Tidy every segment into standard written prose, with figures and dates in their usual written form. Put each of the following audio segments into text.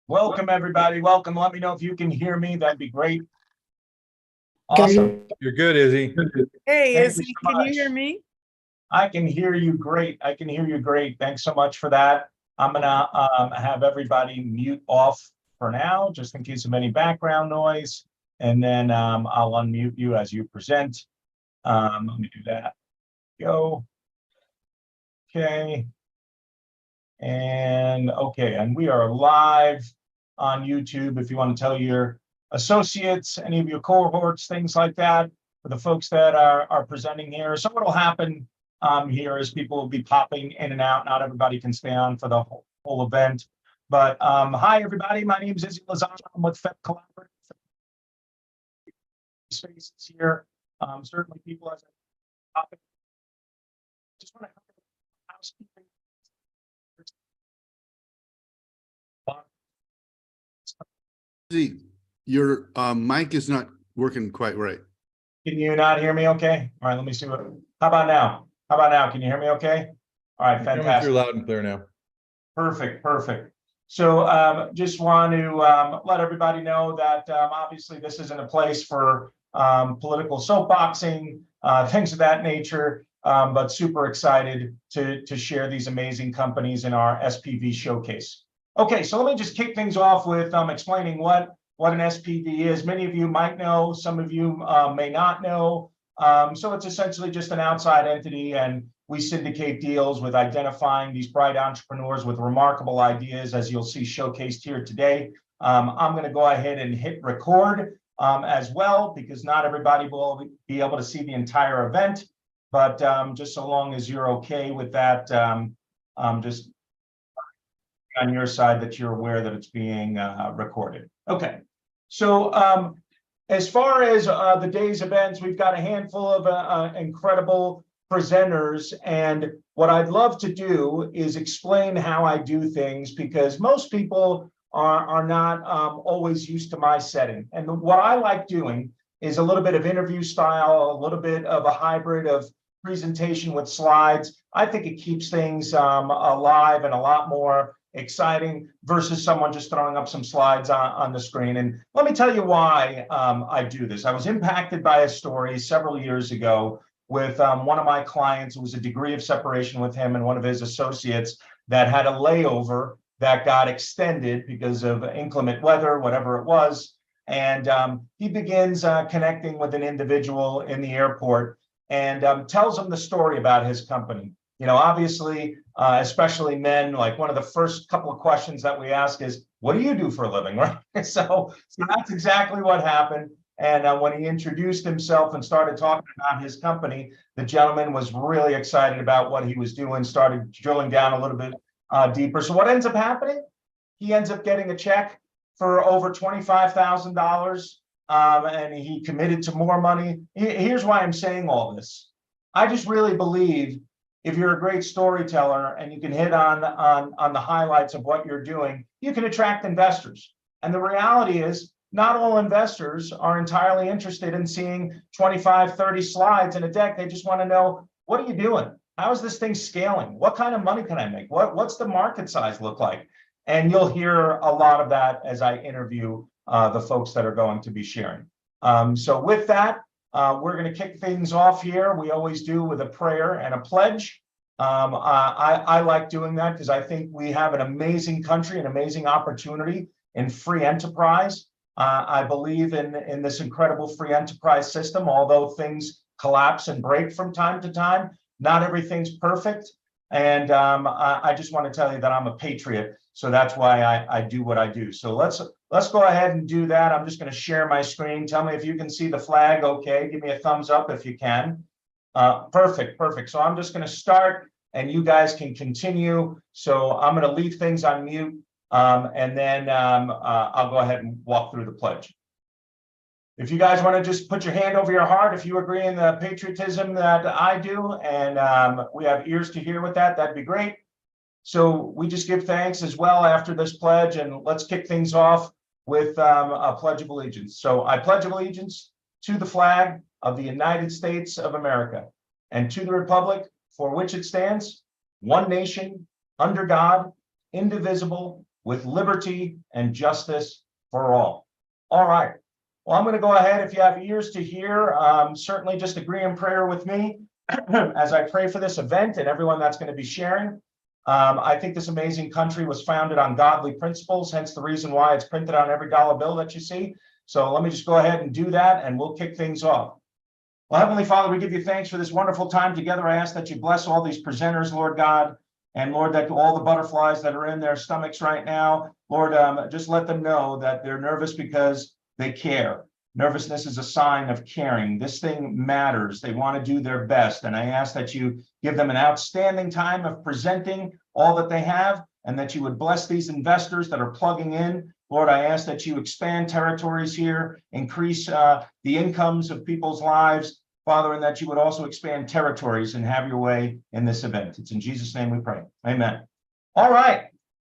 Welcome, everybody. Welcome. Let me know if you can hear me. That'd be great. Awesome. You're good, Izzy. Hey, Thank Izzy, you so can you much. hear me? I can hear you great. I can hear you great. Thanks so much for that. I'm gonna have everybody mute off for now, just in case of any background noise. And then I'll unmute you as you present. Let me do that. Go. Okay. And okay, and we are live on YouTube. If you want to tell your associates, any of your cohorts, things like that, for the folks that are presenting here. So what will happen here is people will be popping in and out. Not everybody can stay on for the whole event. But hi, everybody. My name is Izzy Lozano. I'm with FEP Collaborative. Spaces here. Certainly people as a topic. Just want to have housekeeping. Izzy, your mic is not working quite right. Can you not hear me okay? All right, let me see what, how about now? How about now? Can you hear me okay? All right, Coming fantastic. through loud and clear now. Perfect, perfect. So just want to let everybody know that obviously this isn't a place for political soapboxing, things of that nature, but super excited to share these amazing companies in our SPV showcase. Okay, so let me just kick things off with explaining what an SPV is. Many of you might know, some of you may not know. So it's essentially just an outside entity, and we syndicate deals with identifying these bright entrepreneurs with remarkable ideas, as you'll see showcased here today. I'm going to go ahead and hit record as well, because not everybody will be able to see the entire event. But just so long as you're okay with that, just on your side that you're aware that it's being recorded. Okay, so as far as the day's events, we've got a handful of incredible presenters, and what I'd love to do is explain how I do things, because most people are not always used to my setting. And what I like doing is a little bit of interview style, a little bit of a hybrid of presentation with slides. I think it keeps things alive and a lot more exciting versus someone just throwing up some slides on the screen. And let me tell you why I do this. I was impacted by a story several years ago with one of my clients. It was a degree of separation with him and one of his associates that had a layover that got extended because of inclement weather, whatever it was. And he begins connecting with an individual in the airport and tells him the story about his company. You know, obviously, especially men, like one of the first couple of questions that we ask is, what do you do for a living, right? So that's exactly what happened. And when he introduced himself and started talking about his company, the gentleman was really excited about what he was doing, started drilling down a little bit deeper. So what ends up happening? He ends up getting a check for over $25,000, and he committed to more money. Here's why I'm saying all this. I just really believe if you're a great storyteller and you can hit on the highlights of what you're doing, you can attract investors. And the reality is, not all investors are entirely interested in seeing 25, 30 slides in a deck. They just want to know, what are you doing? How is this thing scaling? What kind of money can I make? What's the market size look like? And you'll hear a lot of that as I interview the folks that are going to be sharing. So with that, we're going to kick things off here. We always do with a prayer and a pledge. I like doing that because I think we have an amazing country, an amazing opportunity in free enterprise. I believe in this incredible free enterprise system, although things collapse and break from time to time. Not everything's perfect. And I just want to tell you that I'm a patriot. So that's why I do what I do. So let's go ahead and do that. I'm just going to share my screen. Tell me if you can see the flag. Okay, give me a thumbs up if you can. Perfect, perfect. So I'm just going to start and you guys can continue. So I'm going to leave things on mute and then I'll go ahead and walk through the pledge. If you guys want to just put your hand over your heart, if you agree in the patriotism that I do, and we have ears to hear with that, that'd be great. So we just give thanks as well after this pledge, and let's kick things off with a pledge of allegiance. So I pledge allegiance to the flag of the United States of America and to the republic for which it stands, one nation, under God, indivisible, with liberty and justice for all. All right. Well, I'm going to go ahead. If you have ears to hear, certainly just agree in prayer with me as I pray for this event and everyone that's going to be sharing. I think this amazing country was founded on godly principles, hence the reason why it's printed on every dollar bill that you see. So let me just go ahead and do that, and we'll kick things off. Well, Heavenly Father, we give you thanks for this wonderful time together. I ask that you bless all these presenters, Lord God, and Lord, that all the butterflies that are in their stomachs right now, Lord, just let them know that they're nervous because they care. Nervousness is a sign of caring. This thing matters. They want to do their best. And I ask that you give them an outstanding time of presenting all that they have, and that you would bless these investors that are plugging in. Lord, I ask that you expand territories here, increase the incomes of people's lives, Father, and that you would also expand territories and have your way in this event. It's in Jesus' name we pray. Amen. All right.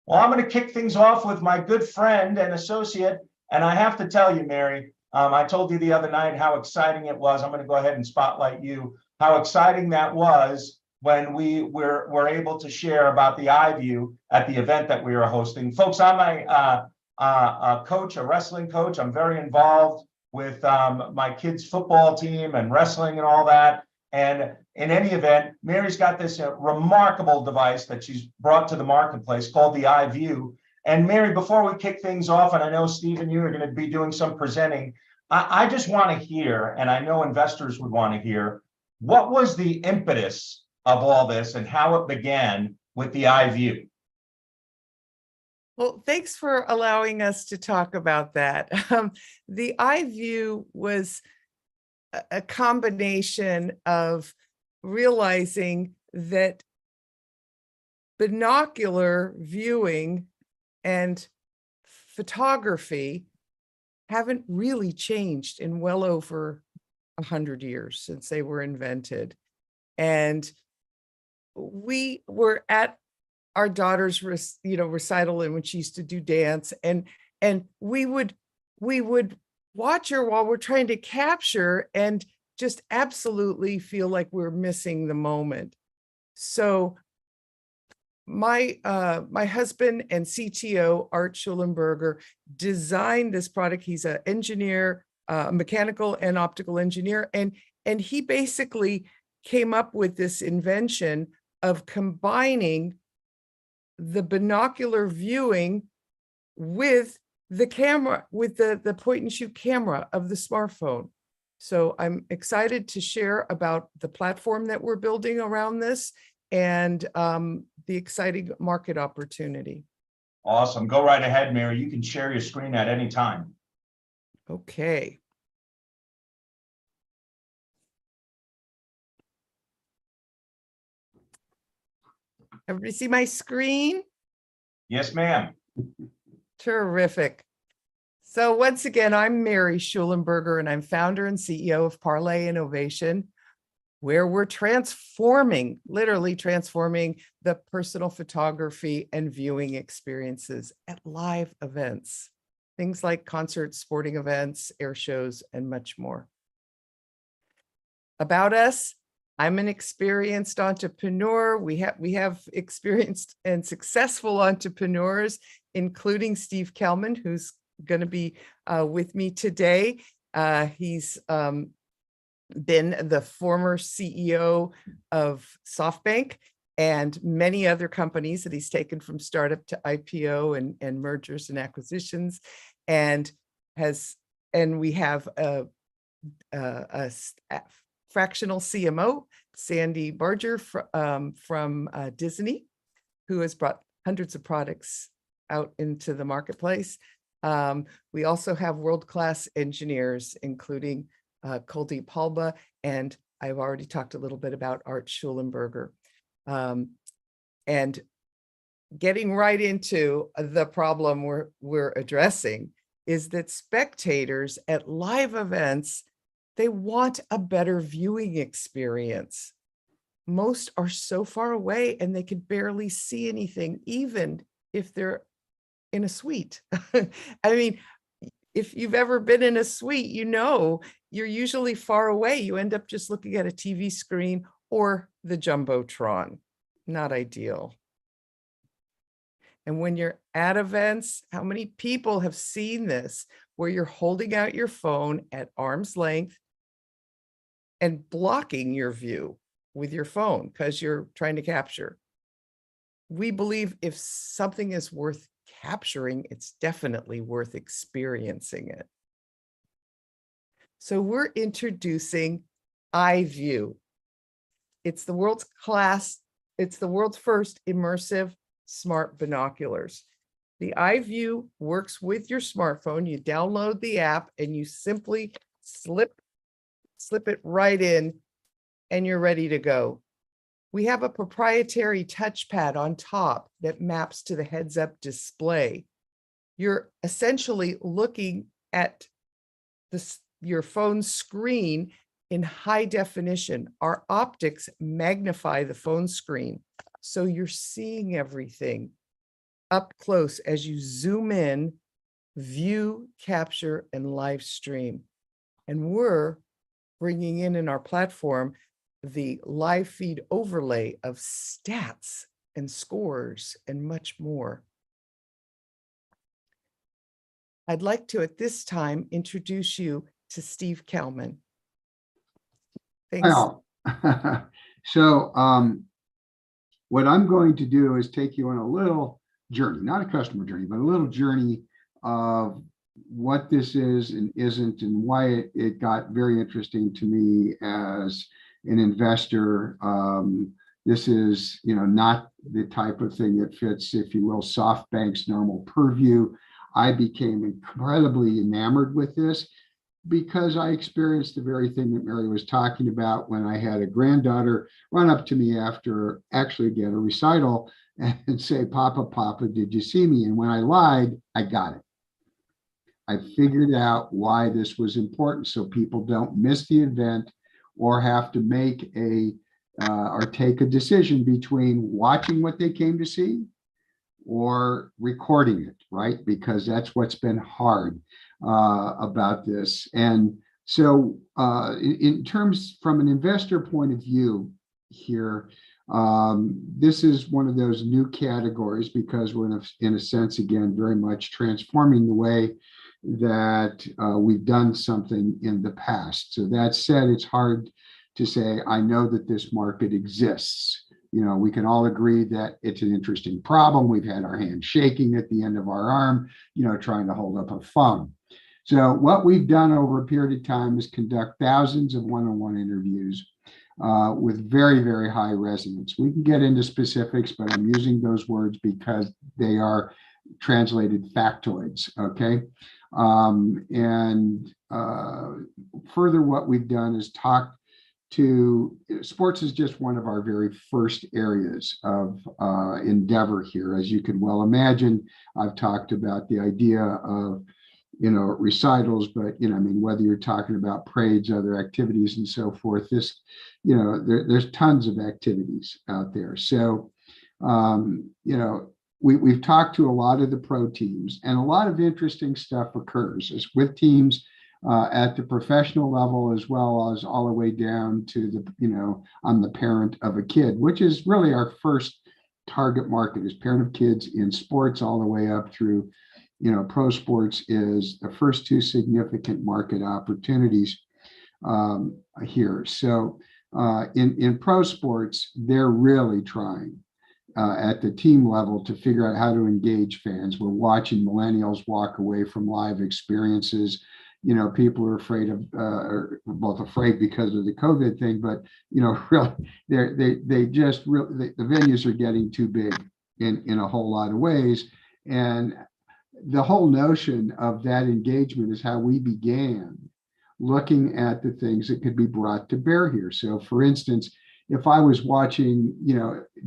Well, I'm going to kick things off with my good friend and associate. And I have to tell you, Mary, I told you the other night how exciting it was. I'm going to go ahead and spotlight you, how exciting that was when we were able to share about the iView at the event that we were hosting. Folks, I'm a coach, a wrestling coach. I'm very involved with my kids' football team and wrestling and all that. And in any event, Mary's got this remarkable device that she's brought to the marketplace called the iView. And Mary, before we kick things off, and I know Steve and you are going to be doing some presenting, I just want to hear, and I know investors would want to hear, what was the impetus of all this and how it began with the iView? Well, thanks for allowing us to talk about that. The iView was a combination of realizing that binocular viewing and photography haven't really changed in well over 100 years since they were invented. And we were at our daughter's recital, and when she used to do dance, and we would watch her while we're trying to capture and just absolutely feel like we're missing the moment. So my husband and CTO, Art Schulenberger, designed this product. He's an engineer, mechanical and optical engineer, and he basically came up with this invention of combining the binocular viewing with the camera, with the point and shoot camera of the smartphone. So I'm excited to share about the platform that we're building around this and the exciting market opportunity. Awesome. Go right ahead, Mary. You can share your screen at any time. Okay. Everybody see my screen? Yes, ma'am. Terrific. So once again, I'm Mary Schulenberger, and I'm founder and CEO of Parlay Innovation, where we're transforming, literally transforming the personal photography and viewing experiences at live events, things like concerts, sporting events, air shows, and much more. About us, I'm an experienced entrepreneur. We have experienced and successful entrepreneurs, including Steve Kelman, who's going to be with me today. He's been the former CEO of SoftBank and many other companies that he's taken from startup to IPO and mergers and acquisitions, and we have a fractional CMO, Sandy Barger from Disney, who has brought hundreds of products out into the marketplace. We also have world-class engineers, including Kuldeep Halba, and I've already talked a little bit about Art Schulenberger. And getting right into the problem we're addressing is that spectators at live events, they want a better viewing experience. Most are so far away and they can barely see anything, even if they're in a suite. I mean, if you've ever been in a suite, you know, you're usually far away. You end up just looking at a TV screen or the Jumbotron. Not ideal. And when you're at events, how many people have seen this where you're holding out your phone at arm's length and blocking your view with your phone because you're trying to capture? We believe if something is worth capturing, it's definitely worth experiencing it. So we're introducing iView. It's the world's first immersive smart binoculars. The iView works with your smartphone. You download the app and you simply slip it right in and you're ready to go. We have a proprietary touchpad on top that maps to the heads-up display. You're essentially looking at your phone screen in high definition. Our optics magnify the phone screen, so you're seeing everything up close as you zoom in, view, capture, and live stream. And we're bringing in our platform the live feed overlay of stats and scores and much more. I'd like to, at this time, introduce you to Steve Kelman. Thanks. Well, so what I'm going to do is take you on a little journey, not a customer journey, but a little journey of what this is and isn't, and why it got very interesting to me as an investor. This is, not the type of thing that fits, if you will, SoftBank's normal purview. I became incredibly enamored with this because I experienced the very thing that Mary was talking about when I had a granddaughter run up to me after actually again a recital and say, Papa, did you see me? And when I lied, I got it. I figured out why this was important so people don't miss the event or have to make or take a decision between watching what they came to see or recording it, right? Because that's what's been hard about this. And so in terms from an investor point of view here, this is one of those new categories because we're in a sense, again, very much transforming the way that we've done something in the past. So that said, it's hard to say, I know that this market exists. We can all agree that it's an interesting problem. We've had our hand shaking at the end of our arm, trying to hold up a phone. So what we've done over a period of time is conduct thousands of one-on-one interviews with very, very high resonance. We can get into specifics, but I'm using those words because they are translated factoids, okay? Further, what we've done is talk to sports is just one of our very first areas of endeavor here. As you can well imagine, I've talked about the idea of, recitals, but, whether you're talking about parades, other activities and so forth, this, there's tons of activities out there. So, we've talked to a lot of the pro teams, and a lot of interesting stuff occurs with teams at the professional level, as well as all the way down to the, I'm the parent of a kid, which is really our first target market, is parent of kids in sports, all the way up through, pro sports is the first two significant market opportunities here. So in pro sports, they're really trying at the team level to figure out how to engage fans. We're watching millennials walk away from live experiences. People are afraid of, or both afraid because of the COVID thing, but really, the venues are getting too big in a whole lot of ways. And the whole notion of that engagement is how we began looking at the things that could be brought to bear here. So, for instance, if I was watching,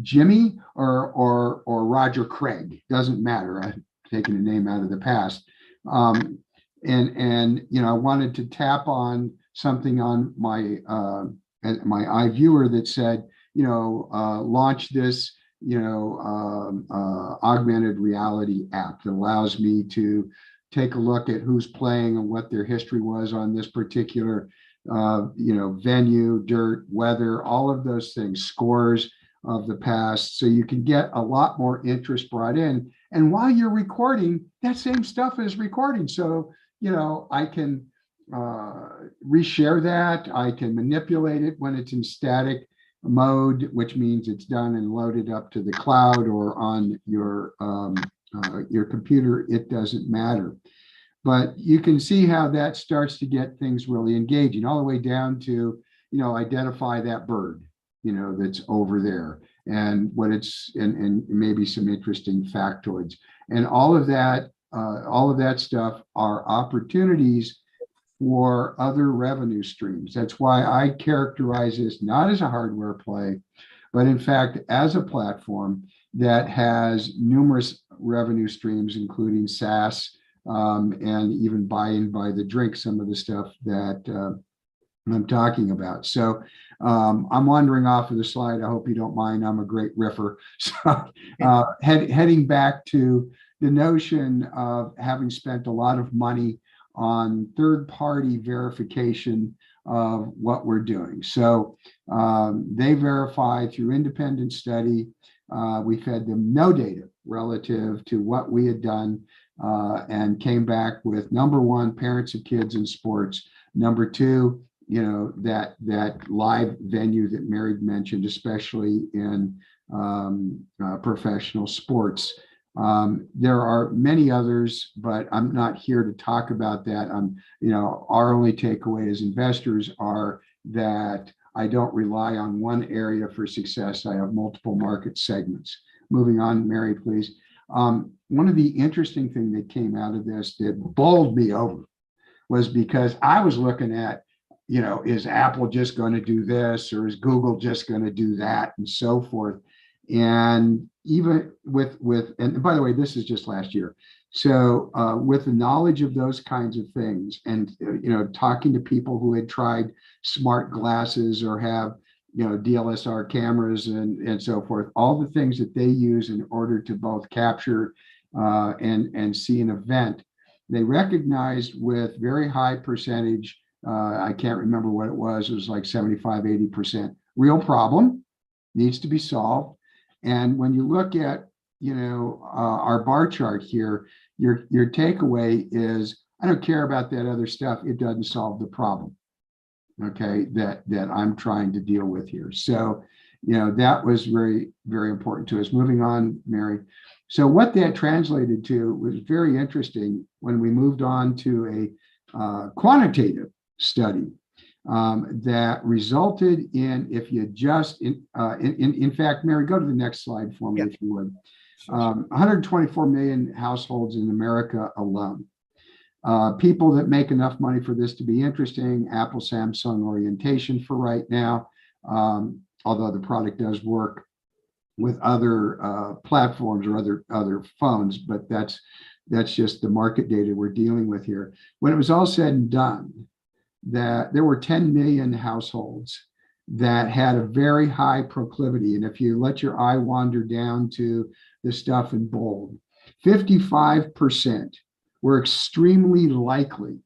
Jimmy or Roger Craig, doesn't matter. I'm taking a name out of the past. And I wanted to tap on something on my iViewer that said, launch this, augmented reality app that allows me to take a look at who's playing and what their history was on this particular, venue, dirt, weather, all of those things, scores of the past. So you can get a lot more interest brought in. And while you're recording, that same stuff is recording. So, I can reshare that. I can manipulate it when it's in static mode, which means it's done and loaded up to the cloud or on your computer. It doesn't matter. But you can see how that starts to get things really engaging, all the way down to, identify that bird, that's over there, and what it's, and maybe some interesting factoids. And all of that stuff are opportunities for other revenue streams. That's why I characterize this not as a hardware play, but in fact, as a platform that has numerous revenue streams, including SaaS, and even buying by the drink, some of the stuff that I'm talking about. So I'm wandering off of the slide. I hope you don't mind. I'm a great riffer. So heading back to the notion of having spent a lot of money on third-party verification of what we're doing. So they verify through independent study. We fed them no data relative to what we had done, and came back with, number one, parents of kids in sports. Number two, that live venue that Mary mentioned, especially in professional sports. There are many others, but I'm not here to talk about that. Our only takeaway as investors are that I don't rely on one area for success. I have multiple market segments. Moving on, Mary, please. One of the interesting things that came out of this that bowled me over was because I was looking at, is Apple just going to do this, or is Google just going to do that, and so forth. And even and by the way, this is just last year. So with the knowledge of those kinds of things, and talking to people who had tried smart glasses or have DLSR cameras and so forth, all the things that they use in order to both capture and see an event, they recognized with very high percentage, I can't remember what it was like 75, 80%, real problem, needs to be solved. And when you look at our bar chart here, your takeaway is, I don't care about that other stuff, it doesn't solve the problem, okay, that I'm trying to deal with here. So that was very, very important to us. Moving on, Mary. So what that translated to was very interesting when we moved on to a quantitative study that resulted in, if you just, in fact, Mary, go to the next slide for me, Yeah. if you would. 124 million households in America alone. People that make enough money for this to be interesting, Apple, Samsung orientation for right now, although the product does work with other platforms or other phones, but that's just the market data we're dealing with here. When it was all said and done, that there were 10 million households that had a very high proclivity. And if you let your eye wander down to the stuff in bold, 55% were extremely likely,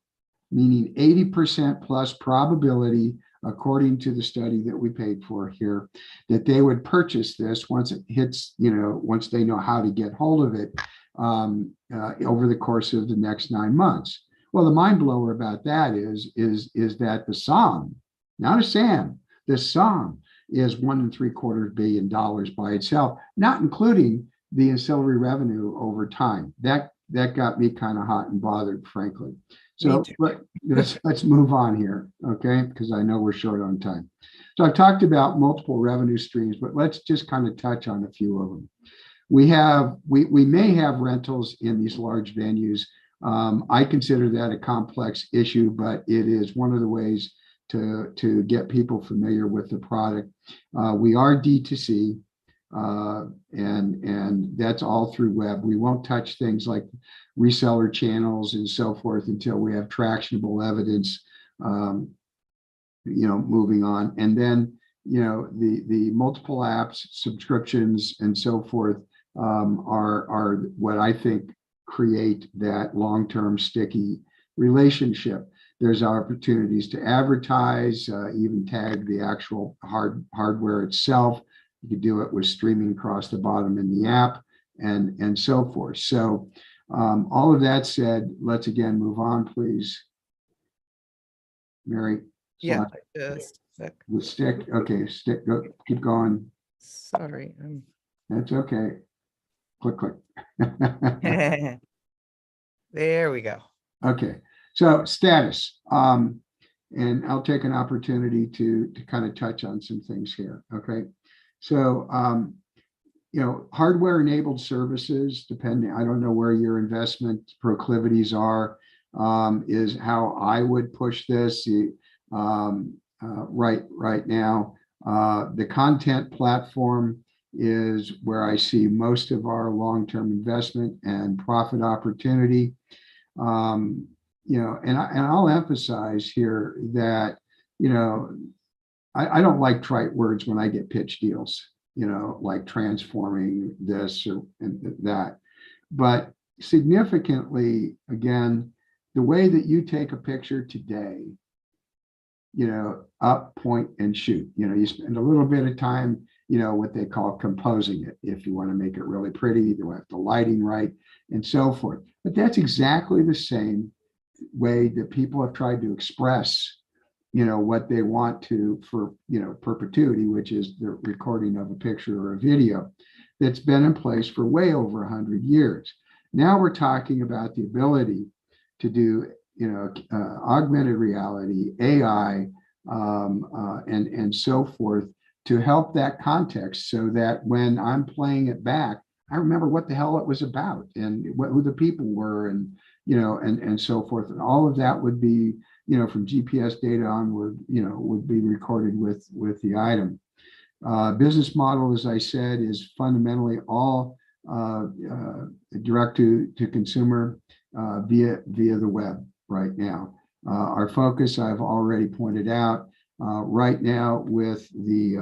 meaning 80% plus probability, according to the study that we paid for here, that they would purchase this once it hits, once they know how to get hold of it over the course of the next 9 months. Well, the mind blower about that is that the sum, not a SAM, the sum is $1.75 billion by itself, not including the ancillary revenue over time. That got me kind of hot and bothered, frankly. So let's move on here, okay? Because I know we're short on time. So I've talked about multiple revenue streams, but let's just kind of touch on a few of them. We may have rentals in these large venues. I consider that a complex issue, but it is one of the ways to get people familiar with the product. We are D2C, and that's all through web. We won't touch things like reseller channels and so forth until we have tractionable evidence, moving on. And then, the multiple apps, subscriptions, and so forth are what I think create that long-term sticky relationship. There's opportunities to advertise, even tag the actual hardware itself. You could do it with streaming across the bottom in the app. and so forth. So all of that said, let's again move on, please. Mary, Yeah, select just a sec. the stick. Okay, stick. Go, keep going. Sorry. That's okay. Click, click. There we go. Okay, so status. And I'll take an opportunity to kind of touch on some things here. Okay, so you know, hardware enabled services, depending, I don't know where your investment proclivities are, is how I would push this. Right now, the content platform is where I see most of our long-term investment and profit opportunity. You know, and I'll emphasize here that, you know, I don't like trite words when I get pitch deals, you know, like transforming this or that. But significantly, again, the way that you take a picture today, you know, up, point, and shoot, you know, you spend a little bit of time, you know, what they call composing it. If you want to make it really pretty, you have the lighting right and so forth. But that's exactly the same way that people have tried to express, you know, what they want to for, you know, perpetuity, which is the recording of a picture or a video that's been in place for way over 100 years. Now we're talking about the ability to do, you know, augmented reality, AI, and so forth to help that context so that when I'm playing it back, I remember what the hell it was about and who the people were and, you know, and so forth. And all of that would be, you know, from GPS data onward, you know, would be recorded with the item. Business model, as I said, is fundamentally all direct to consumer via the web right now. Our focus, I've already pointed out, right now with the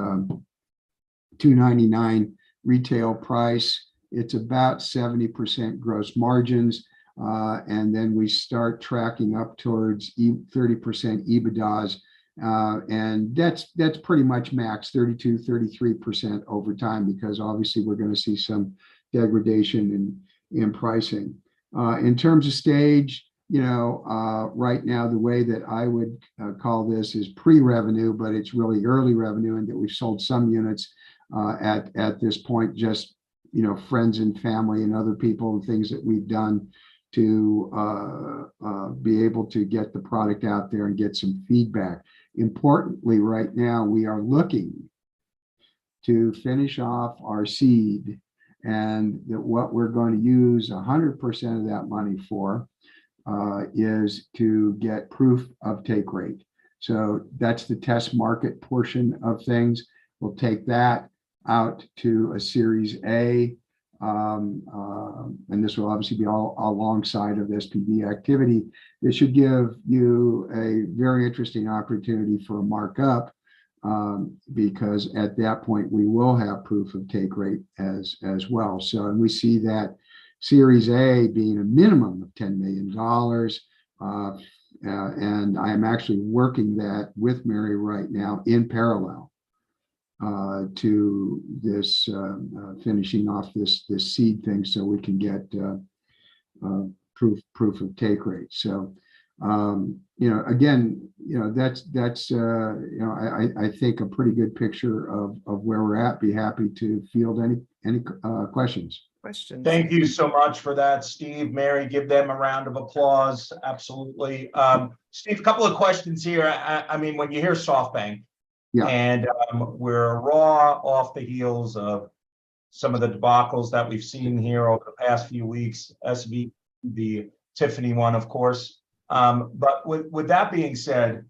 $2.99 retail price, it's about 70% gross margins. And then we start tracking up towards 30% EBITDAs. And that's pretty much max 32, 33% over time, because obviously we're going to see some degradation in pricing. In terms of stage, you know, right now, the way that I would call this is pre-revenue, but it's really early revenue, and that we've sold some units at this point, just, you know, friends and family and other people and things that we've done to be able to get the product out there and get some feedback. Importantly, right now, we are looking to finish off our seed, and that what we're going to use 100% of that money for is to get proof of take rate. So that's the test market portion of things. We'll take that out to a Series A, and this will obviously be all alongside of SPV activity. This should give you a very interesting opportunity for a markup, because at that point we will have proof of take rate as well. So, and we see that Series A being a minimum of $10 million. And I am actually working that with Mary right now in parallel to this finishing off this seed thing, so we can get proof of take rate. So you know, again, you know, that's you know, I think a pretty good picture of where we're at. Be happy to field any questions. Thank you so much for that, Steve. Mary, give them a round of applause. Absolutely. Steve, a couple of questions here. I mean, when you hear SoftBank, yeah, and we're raw off the heels of some of the debacles that we've seen here over the past few weeks, SV, the Tiffany one, of course. But with that being said,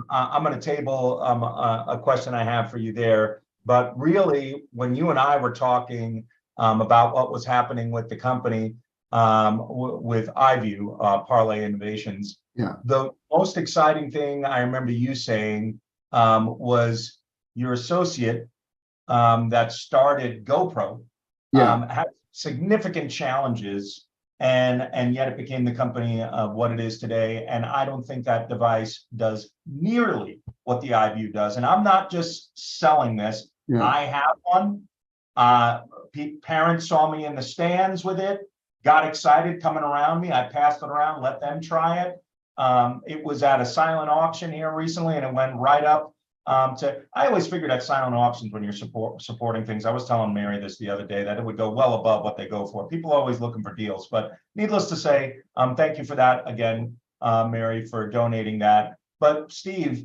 I'm going to table a question I have for you there. But really, when you and I were talking about what was happening with the company, with iView, Parlay Innovations, yeah, the most exciting thing I remember you saying was your associate that started GoPro yeah, had significant challenges, and yet it became the company of what it is today. And I don't think that device does nearly what the iView does. And I'm not just selling this. yeah. I have one. Parents saw me in the stands with it, got excited coming around me. I passed it around, let them try it. It was at a silent auction here recently, and it went right up I always figured at silent auctions when you're supporting things, I was telling Mary this the other day, that it would go well above what they go for. People are always looking for deals, but needless to say, thank you for that again, Mary, for donating that. But Steve,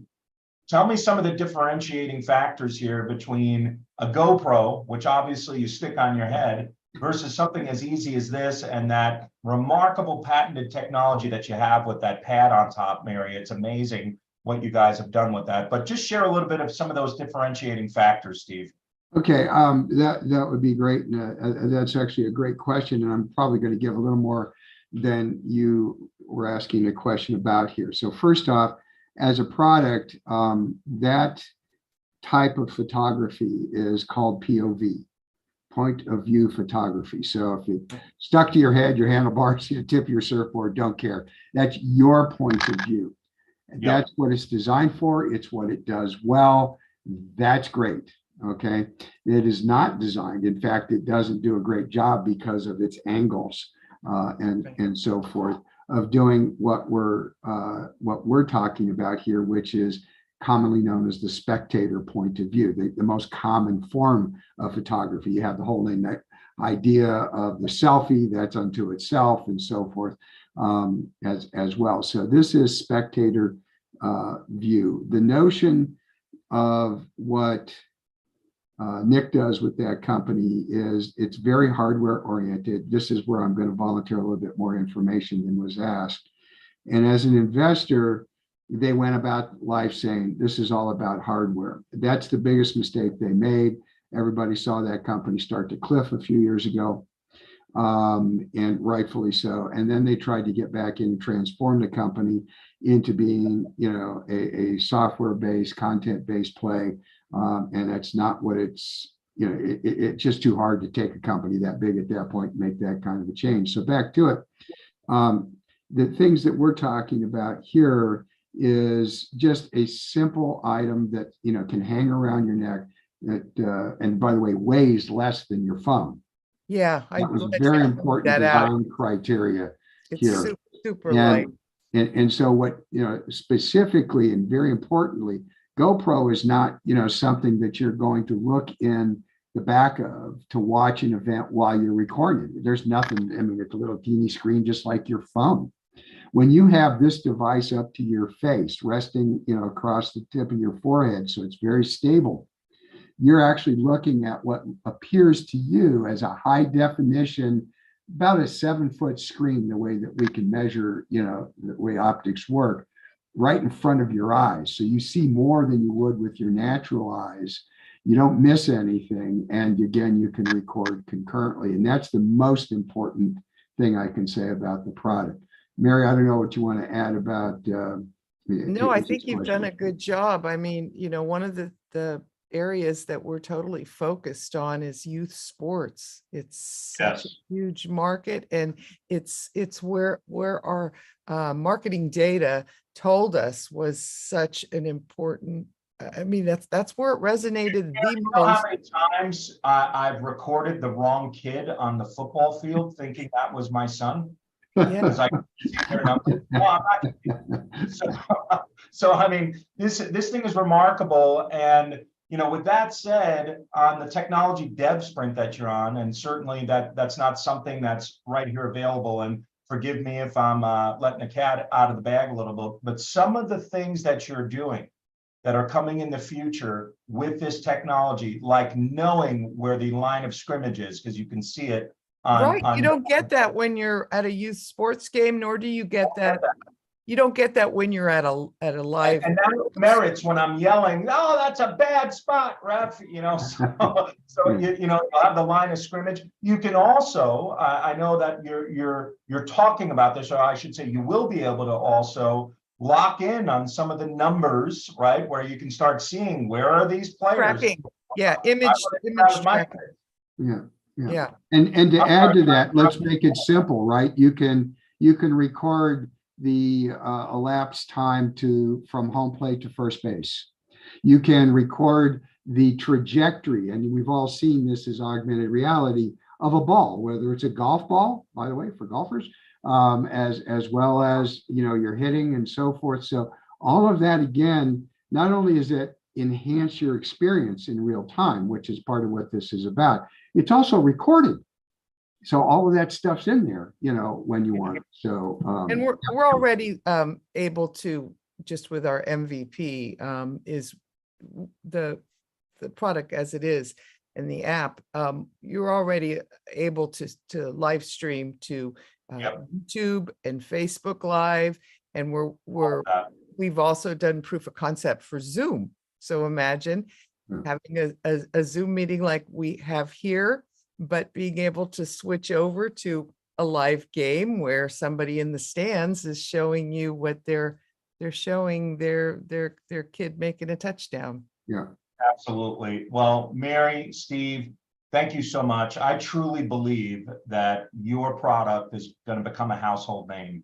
tell me some of the differentiating factors here between a GoPro, which obviously you stick on your head, versus something as easy as this and that remarkable patented technology that you have with that pad on top, Mary. It's amazing what you guys have done with that. But just share a little bit of some of those differentiating factors, Steve. Okay, that would be great. And that's actually a great question. And I'm probably going to give a little more than you were asking a question about here. So first off, as a product, that type of photography is called POV, point of view photography. So if you stuck to your head, your handlebars, you tip your surfboard, don't care. That's your point of view. Yep. That's what it's designed for. It's what it does well. That's great. Okay. It is not designed. In fact, it doesn't do a great job because of its angles and so forth of doing what we're talking about here, which is commonly known as the spectator point of view, the most common form of photography. You have the whole idea of the selfie that's unto itself and so forth as well. So this is spectator view. The notion of what Nick does with that company is it's very hardware oriented. This is where I'm going to volunteer a little bit more information than was asked. And as an investor, they went about life saying, this is all about hardware. That's the biggest mistake they made. Everybody saw that company start to cliff a few years ago, and rightfully so. And then they tried to get back in and transform the company into being, a software-based, content-based play. And that's not what it's, it's just too hard to take a company that big at that point and make that kind of a change. So back to it. The things that we're talking about here is just a simple item that, can hang around your neck that, and by the way, weighs less than your phone. Yeah. That was a very important design criteria here. It's super light. And so what, specifically and very importantly, GoPro is not, something that you're going to look in the back of to watch an event while you're recording. There's nothing, it's a little teeny screen, just like your phone. When you have this device up to your face, resting, across the tip of your forehead, so it's very stable, you're actually looking at what appears to you as a high definition, about a 7-foot screen, the way that we can measure, the way optics work, right in front of your eyes. So you see more than you would with your natural eyes. You don't miss anything. And again, you can record concurrently. And that's the most important thing I can say about the product. Mary, I don't know what you want to add about. No, I think you've done a good job. I mean, one of the areas that we're totally focused on is youth sports. It's such a huge market, and it's where our marketing data told us was such an important. I mean, that's where it resonated the most. How many times I've recorded the wrong kid on the football field, thinking that was my son? Yeah. So I mean, this thing is remarkable. And with that said, on the technology dev sprint that you're on, and certainly that's not something that's right here available. And forgive me if I'm letting the cat out of the bag a little bit, but some of the things that you're doing that are coming in the future with this technology, like knowing where the line of scrimmage is, because you can see it. You don't get that when you're at a youth sports game, nor do you get that. You don't get that when you're at a live. And that merits when I'm yelling, "Oh, that's a bad spot, ref." So you'll have the line of scrimmage. You can also, I know that you're talking about this, or I should say, you will be able to also lock in on some of the numbers, right, where you can start seeing where are these players. Tracking. Yeah, image tracking. Yeah. And to add to that, let's make it simple, right? You can record the elapsed time from home plate to first base. You can record the trajectory, and we've all seen this as augmented reality of a ball, whether it's a golf ball, by the way, for golfers, as well as, you know, you're hitting and so forth. So all of that, again, not only is it enhance your experience in real time, which is part of what this is about, it's also recorded. So all of that stuff's in there, you know, when you want it. So And we're already able to, just with our MVP, is the product as it is in the app, you're already able to live stream to YouTube and Facebook Live, and we've also done proof of concept for Zoom. So imagine having a Zoom meeting like we have here, but being able to switch over to a live game where somebody in the stands is showing you what they're showing their kid making a touchdown. yeah. Absolutely. Well, Mary, Steve, thank you so much. I truly believe that your product is going to become a household name.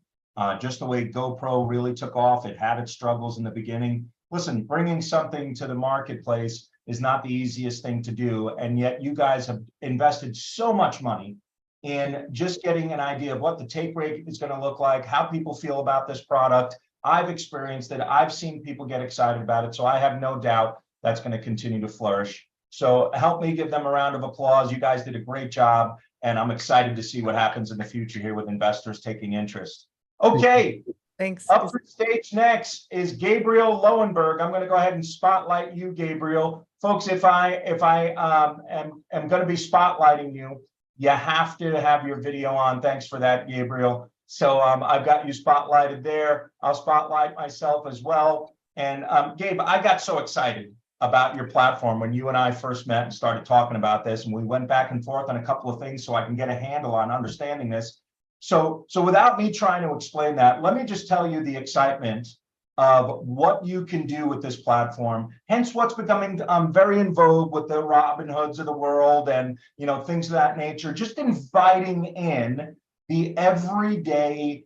Just the way GoPro really took off, it had its struggles in the beginning. Listen, bringing something to the marketplace is not the easiest thing to do. And yet you guys have invested so much money in just getting an idea of what the take rate is going to look like, how people feel about this product. I've experienced it. I've seen people get excited about it. So I have no doubt that's going to continue to flourish. So help me give them a round of applause. You guys did a great job, and I'm excited to see what happens in the future here with investors taking interest. Okay. Thanks. Up for stage next is Gabriel Lowenberg. I'm going to go ahead and spotlight you, Gabriel. Folks, if I am going to be spotlighting you, you have to have your video on. Thanks for that, Gabriel. So I've got you spotlighted there. I'll spotlight myself as well. And Gabe, I got so excited about your platform when you and I first met and started talking about this, and we went back and forth on a couple of things so I can get a handle on understanding this. So without me trying to explain that, let me just tell you the excitement of what you can do with this platform. Hence what's becoming very in vogue with the Robin Hoods of the world and, you know, things of that nature, just inviting in the everyday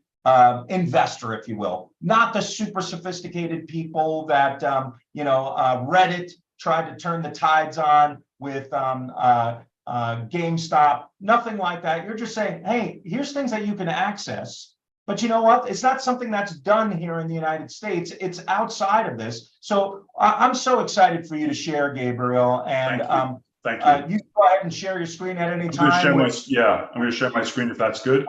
investor, if you will, not the super sophisticated people that, Reddit tried to turn the tides on with GameStop, nothing like that. You're just saying, hey, here's things that you can access. But you know what? It's not something that's done here in the United States. It's outside of this. So I'm so excited for you to share, Gabriel. And Thank you. You go ahead and share your screen at any time. I'm going to share my screen if that's good.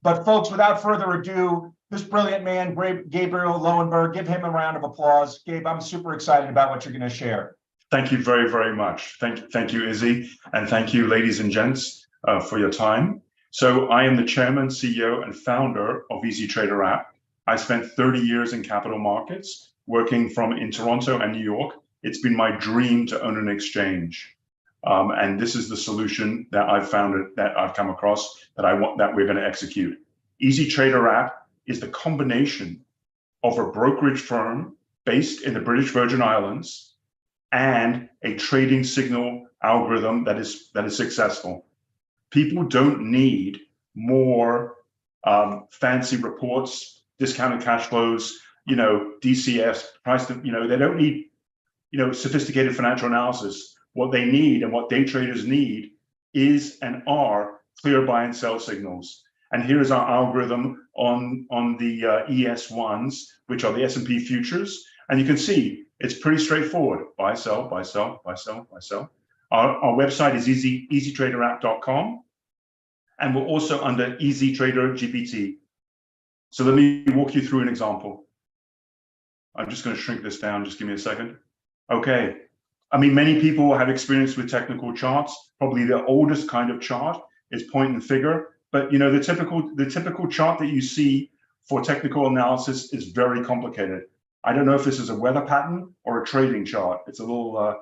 But folks, without further ado, this brilliant man, Gabriel Lowenberg, give him a round of applause. Gabe, I'm super excited about what you're going to share. Thank you very, very much. Thank you, Izzy. And thank you, ladies and gents, for your time. So I am the chairman, CEO, and founder of Easy Trader app. I spent 30 years in capital markets, working in Toronto and New York. It's been my dream to own an exchange. And this is the solution that I've found, that I've come across, that we're going to execute. Easy Trader app is the combination of a brokerage firm based in the British Virgin Islands and a trading signal algorithm that is successful. People don't need more fancy reports, discounted cash flows, DCF price. They don't need sophisticated financial analysis. What they need and what day traders need is and are clear buy and sell signals. And here is our algorithm on the ES1s, which are the S&P futures. And you can see it's pretty straightforward. Buy, sell, buy, sell, buy, sell, buy, sell. Our website is easytraderapp.com. And we're also under Easy Trader GPT. So let me walk you through an example. I'm just going to shrink this down. Just give me a second. Okay. I mean, many people have experience with technical charts. Probably the oldest kind of chart is point and figure. But the typical chart that you see for technical analysis is very complicated. I don't know if this is a weather pattern or a trading chart. It's a little,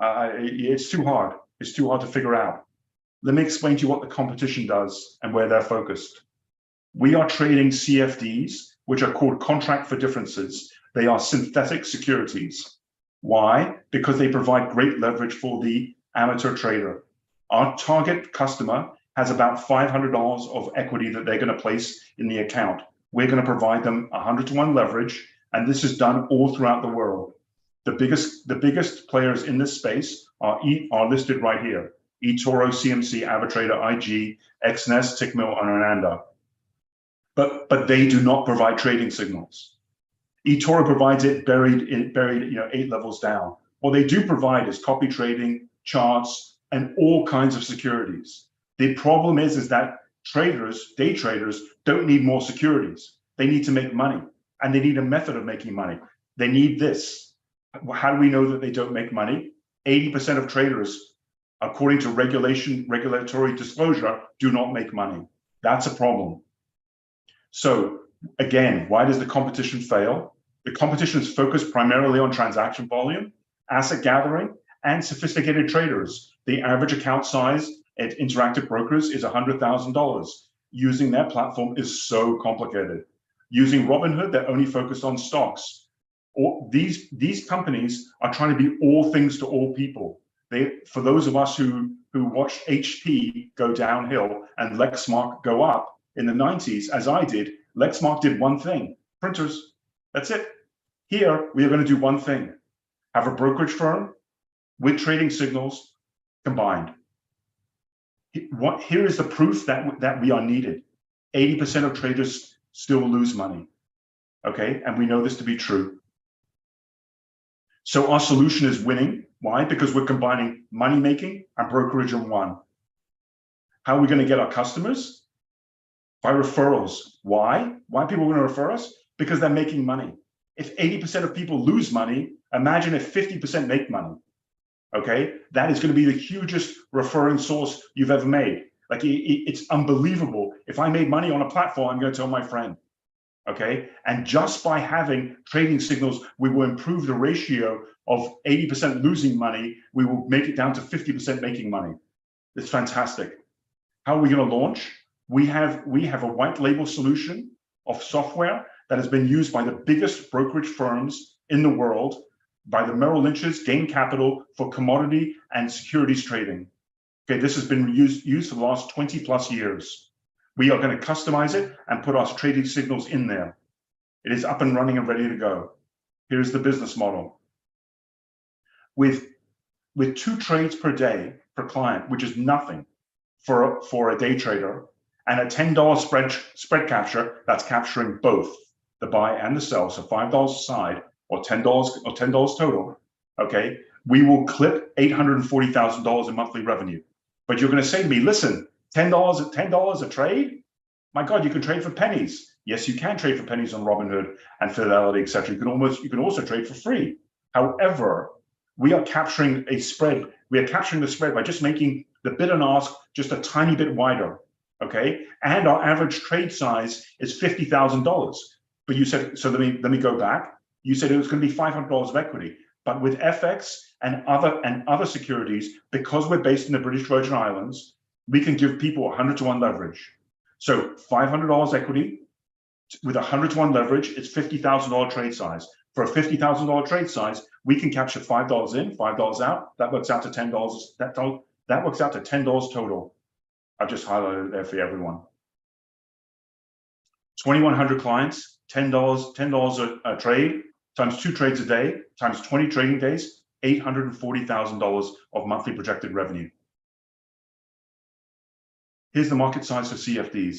it's too hard. It's too hard to figure out. Let me explain to you what the competition does and where they're focused. We are trading CFDs, which are called contract for differences. They are synthetic securities. Why? Because they provide great leverage for the amateur trader. Our target customer has about $500 of equity that they're going to place in the account. We're going to provide them 100-to-1 leverage, and this is done all throughout the world. The biggest players in this space are listed right here: eToro, CMC, AvaTrader, IG, XNest, Tickmill, and Ananda. But they do not provide trading signals. eToro provides it buried 8 levels down. What they do provide is copy trading, charts, and all kinds of securities. The problem is that day traders don't need more securities. They need to make money, and they need a method of making money. They need this. How do we know that they don't make money? 80% of traders, according to regulatory disclosure, do not make money. That's a problem. So again, why does the competition fail? The competition is focused primarily on transaction volume, asset gathering, and sophisticated traders. The average account size at Interactive Brokers is $100,000. Using their platform is so complicated. Using Robinhood, they're only focused on stocks. These companies are trying to be all things to all people. For those of us who watched HP go downhill and Lexmark go up in the 90s, as I did, Lexmark did one thing: printers. That's it. Here, we are going to do one thing: have a brokerage firm with trading signals combined. Here is the proof that we are needed. 80% of traders still lose money. Okay, and we know this to be true. So our solution is winning. Why? Because we're combining money making and brokerage in one. How are we going to get our customers? By referrals. Why? Why are people going to refer us? Because they're making money. If 80% of people lose money, imagine if 50% make money. Okay, that is going to be the hugest referring source you've ever made. Like, it's unbelievable. If I made money on a platform, I'm going to tell my friend. Okay, and just by having trading signals, we will improve the ratio of 80% losing money. We will make it down to 50% making money. It's fantastic. How are we going to launch? We have a white label solution of software that has been used by the biggest brokerage firms in the world, by the Merrill Lynch's, Gain Capital, for commodity and securities trading. Okay, this has been used for the last 20 plus years. We are going to customize it and put our trading signals in there. It is up and running and ready to go. Here's the business model. With 2 trades per day per client, which is nothing for a day trader, and a $10 spread capture that's capturing both the buy and the sell, so $5 a side or $10 total. Okay, we will clip $840,000 in monthly revenue. But you're going to say to me, listen, $10 a trade? My God, you can trade for pennies. Yes, you can trade for pennies on Robinhood and Fidelity, etc. You can also trade for free. However, we are capturing a spread. We are capturing the spread by just making the bid and ask just a tiny bit wider. Okay, and our average trade size is $50,000. But you said, so let me go back. You said it was going to be $500 of equity. But with FX and other securities, because we're based in the British Virgin Islands, we can give people 100-to-1 leverage. So $500 equity with 100-to-1 leverage, it's $50,000 trade size. For a $50,000 trade size, we can capture $5 in, $5 out. That works out to $10. That works out to $10 total. I've just highlighted it there for everyone. 2,100 clients, $10 a trade, times 2 trades a day, times 20 trading days, $840,000 of monthly projected revenue. Here's the market size for CFDs.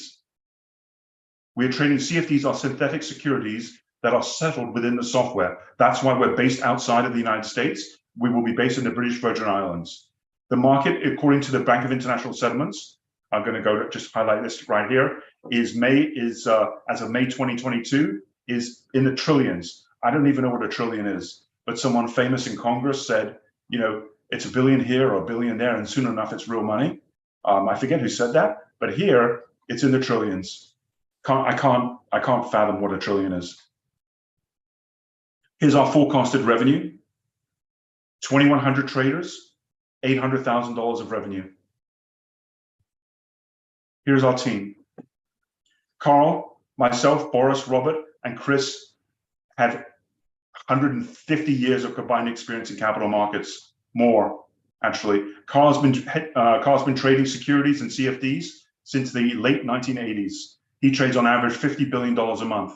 We are trading CFDs, are synthetic securities that are settled within the software. That's why we're based outside of the United States. We will be based in the British Virgin Islands. The market, according to the Bank of International Settlements, I'm going to go to just highlight this right here, as of May 2022, is in the trillions. I don't even know what a trillion is, but someone famous in Congress said, you know, it's a billion here or a billion there, and soon enough, it's real money. I forget who said that, but here it's in the trillions. I can't fathom what a trillion is. Here's our forecasted revenue: 2,100 traders, $800,000 of revenue. Here's our team. Carl, myself, Boris, Robert, and Chris have 150 years of combined experience in capital markets, more actually. Carl's been trading securities and CFDs since the late 1980s. He trades on average $50 billion a month.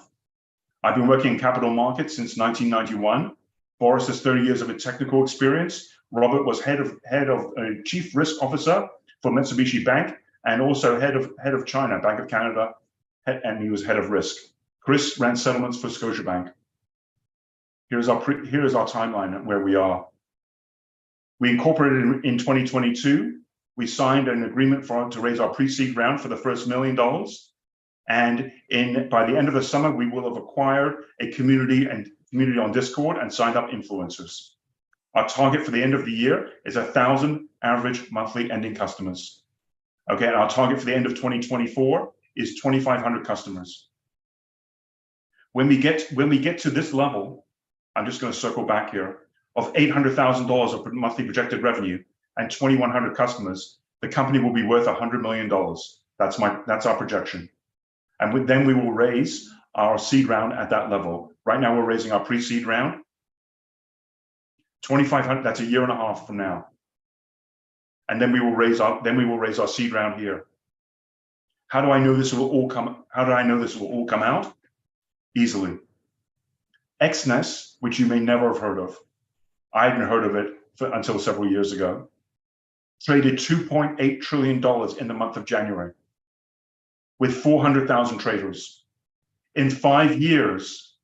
I've been working in capital markets since 1991 Boris has 30 years of technical experience. Robert was head of chief risk officer for Mitsubishi Bank, and also head of China, Bank of Canada, and he was head of risk. Chris ran settlements for Scotiabank. Here is our timeline at where we are. We incorporated in 2022. We signed an agreement to raise our pre-seed round for the first $1 million. And by the end of the summer, we will have acquired a community on Discord and signed up influencers. Our target for the end of the year is 1,000 average monthly ending customers. Okay, and our target for the end of 2024 is 2,500 customers. When we get to this level, I'm just going to circle back here, of $800,000 of monthly projected revenue and 2,100 customers, the company will be worth $100 million. That's our projection. And then we will raise our seed round at that level. Right now, we're raising our pre-seed round. 2,500. That's a year and a half from now. And then we will raise our seed round here. How do I know this will all come? How do I know this will all come out? Easily. XNES, which you may never have heard of. I hadn't heard of it until several years ago. Traded $2.8 trillion in the month of January with 400,000 traders. In 5 years,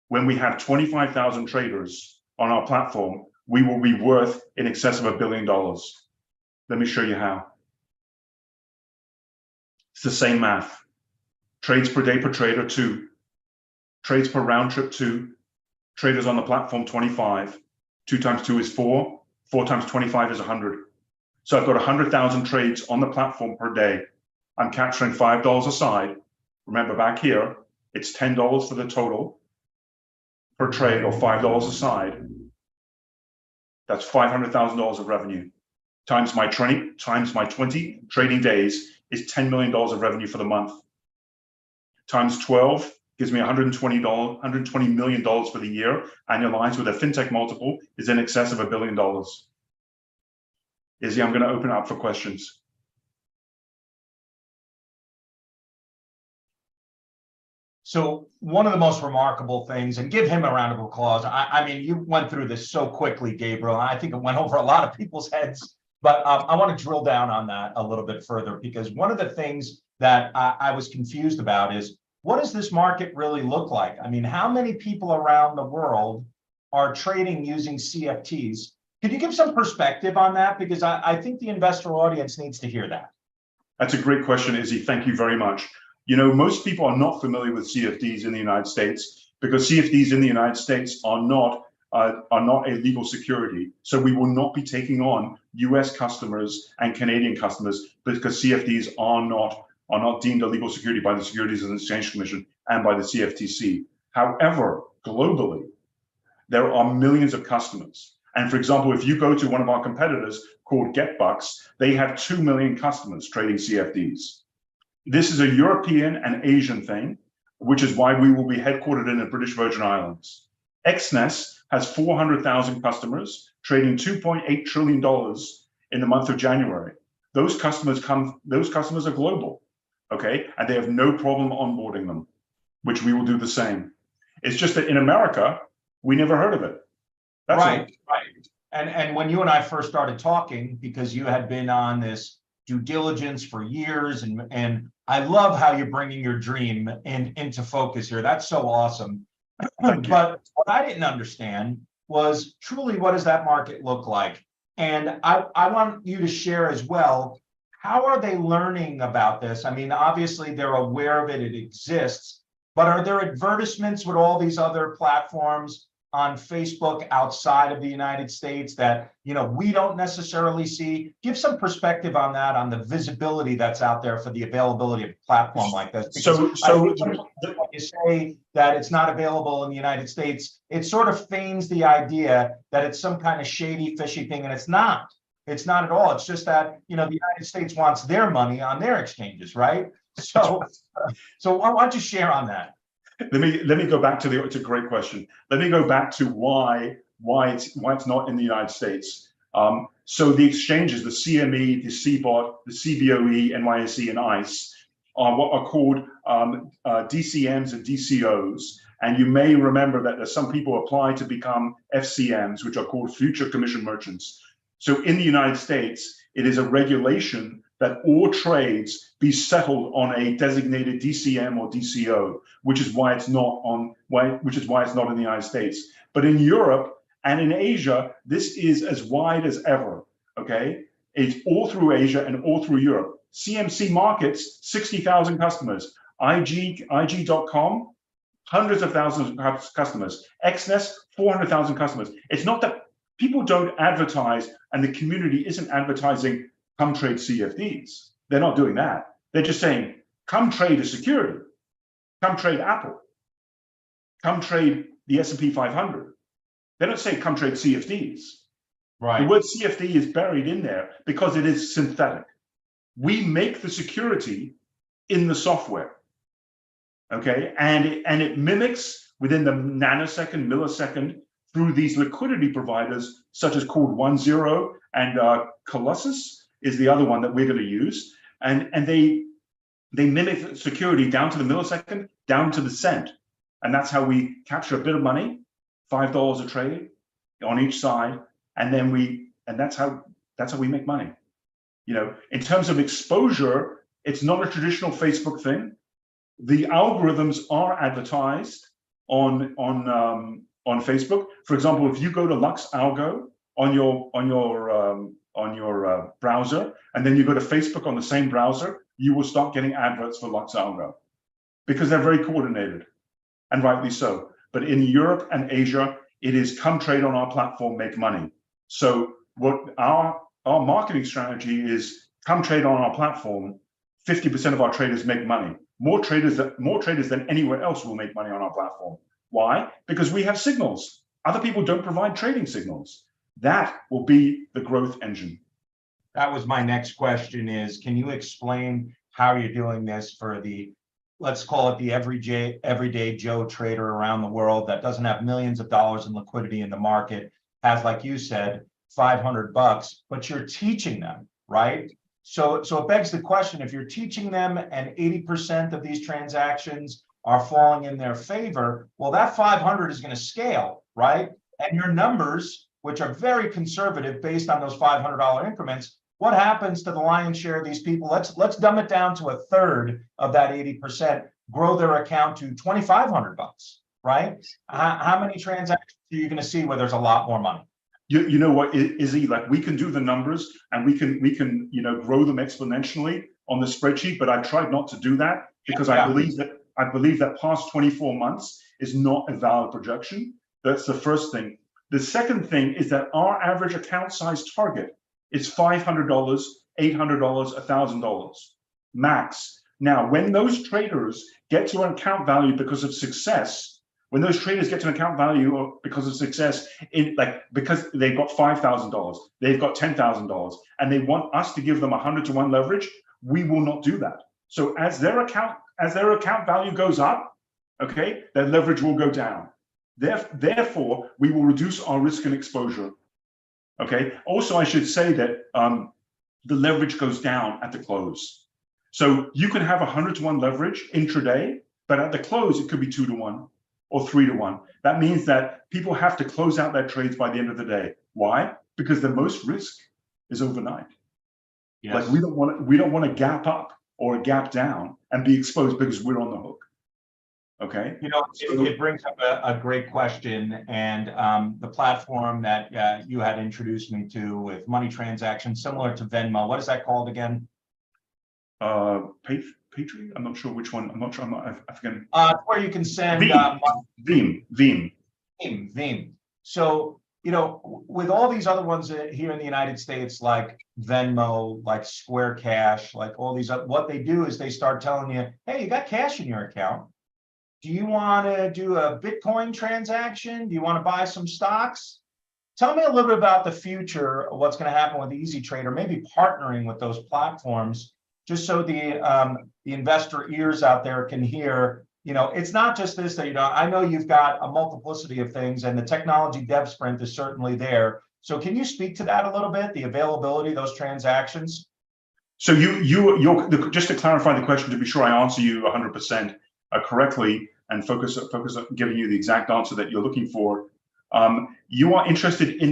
when we have 25,000 traders on our platform, we will be worth in excess of $1 billion. Let me show you how. It's the same math. Trades per day per trader, 2. Trades per round trip, 2. Traders on the platform, 25. 2 times 2 is 4. 4 times 25 is 100. So I've got 100,000 trades on the platform per day. I'm capturing $5 a side. Remember back here, it's $10 for the total per trade, or $5 a side. That's $500,000 of revenue. Times my 20 trading days is $10 million of revenue for the month. Times 12 gives me $120 million for the year, annualized with a fintech multiple is in excess of $1 billion. Izzy, I'm going to open up for questions. So one of the most remarkable things, and give him a round of applause. I mean, you went through this so quickly, Gabriel. I think it went over a lot of people's heads, but I want to drill down on that a little bit further, because one of the things that I was confused about is, what does this market really look like? I mean, how many people around the world are trading using CFTs? Could you give some perspective on that? Because I think the investor audience needs to hear that. That's a great question, Izzy. Thank you very much. You know, most people are not familiar with CFDs in the United States, because CFDs in the United States are not a legal security. So we will not be taking on US customers and Canadian customers, because CFDs are not deemed a legal security by the Securities and Exchange Commission and by the CFTC. However, globally, there are millions of customers. And for example, if you go to one of our competitors called GetBucks, they have 2 million customers trading CFDs. This is a European and Asian thing, which is why we will be headquartered in the British Virgin Islands. XNES has 400,000 customers trading $2.8 trillion in the month of January. Those customers are global, okay? And they have no problem onboarding them, which we will do the same. It's just that in America, we never heard of it. That's right. And when you and I first started talking, because you had been on this due diligence for years, and I love how you're bringing your dream into focus here. That's so awesome. But what I didn't understand was truly, what does that market look like? And I want you to share as well, how are they learning about this? I mean, obviously they're aware of it, it exists, but are there advertisements with all these other platforms on Facebook outside of the United States that, you know, we don't necessarily see? Give some perspective on that, on the visibility that's out there for the availability of a platform like this. Because when you say that it's not available in the United States, it sort of feigns the idea that it's some kind of shady, fishy thing, and it's not. It's not at all. It's just that, you know, the United States wants their money on their exchanges, right? So why don't you share on that? Let me go back to it's a great question. Let me go back to why it's not in the United States. So the exchanges, the CME, the CBOT, the CBOE, NYSE, and ICE are what are called DCMs and DCOs. And you may remember that there's some people apply to become FCMs, which are called future commission merchants. So in the United States, it is a regulation that all trades be settled on a designated DCM or DCO, which is why it's not in the United States. But in Europe and in Asia, this is as wide as ever. Okay, it's all through Asia and all through Europe. CMC Markets, 60,000 customers. IG.com, hundreds of thousands of customers. XNES, 400,000 customers. It's not that people don't advertise and the community isn't advertising, come trade CFDs. They're not doing that. They're just saying, come trade a security. Come trade Apple. Come trade the S&P 500. They don't say, come trade CFDs. Right. The word CFD is buried in there because it is synthetic. We make the security in the software. Okay, and it mimics within the nanosecond, millisecond through these liquidity providers, such as called 1-0 and Colossus is the other one that we're going to use, and they mimic security down to the millisecond, down to the cent, and that's how we capture a bit of money, $5 a trade on each side, and that's how we make money. You know, in terms of exposure, it's not a traditional Facebook thing. The algorithms are advertised on Facebook. For example, if you go to Lux Algo on your browser, and then you go to Facebook on the same browser, you will start getting adverts for Lux Algo because they're very coordinated, and rightly so. But in Europe and Asia, it is come trade on our platform, make money. So what our marketing strategy is, come trade on our platform. 50% of our traders make money. More traders than anywhere else will make money on our platform. Why? Because we have signals. Other people don't provide trading signals. That will be the growth engine. That was my next question is, can you explain how you're doing this for the, let's call it the everyday Joe trader around the world that doesn't have millions of dollars in liquidity in the market, has, like you said, $500, but you're teaching them, right? So it begs the question, if you're teaching them and 80% of these transactions are falling in their favor, well, that 500 is going to scale, right? And your numbers, which are very conservative based on those $500 increments, what happens to the lion's share of these people? Let's dumb it down to a third of that 80%, grow their account to $2,500, right? How many transactions are you going to see where there's a lot more money? You know what, Izzy, like we can do the numbers and we can grow them exponentially on the spreadsheet, but I've tried not to do that because I believe that past 24 months is not a valid projection. That's the first thing. The second thing is that our average account size target is $500, $800, $1,000 max. Now, when those traders get to an account value because of success, because they've got $5,000, they've got $10,000, and they want us to give them 100-to-1 leverage, we will not do that. So as their account value goes up, okay, their leverage will go down. Therefore, we will reduce our risk and exposure. Okay. Also, I should say that the leverage goes down at the close. So you can have 100-to-1 leverage intraday, but at the close it could be 2-to-1. Or 3-to-1. That means that people have to close out their trades by the end of the day. Why? Because the most risk is overnight. Yes. Like we don't want to gap up or gap down and be exposed because we're on the hook. Okay. You know, it brings up a great question, and the platform that you had introduced me to with money transactions similar to Venmo. What is that called again? Patreon? I'm not sure which one. I'm not sure. I forget. Where you can send Veeam. So, you know, with all these other ones here in the United States, like Venmo, like Square Cash, like all these, what they do is they start telling you, hey, you got cash in your account. Do you want to do a Bitcoin transaction? Do you want to buy some stocks? Tell me a little bit about the future of what's going to happen with Easy Trader, maybe partnering with those platforms, just so the investor ears out there can hear, you know, it's not just this that, you know, I know you've got a multiplicity of things and the technology dev sprint is certainly there. So can you speak to that a little bit, the availability of those transactions? So you're just to clarify the question, to be sure I answer you 100% correctly, and focus on giving you the exact answer that you're looking for. You are interested in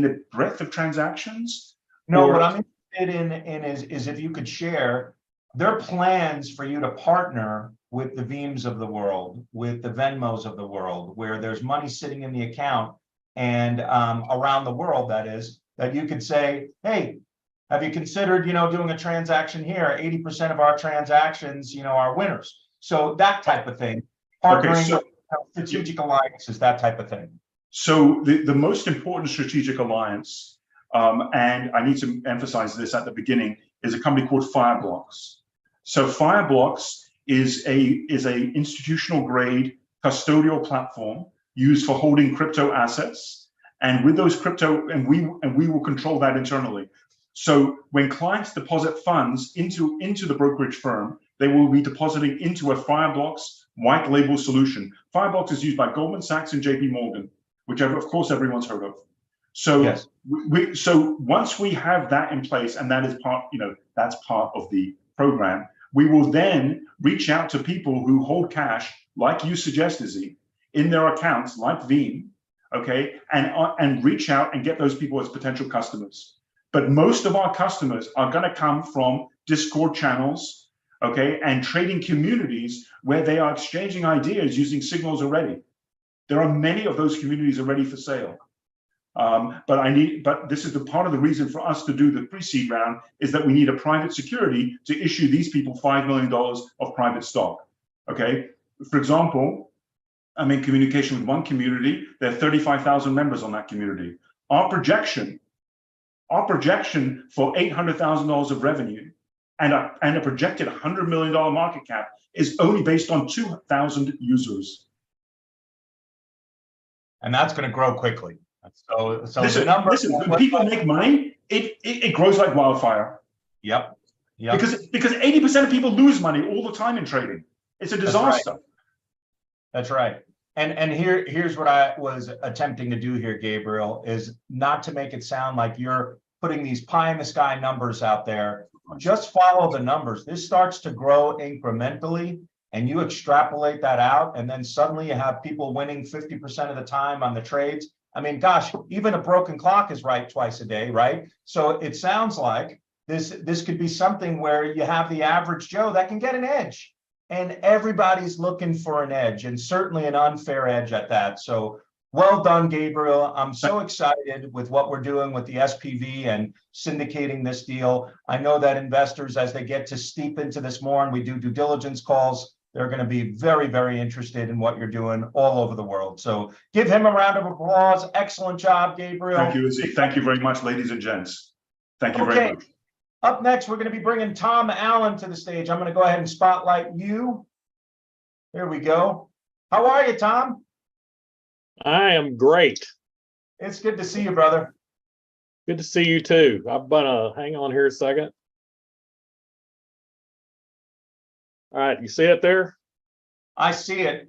the breadth of transactions? No, Or- what I'm interested in is if you could share their plans for you to partner with the Veeams of the world, with the Venmos of the world, where there's money sitting in the account and around the world, that is, that you could say, hey, have you considered, doing a transaction here? 80% of our transactions, are winners. So that type of thing, partnering with strategic alliances, that type of thing. So the most important strategic alliance, and I need to emphasize this at the beginning, is a company called Fireblocks. So Fireblocks is a institutional grade custodial platform used for holding crypto assets, and with those crypto, and we will control that internally. So when clients deposit funds into the brokerage firm, they will be depositing into a Fireblocks white label solution. Fireblocks is used by Goldman Sachs and JP Morgan, which of course everyone's heard of. So yes. So once we have that in place, and that is that's part of the program, we will then reach out to people who hold cash, like you suggest, Izzy, in their accounts, like Veeam, okay, and reach out and get those people as potential customers. But most of our customers are going to come from Discord channels, okay, and trading communities where they are exchanging ideas using signals already. There are many of those communities already for sale. But this is the part of the reason for us to do the pre-seed round is that we need a private security to issue these people $5 million of private stock. Okay. For example, I'm in communication with one community. There are 35,000 members on that community. Our projection for $800,000 of revenue and a projected $100 million market cap is only based on 2,000 users. And that's going to grow quickly. So listen, when people make money, it grows like wildfire. Yep. Because 80% of people lose money all the time in trading. It's a disaster. That's right. And here's what I was attempting to do here, Gabriel, is not to make it sound like you're putting these pie in the sky numbers out there. Just follow the numbers. This starts to grow incrementally, and you extrapolate that out, and then suddenly you have people winning 50% of the time on the trades. I mean, gosh, even a broken clock is right twice a day, right? So it sounds like this could be something where you have the average Joe that can get an edge, and everybody's looking for an edge, and certainly an unfair edge at that. So well done, Gabriel. I'm so excited with what we're doing with the SPV and syndicating this deal. I know that investors, as they get to steep into this more and we do due diligence calls, they're going to be very, very interested in what you're doing all over the world. So give him a round of applause. Excellent job, Gabriel. Thank you, Izzy. Thank you very much, ladies and gents. Thank you very much. Up next, we're going to be bringing Tom Allen to the stage. I'm going to go ahead and spotlight you. Here we go. How are you, Tom? I am great. It's good to see you, brother. Good to see you too. I'm gonna hang on here a second. All right, you see it there? I see it.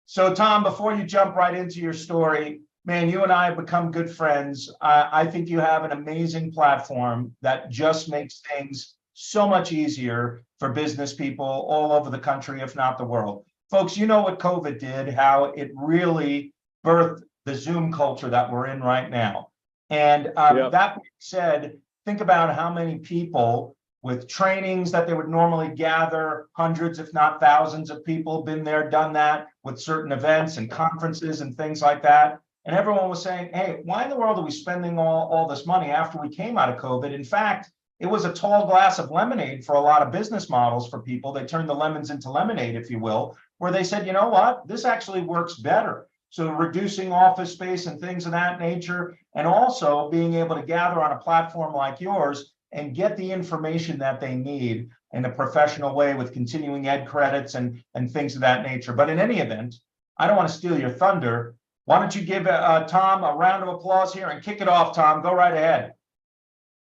So, Tom, before you jump right into your story, man, you and I have become good friends. I think you have an amazing platform that just makes things so much easier for business people all over the country, if not the world. Folks, you know what COVID did, how it really birthed the Zoom culture that we're in right now. And that being said, think about how many people with trainings that they would normally gather, hundreds, if not thousands of people, been there, done that with certain events and conferences and things like that. And everyone was saying, hey, why in the world are we spending all this money after we came out of COVID? In fact, it was a tall glass of lemonade for a lot of business models for people. They turned the lemons into lemonade, if you will, where they said, you know what, this actually works better. So reducing office space and things of that nature, and also being able to gather on a platform like yours and get the information that they need in a professional way with continuing ed credits and things of that nature. But in any event, I don't want to steal your thunder. Why don't you give Tom a round of applause here and kick it off, Tom? Go right ahead.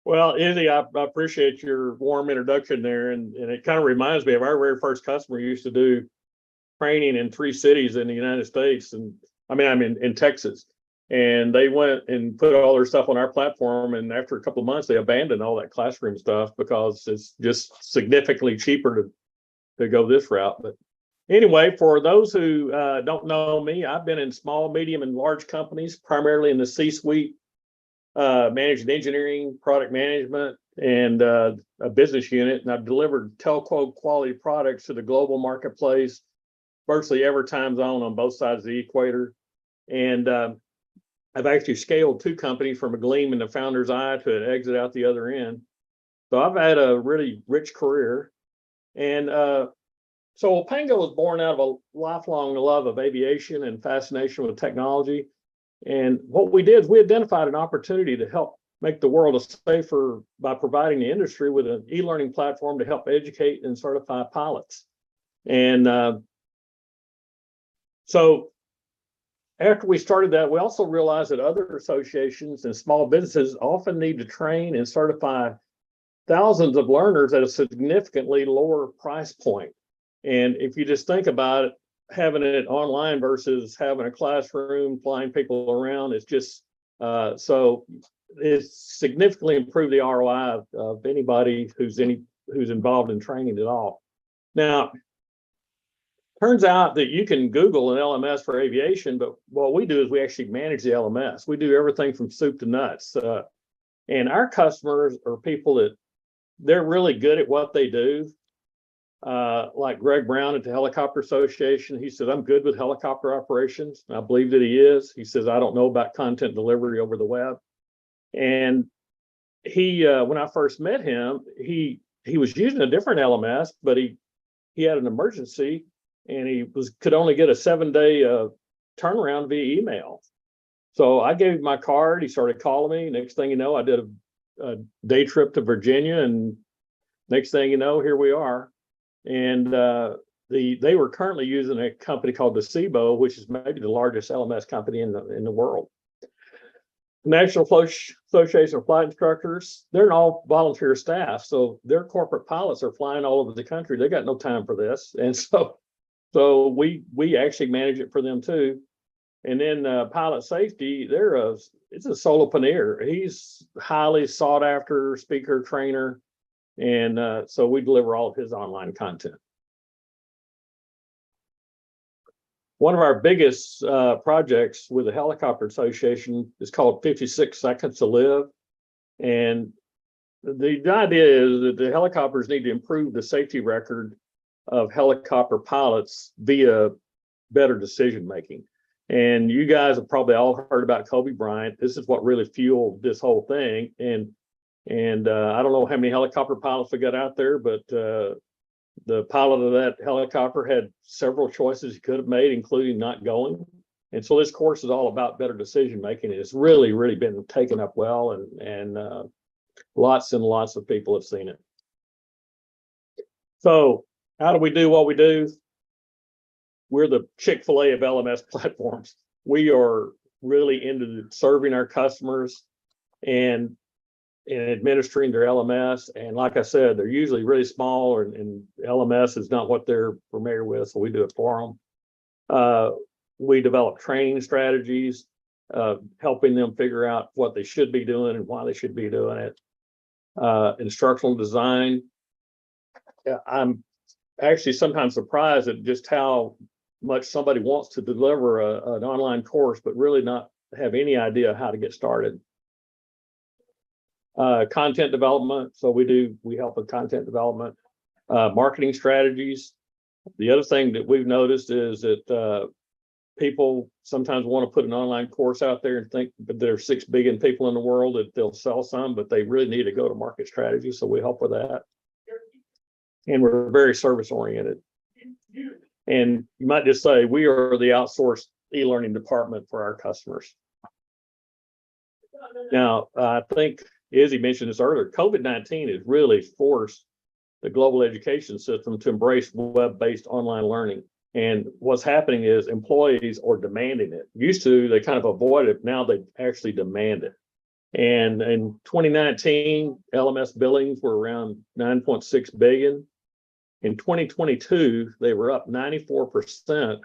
Well, Izzy, I appreciate your warm introduction there. And it kind of reminds me of our very first customer who used to do training in 3 cities in the United States. And I'm in Texas. And they went and put all their stuff on our platform. And after a couple of months, they abandoned all that classroom stuff because it's just significantly cheaper to go this route. But Anyway, for those who don't know me, I've been in small, medium, and large companies, primarily in the C-suite, managing engineering, product management, and a business unit. And I've delivered telco quality products to the global marketplace, virtually every time zone on both sides of the equator. And I've actually scaled 2 companies from a gleam in the founder's eye to an exit out the other end. So I've had a really rich career. And so Pango was born out of a lifelong love of aviation and fascination with technology. And what we did is we identified an opportunity to help make the world safer by providing the industry with an e-learning platform to help educate and certify pilots. And so after we started that, we also realized that other associations and small businesses often need to train and certify thousands of learners at a significantly lower price point. And if you just think about it, having it online versus having a classroom, flying people around, it's just so it's significantly improved the ROI of anybody who's involved in training at all. Now, turns out that you can Google an LMS for aviation, but what we do is we actually manage the LMS. We do everything from soup to nuts. And our customers are people that they're really good at what they do. Like Greg Brown at the Helicopter Association, he says, I'm good with helicopter operations. And I believe that he is. He says, I don't know about content delivery over the web. And he, when I first met him, he was using a different LMS, but he had an emergency and he could only get a 7-day turnaround via email. So I gave him my card. He started calling me. Next thing you know, I did a day trip to Virginia, and next thing you know, here we are. And they were currently using a company called Docebo, which is maybe the largest LMS company in the world. National Association of Flight Instructors, they're all volunteer staff, so their corporate pilots are flying all over the country. They got no time for this, and so we actually manage it for them too. And then Pilot Safety, it's a solopreneur. He's highly sought after speaker, trainer, and so we deliver all of his online content. One of our biggest projects with the Helicopter Association is called 56 Seconds to Live. And the idea is that the helicopters need to improve the safety record of helicopter pilots via better decision making. And you guys have probably all heard about Kobe Bryant. This is what really fueled this whole thing. And I don't know how many helicopter pilots we got out there, but the pilot of that helicopter had several choices he could have made, including not going. And so this course is all about better decision making. It's really, really been taken up well, and lots and lots of people have seen it. So how do we do what we do? We're the Chick-fil-A of LMS platforms. We are really into serving our customers and administering their LMS. And like I said, they're usually really small, and LMS is not what they're familiar with, so we do it for them. We develop training strategies, helping them figure out what they should be doing and why they should be doing it. Instructional design. I'm actually sometimes surprised at just how much somebody wants to deliver an online course, but really not have any idea how to get started. Content development. So we help with content development, marketing strategies. The other thing that we've noticed is that people sometimes want to put an online course out there and think that there are 6 billion people in the world, that they'll sell some, but they really need a go-to-market strategy. So we help with that. And we're very service oriented. And you might just say we are the outsourced e-learning department for our customers. Now, I think Izzy mentioned this earlier, COVID-19 has really forced the global education system to embrace web-based online learning. And what's happening is employees are demanding it. Used to, they kind of avoid it. Now they actually demand it. And in 2019, LMS billings were around 9.6 billion. In 2022, they were up 94%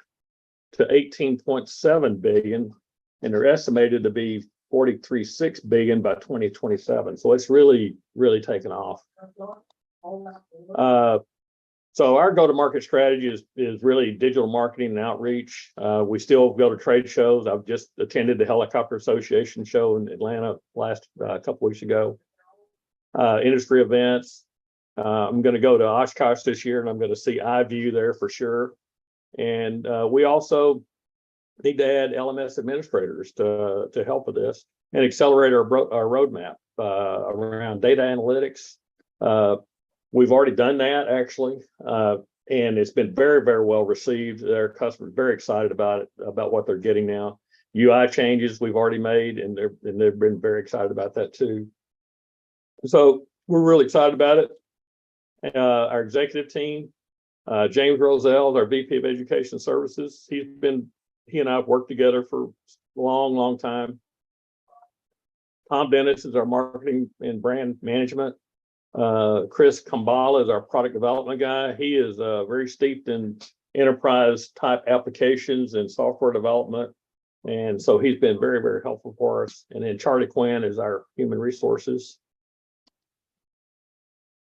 to 18.7 billion, and they're estimated to be 43.6 billion by 2027. So it's really, really taken off. So our go-to-market strategy is really digital marketing and outreach. We still go to trade shows. I've just attended the Helicopter Association show in Atlanta last couple weeks ago. Industry events. I'm going to go to Oshkosh this year, and I'm going to see iView there for sure. And we also need to add LMS administrators to help with this and accelerate our roadmap around data analytics. We've already done that actually, and it's been very, very well received. Their customers are very excited about it, about what they're getting now. UI changes we've already made, and they've been very excited about that too. So we're really excited about it. Our executive team, James Roselle, our VP of Education Services, he and I have worked together for a long, long time. Tom Dennis is our marketing and brand management. Chris Kambala is our product development guy. He is very steeped in enterprise type applications and software development. And so he's been very, very helpful for us. And then Charlie Quinn is our human resources.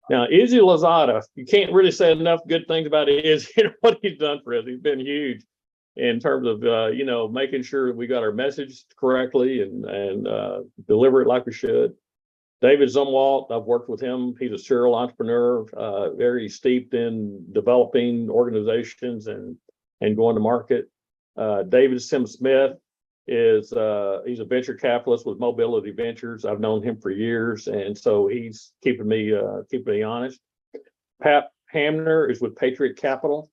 Now, Izzy Lozada, you can't really say enough good things about Izzy and what he's done for us. He's been huge in terms of, making sure that we got our message correctly and deliver it like we should. David Zumwalt, I've worked with him. He's a serial entrepreneur, very steeped in developing organizations and going to market. David Sim-Smith he's a venture capitalist with Mobility Ventures. I've known him for years, and so he's keeping me honest. Pat Hamner is with Patriot Capital.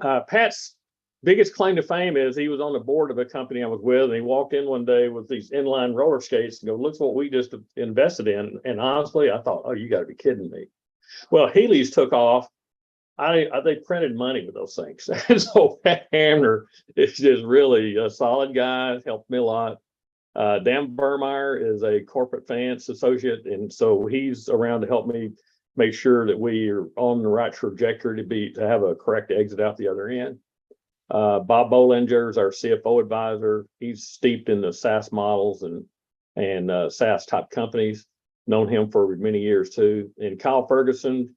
Pat's biggest claim to fame is he was on the board of a company I was with, and he walked in one day with these inline roller skates and go, "Look what we just invested in." And honestly, I thought, "Oh, you got to be kidding me." Well, Healy's took off. They printed money with those things. And so Pat Hamner is just really a solid guy, helped me a lot. Dan Burmeyer is a corporate finance associate, and so he's around to help me make sure that we are on the right trajectory to have a correct exit out the other end. Bob Bollinger is our CFO advisor. He's steeped in the SaaS models and SaaS type companies. Known him for many years too. And Kyle Ferguson,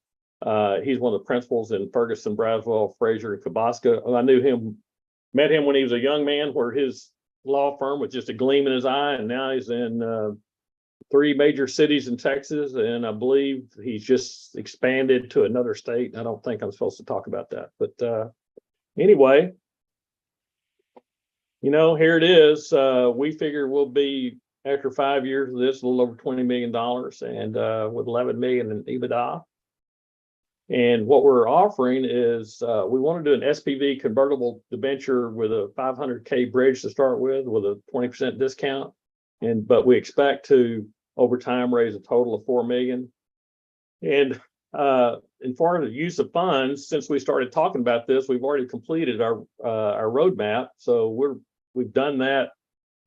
he's one of the principals in Ferguson, Braswell, Fraser, and Kabaska. I met him when he was a young man, where his law firm was just a gleam in his eye, and now he's in 3 major cities in Texas, and I believe he's just expanded to another state. I don't think I'm supposed to talk about that, but anyway, here it is. We figure we'll be, after 5 years of this, a little over $20 million and with 11 million in EBITDA. And what we're offering is we want to do an SPV convertible debenture with a 500K bridge to start with a 20% discount. But we expect to, over time, raise a total of 4 million. And as far as the use of funds, since we started talking about this, we've already completed our roadmap. So we've done that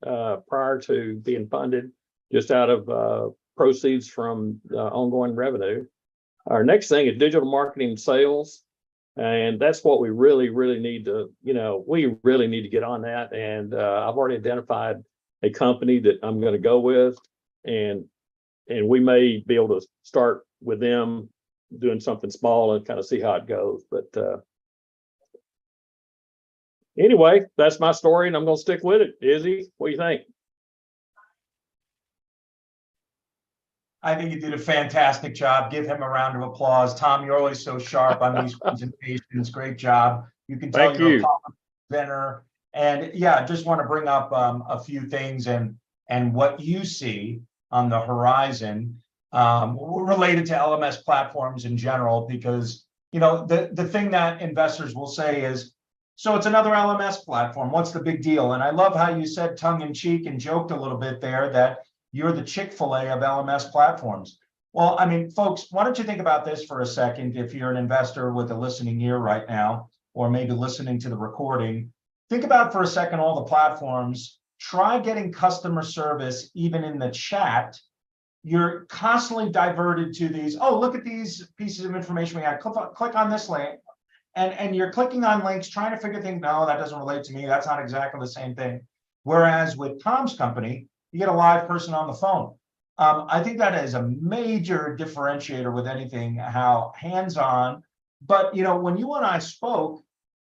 prior to being funded, just out of proceeds from ongoing revenue. Our next thing is digital marketing and sales. And that's what we really, really need to, we really need to get on that. And I've already identified a company that I'm going to go with, and we may be able to start with them doing something small and kind of see how it goes. But anyway, that's my story, and I'm going to stick with it. Izzy, what do you think? I think you did a fantastic job. Give him a round of applause. Tom, you're always so sharp on these presentations. Great job. You can tell you're a power presenter. And yeah, just want to bring up a few things and what you see on the horizon related to LMS platforms in general, because the thing that investors will say is, so it's another LMS platform. What's the big deal? And I love how you said tongue in cheek and joked a little bit there that you're the Chick-fil-A of LMS platforms. Well, I mean, folks, why don't you think about this for a second? If you're an investor with a listening ear right now, or maybe listening to the recording, think about for a second all the platforms. Try getting customer service even in the chat. You're constantly diverted to these, oh, look at these pieces of information we had. Click on this link. And you're clicking on links, trying to figure things, no, that doesn't relate to me. That's not exactly the same thing. Whereas with Tom's company, you get a live person on the phone. I think that is a major differentiator with anything, how hands-on. But when you and I spoke,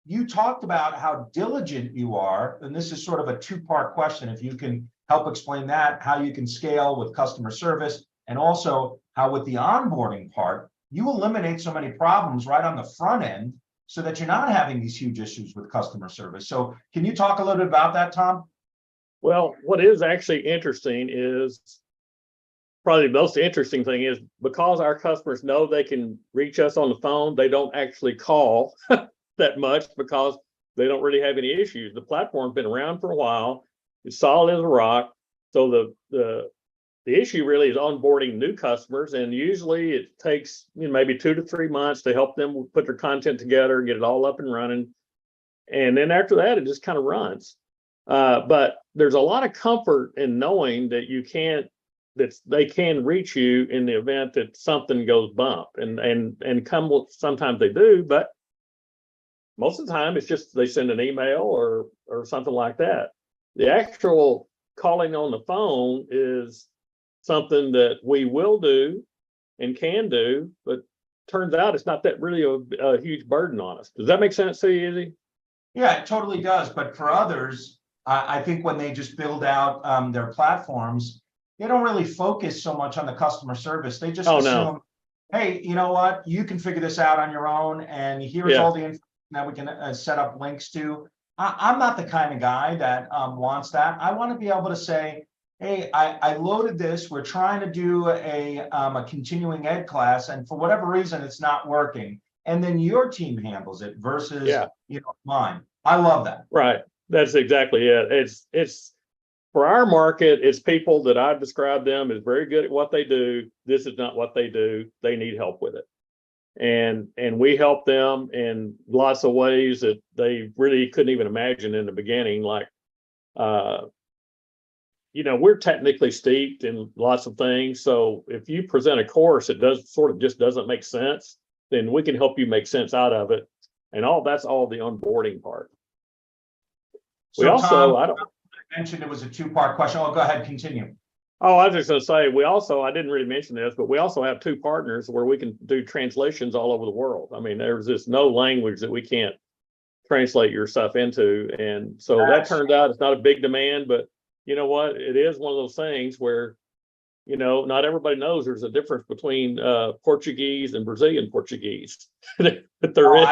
you talked about how diligent you are, and this is sort of a two-part question. If you can help explain that, how you can scale with customer service, and also how with the onboarding part, you eliminate so many problems right on the front end so that you're not having these huge issues with customer service. So can you talk a little bit about that, Tom? Well, what is actually interesting is probably the most interesting thing is because our customers know they can reach us on the phone, they don't actually call that much because they don't really have any issues. The platform's been around for a while. It's solid as a rock. So the issue really is onboarding new customers, and usually it takes maybe 2 to 3 months to help them put their content together, get it all up and running. And then after that, it just kind of runs. But there's a lot of comfort in knowing that they can reach you in the event that something goes bump, and sometimes they do, but most of the time it's just they send an email or something like that. The actual calling on the phone is something that we will do and can do, but turns out it's not that really a huge burden on us. Does that make sense to you, Izzy? Yeah, it totally does. But for others, I think when they just build out their platforms, they don't really focus so much on the customer service. They just assume, hey, you know what? You can figure this out on your own, and here's all the information that we can set up links to. I'm not the kind of guy that wants that. I want to be able to say, hey, I loaded this. We're trying to do a continuing ed class, and for whatever reason, it's not working. And then your team handles it versus mine. I love that. Right. That's exactly it. It's for our market, it's people that I describe them as very good at what they do. This is not what they do. They need help with it. And we help them in lots of ways that they really couldn't even imagine in the beginning. Like, we're technically steeped in lots of things. So if you present a course that just doesn't make sense, then we can help you make sense out of it. And that's all the onboarding part. So We also, Tom, I mentioned it was a two-part question. Oh, go ahead, continue. Oh, I was just going to say, I didn't really mention this, but we also have 2 partners where we can do translations all over the world. I mean, there's just no language that we can't translate your stuff into. And so that turned out it's not a big demand, but you know what? It is one of those things where, not everybody knows there's a difference between Portuguese and Brazilian Portuguese. But there is.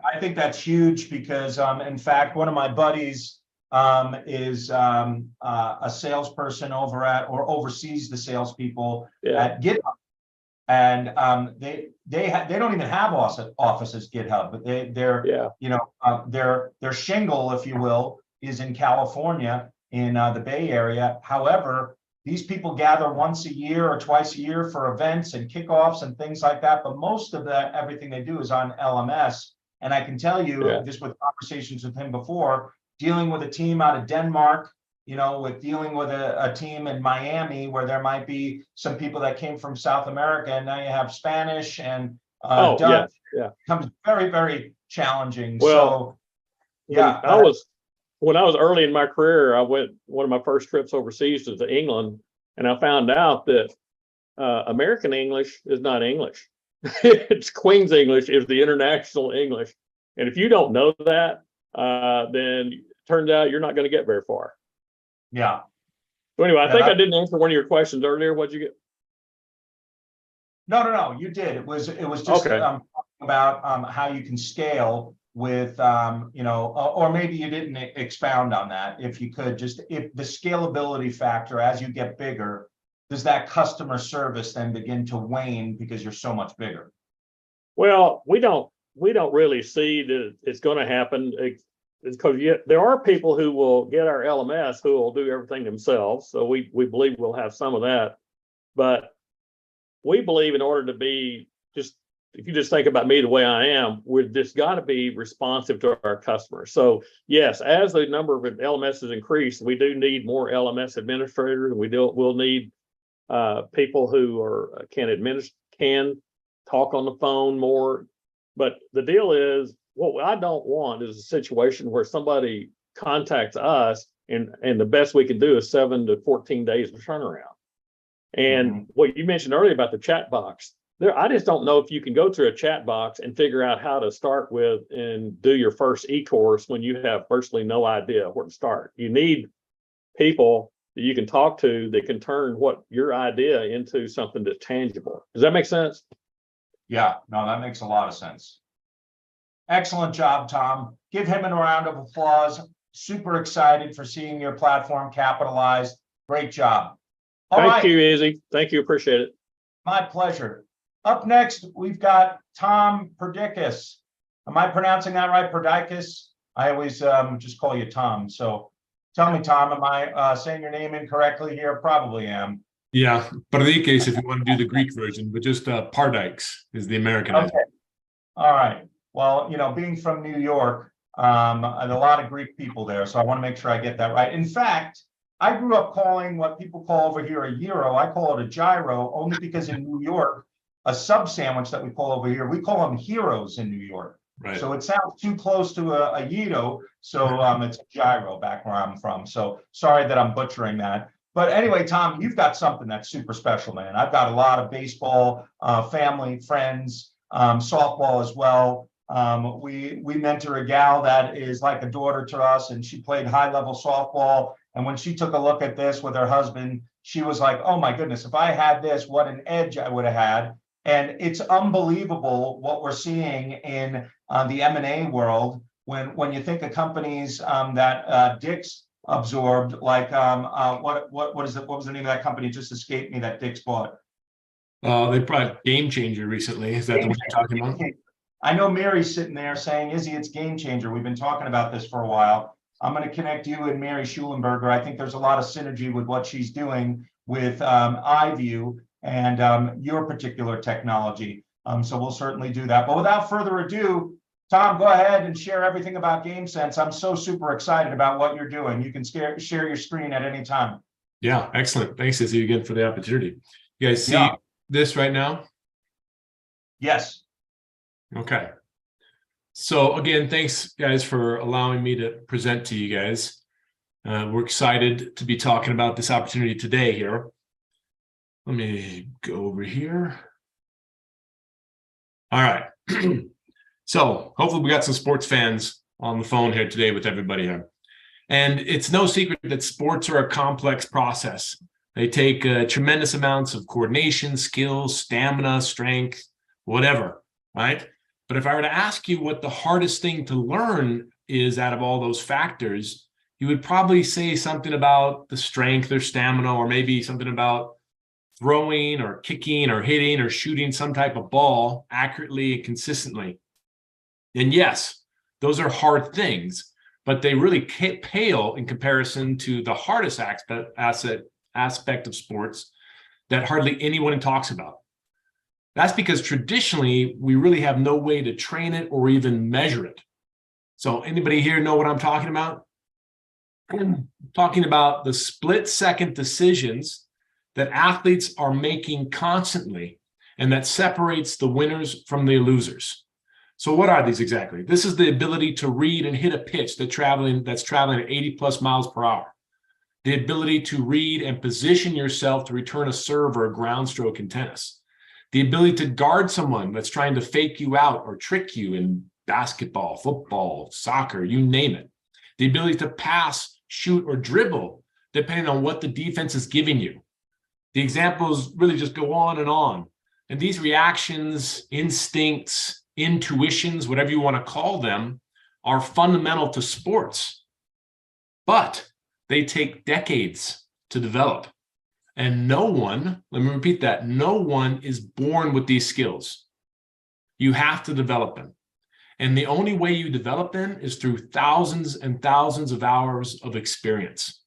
I think that's huge because, in fact, one of my buddies is a salesperson or oversees the salespeople at GitHub, and they don't even have offices GitHub, but their shingle, if you will, is in California in the Bay Area. However, these people gather once a year or twice a year for events and kickoffs and things like that. But most of everything they do is on LMS. And I can tell you, just with conversations with him before, dealing with a team out of Denmark, with dealing with a team in Miami where there might be some people that came from South America, and now you have Spanish and Dutch. Becomes very, very challenging. Well, when I was early in my career, one of my first trips overseas was to England, and I found out that American English is not English. It's Queen's English is the international English. And if you don't know that, then it turns out you're not going to get very far. Yeah. So anyway, I think I didn't answer one of your questions earlier. What'd you get? No, you did. It was just about how you can scale with, or maybe you didn't expound on that. If you could if the scalability factor, as you get bigger, does that customer service then begin to wane because you're so much bigger? Well, we don't really see that it's going to happen. It's because there are people who will get our LMS who will do everything themselves. So we believe we'll have some of that. But we believe in order to be if you just think about me the way I am, we've just got to be responsive to our customers. So yes, as the number of LMSs increase, we do need more LMS administrators. We'll need people who can talk on the phone more. But the deal is, what I don't want is a situation where somebody contacts us and the best we can do is 7 to 14 days of turnaround. And what you mentioned earlier about the chat box, there, I just don't know if you can go to a chat box and figure out how to start with and do your first e-course when you have virtually no idea where to start. You need people that you can talk to that can turn what your idea into something that's tangible. Does that make sense? Yeah, no, that makes a lot of sense. Excellent job, Tom. Give him a round of applause. Super excited for seeing your platform capitalized. Great job. All Thank right. you, Izzy. Thank you. Appreciate it. My pleasure. Up next, we've got Tom Perdikis. Am I pronouncing that right? Perdikis? I always just call you Tom. So tell me, Tom, am I saying your name incorrectly here? Probably am. Yeah, Perdikis if you want to do the Greek version, but just Pardikes is the Americanized. Okay. All right. Well, you know, being from New York, and a lot of Greek people there, so I want to make sure I get that right. In fact, I grew up calling what people call over here a gyro. I call it a gyro only because in New York, a sub sandwich that we call over here, we call them heroes in New York. Right. So it sounds too close to a gyro, so it's a gyro back where I'm from. So sorry that I'm butchering that. But anyway, Tom, you've got something that's super special, man. I've got a lot of baseball, family, friends, softball as well. We mentor a gal that is like a daughter to us, and she played high-level softball. And when she took a look at this with her husband, she was like, oh my goodness, if I had this, what an edge I would have had. And it's unbelievable what we're seeing in the M&A world when you think of companies that Dick's absorbed, like what was the name of that company? It just escaped me that Dick's bought. They brought Game Changer recently. Is that the one you're talking about? I know Mary's sitting there saying, Izzy, it's Game Changer. We've been talking about this for a while. I'm going to connect you and Mary Schulenberger. I think there's a lot of synergy with what she's doing with iView and your particular technology. So we'll certainly do that. But without further ado, Tom, go ahead and share everything about GameSense. I'm so super excited about what you're doing. You can share your screen at any time. Yeah, excellent. Thanks, Izzy, again for the opportunity. You guys see this right now? Yes. Okay. So again, thanks guys for allowing me to present to you guys. We're excited to be talking about this opportunity today here. Let me go over here. All right. So hopefully we got some sports fans on the phone here today with everybody here. And it's no secret that sports are a complex process. They take tremendous amounts of coordination, skills, stamina, strength, whatever, right? But if I were to ask you what the hardest thing to learn is out of all those factors, you would probably say something about the strength or stamina, or maybe something about throwing or kicking or hitting or shooting some type of ball accurately and consistently. And yes, those are hard things, but they really pale in comparison to the hardest aspect of sports that hardly anyone talks about. That's because traditionally, we really have no way to train it or even measure it. So anybody here know what I'm talking about? I'm talking about the split-second decisions that athletes are making constantly, and that separates the winners from the losers. So what are these exactly? This is the ability to read and hit a pitch that's traveling at 80+ miles per hour. The ability to read and position yourself to return a serve or a ground stroke in tennis. The ability to guard someone that's trying to fake you out or trick you in basketball, football, soccer, you name it. The ability to pass, shoot, or dribble, depending on what the defense is giving you. The examples really just go on. And these reactions, instincts, intuitions, whatever you want to call them, are fundamental to sports. But they take decades to develop. And no one, let me repeat that, no one is born with these skills. You have to develop them. And the only way you develop them is through thousands and thousands of hours of experience.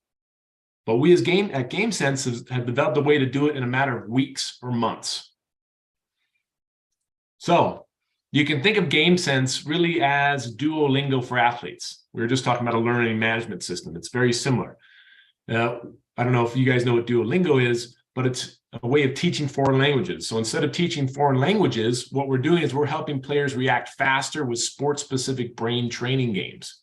But we as at GameSense have developed a way to do it in a matter of weeks or months. So you can think of GameSense really as Duolingo for athletes. We were just talking about a learning management system. It's very similar. I don't know if you guys know what Duolingo is, but it's a way of teaching foreign languages. So instead of teaching foreign languages, what we're doing is we're helping players react faster with sport-specific brain training games.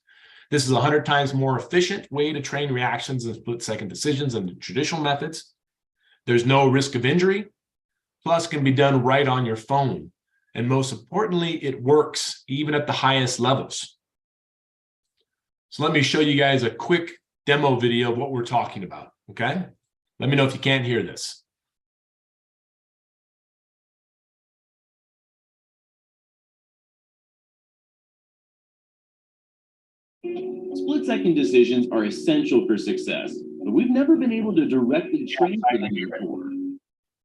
This is 100 times more efficient way to train reactions and split-second decisions than the traditional methods. There's no risk of injury, plus can be done right on your phone. And most importantly, it works even at the highest levels. So let me show you guys a quick demo video of what we're talking about, okay? Let me know if you can't hear this. Split-second decisions are essential for success, but we've never been able to directly train for them before.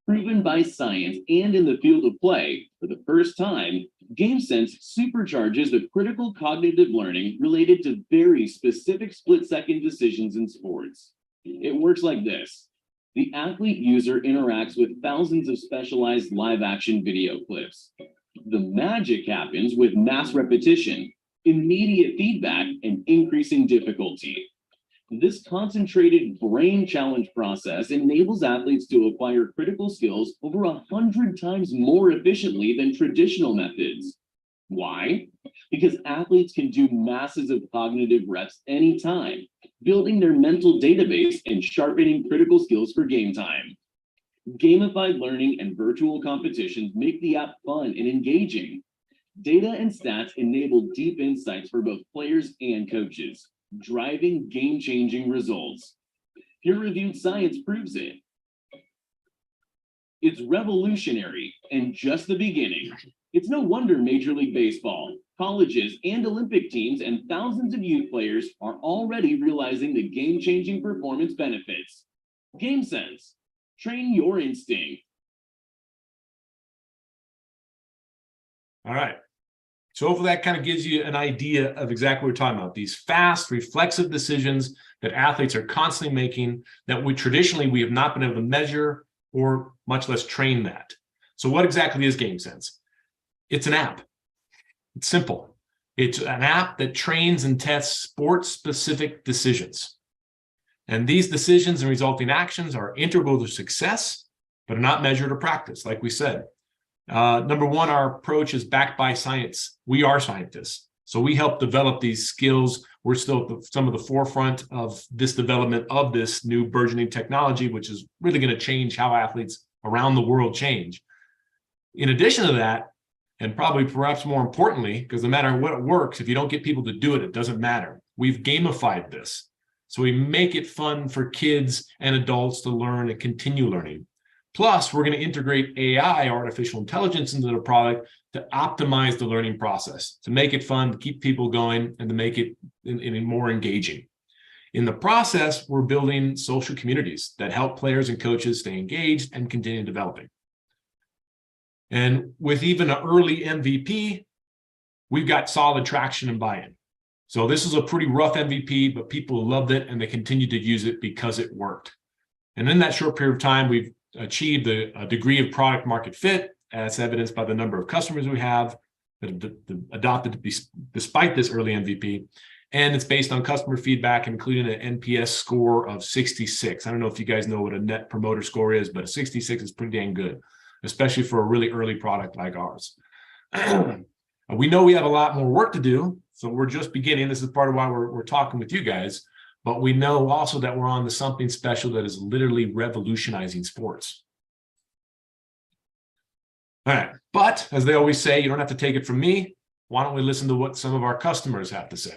Proven by science and in the field of play, for the first time, GameSense supercharges the critical cognitive learning related to very specific split-second decisions in sports. It works like this. The athlete user interacts with thousands of specialized live-action video clips. The magic happens with mass repetition, immediate feedback, and increasing difficulty. This concentrated brain challenge process enables athletes to acquire critical skills over 100 times more efficiently than traditional methods. Why? Because athletes can do masses of cognitive reps anytime, building their mental database and sharpening critical skills for game time. Gamified learning and virtual competitions make the app fun and engaging. Data and stats enable deep insights for both players and coaches, driving game-changing results. Peer-reviewed science proves it. It's revolutionary and just the beginning. It's no wonder Major League Baseball, colleges, and Olympic teams and thousands of youth players are already realizing the game-changing performance benefits. GameSense, train your instinct. All right. So hopefully that kind of gives you an idea of exactly what we're talking about. These fast, reflexive decisions that athletes are constantly making that we have not been able to measure or much less train that. So what exactly is GameSense? It's an app. It's simple. It's an app that trains and tests sports-specific decisions. And these decisions and resulting actions are integral to success, but are not measured or practiced, like we said. Number one, our approach is backed by science. We are scientists, so we help develop these skills. We're still at some of the forefront of this development of this new burgeoning technology, which is really going to change how athletes around the world change. In addition to that, and probably perhaps more importantly, because no matter what it works, if you don't get people to do it, it doesn't matter. We've gamified this. So we make it fun for kids and adults to learn and continue learning. Plus, we're going to integrate AI, artificial intelligence, into the product to optimize the learning process, to make it fun, to keep people going, and to make it more engaging. In the process, we're building social communities that help players and coaches stay engaged and continue developing. And with even an early MVP, we've got solid traction and buy-in. So this is a pretty rough MVP, but people loved it and they continued to use it because it worked. And in that short period of time, we've achieved a degree of product market fit, as evidenced by the number of customers we have that have adopted despite this early MVP. And it's based on customer feedback, including an NPS score of 66. I don't know if you guys know what a net promoter score is, but a 66 is pretty dang good, especially for a really early product like ours. We know we have a lot more work to do, so we're just beginning. This is part of why we're talking with you guys. But we know also that we're on to something special that is literally revolutionizing sports. All right, but as they always say, you don't have to take it from me. Why don't we listen to what some of our customers have to say?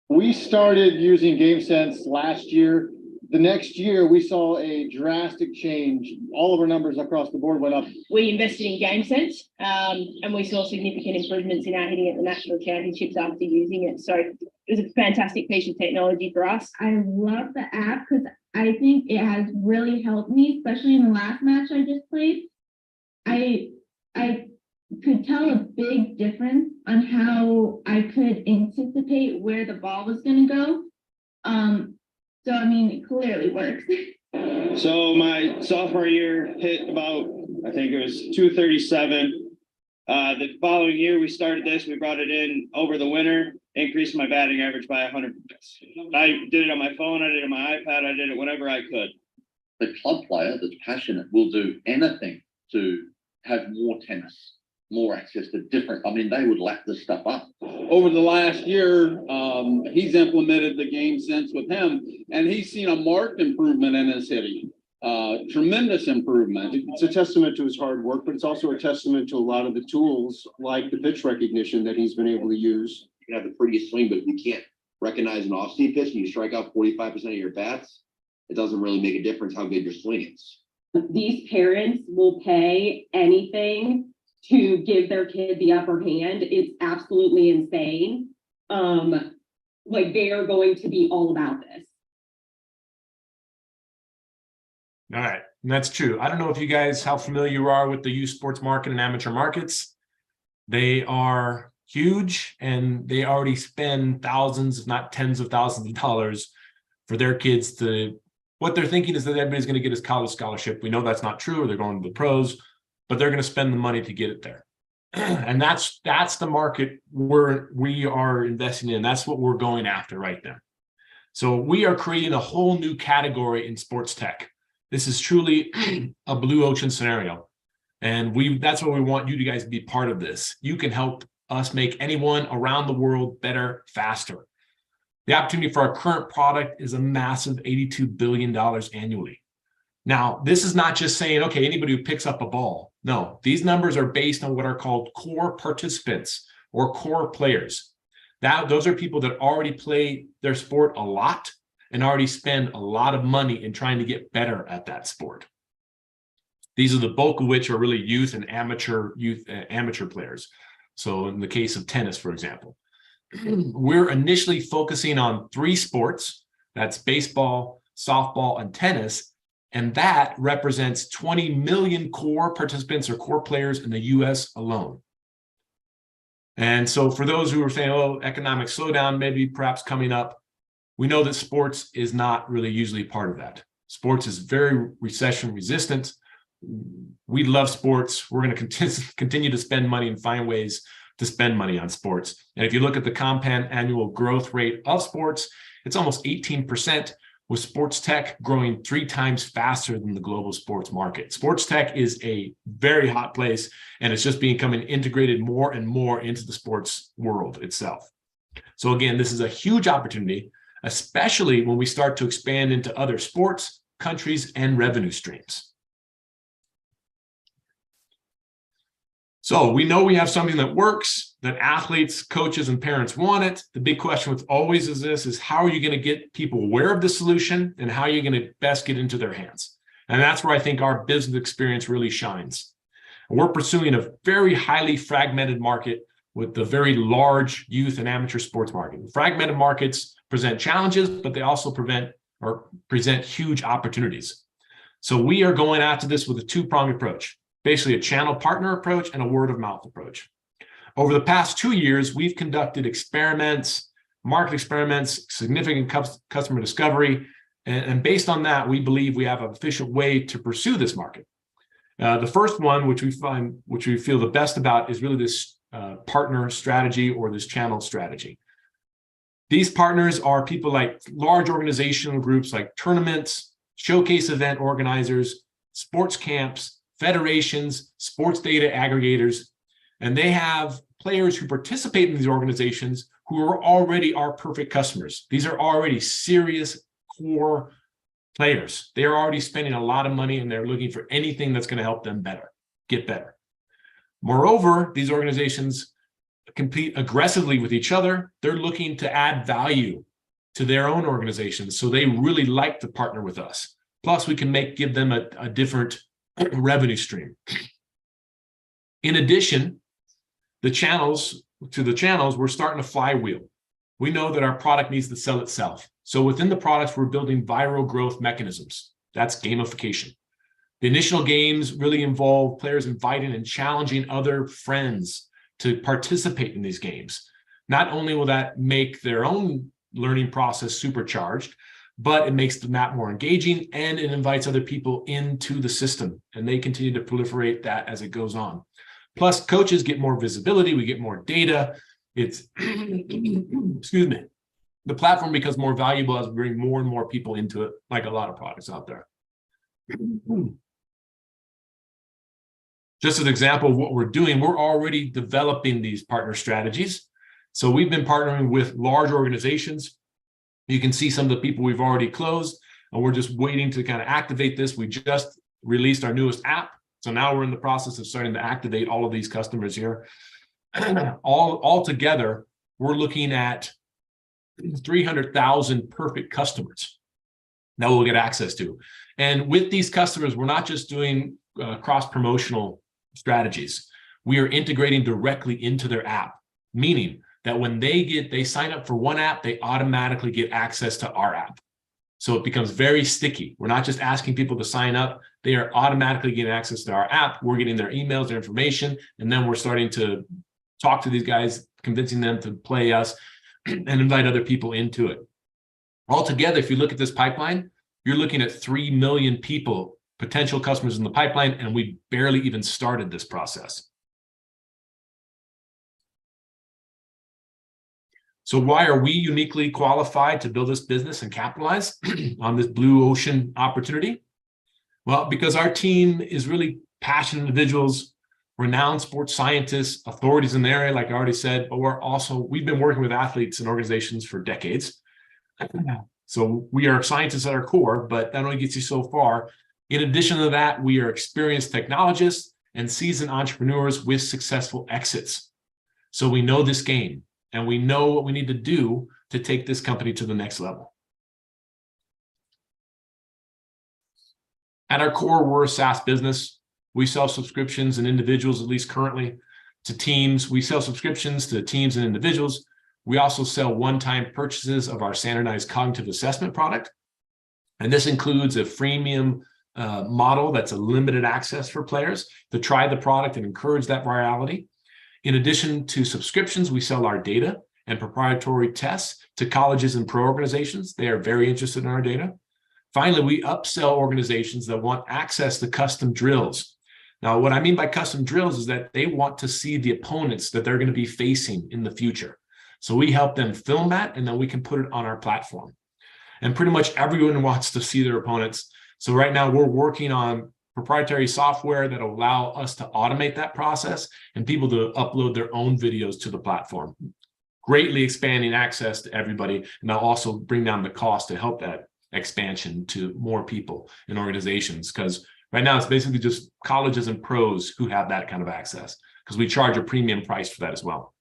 We started using GameSense last year. The next year, we saw a drastic change. All of our numbers across the board went up. We invested in GameSense, and we saw significant improvements in our hitting at the national championships after using it. So it was a fantastic piece of technology for us. I love the app because I think it has really helped me, especially in the last match I just played. I could tell a big difference on how I could anticipate where the ball was going to go. So, I mean, it clearly works. So my sophomore year hit about, I think it was 237. The following year, we started this. We brought it in over the winter, increased my batting average by 100 points. I did it on my phone. I did it on my iPad. I did it whenever I could. The club player that's passionate will do anything to have more tennis, more access to different, I mean, they would lap this stuff up. over the last year, he's implemented the Game Sense with him, and he's seen a marked improvement in his hitting. Tremendous improvement. It's a testament to his hard work, but it's also a testament to a lot of the tools like the pitch recognition that he's been able to use. You can have the prettiest swing, but if you can't recognize an off-speed pitch and you strike out 45% of your bats, it doesn't really make a difference how good your swing is. These parents will pay anything to give their kid the upper hand. It's absolutely insane. Like, they are going to be all about this. All right, and that's true. I don't know if you guys, how familiar you are with the youth sports market and amateur markets. They are huge, and they already spend thousands, if not tens of thousands of dollars for their kids to, what they're thinking is that everybody's going to get his college scholarship. We know that's not true, or they're going to the pros, but they're going to spend the money to get it there. And that's the market we are investing in. That's what we're going after right now. So we are creating a whole new category in sports tech. This is truly a blue ocean scenario. And that's what we want you guys to be part of this. You can help us make anyone around the world better, faster. The opportunity for our current product is a massive $82 billion annually. Now, this is not just saying, okay, anybody who picks up a ball. No, these numbers are based on what are called core participants or core players. Those are people that already play their sport a lot and already spend a lot of money in trying to get better at that sport. These are the bulk of which are really youth and amateur players. So in the case of tennis, for example, we're initially focusing on 3 sports. That's baseball, softball, and tennis. And that represents 20 million core participants or core players in the US alone. And so for those who are saying, oh, economic slowdown, maybe perhaps coming up, we know that sports is not really usually part of that. Sports is very recession resistant. We love sports. We're going to continue to spend money and find ways to spend money on sports. And if you look at the compound annual growth rate of sports, it's almost 18%, with sports tech growing 3 times faster than the global sports market. Sports tech is a very hot place, and it's just becoming integrated more and more into the sports world itself. So again, this is a huge opportunity, especially when we start to expand into other sports, countries, and revenue streams. So we know we have something that works, that athletes, coaches, and parents want it. The big question with always is how are you going to get people aware of the solution, and how are you going to best get into their hands? And that's where I think our business experience really shines. And we're pursuing a very highly fragmented market with the very large youth and amateur sports market. Fragmented markets present challenges, but they also present huge opportunities. So we are going after this with a 2-pronged approach. Basically a channel partner approach and a word of mouth approach. Over the past 2 years, we've conducted experiments, market experiments, significant customer discovery. And based on that, we believe we have an efficient way to pursue this market. The first one, which we feel the best about, is really this partner strategy or this channel strategy. These partners are people like large organizational groups like tournaments, showcase event organizers, sports camps, federations, sports data aggregators, and they have players who participate in these organizations who are already our perfect customers. These are already serious core players. They are already spending a lot of money, and they're looking for anything that's going to help them get better. Moreover, these organizations compete aggressively with each other. They're looking to add value to their own organizations, so they really like to partner with us. Plus, we can give them a different revenue stream. In addition, the channels, we're starting a flywheel. We know that our product needs to sell itself. So within the products, we're building viral growth mechanisms. That's gamification. The initial games really involve players inviting and challenging other friends to participate in these games. Not only will that make their own learning process supercharged, but it makes the map more engaging, and it invites other people into the system, and they continue to proliferate that as it goes on. Plus, coaches get more visibility, we get more data. It's, excuse me, the platform becomes more valuable as we bring more and more people into it, like a lot of products out there. Just as an example of what we're doing, we're already developing these partner strategies. So we've been partnering with large organizations. You can see some of the people we've already closed, and we're just waiting to kind of activate this. We just released our newest app. So now we're in the process of starting to activate all of these customers here. All together, we're looking at 300,000 perfect customers that we'll get access to. And with these customers, we're not just doing cross-promotional strategies. We are integrating directly into their app, meaning that when they sign up for one app, they automatically get access to our app. So it becomes very sticky. We're not just asking people to sign up. They are automatically getting access to our app. We're getting their emails, their information, and then we're starting to talk to these guys, convincing them to play us and invite other people into it. Altogether, if you look at this pipeline, you're looking at 3 million people, potential customers in the pipeline, and we barely even started this process. So why are we uniquely qualified to build this business and capitalize on this blue ocean opportunity? Well, because our team is really passionate individuals, renowned sports scientists, authorities in the area, like I already said, but we've been working with athletes and organizations for decades. So we are scientists at our core, but that only gets you so far. In addition to that, we are experienced technologists and seasoned entrepreneurs with successful exits. So we know this game, and we know what we need to do to take this company to the next level. At our core, we're a SaaS business. We sell subscriptions and individuals, at least currently, to teams. We sell subscriptions to teams and individuals. We also sell one-time purchases of our standardized cognitive assessment product. And this includes a freemium model that's a limited access for players to try the product and encourage that virality. In addition to subscriptions, we sell our data and proprietary tests to colleges and pro organizations. They are very interested in our data. Finally, we upsell organizations that want access to custom drills. Now, what I mean by custom drills is that they want to see the opponents that they're going to be facing in the future. So we help them film that, and then we can put it on our platform. And pretty much everyone wants to see their opponents. So right now we're working on proprietary software that will allow us to automate that process and people to upload their own videos to the platform, greatly expanding access to everybody. And that'll also bring down the cost to help that expansion to more people and organizations, because right now it's basically just colleges and pros who have that kind of access, because we charge a premium price for that as well.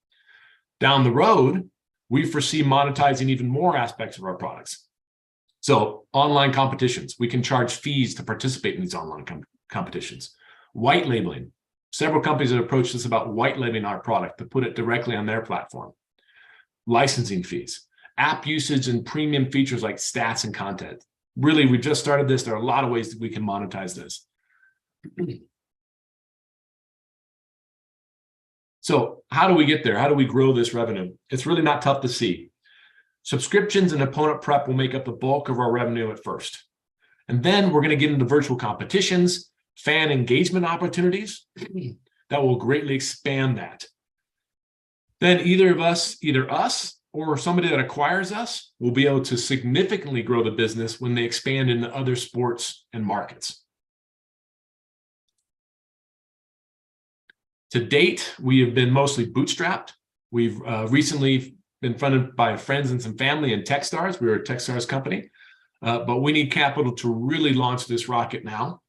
Down the road, we foresee monetizing even more aspects of our products. So online competitions, we can charge fees to participate in these online competitions. White labeling, several companies have approached us about white labeling our product to put it directly on their platform. Licensing fees, app usage, and premium features like stats and content. Really, we just started this. There are a lot of ways that we can monetize this. So how do we get there? How do we grow this revenue? It's really not tough to see. Subscriptions and opponent prep will make up the bulk of our revenue at first. And then we're going to get into virtual competitions, fan engagement opportunities that will greatly expand that. Then either us or somebody that acquires us will be able to significantly grow the business when they expand into other sports and markets. To date, we have been mostly bootstrapped. We've recently been funded by friends and some family and Techstars. We're a Techstars company, but we need capital to really launch this rocket now.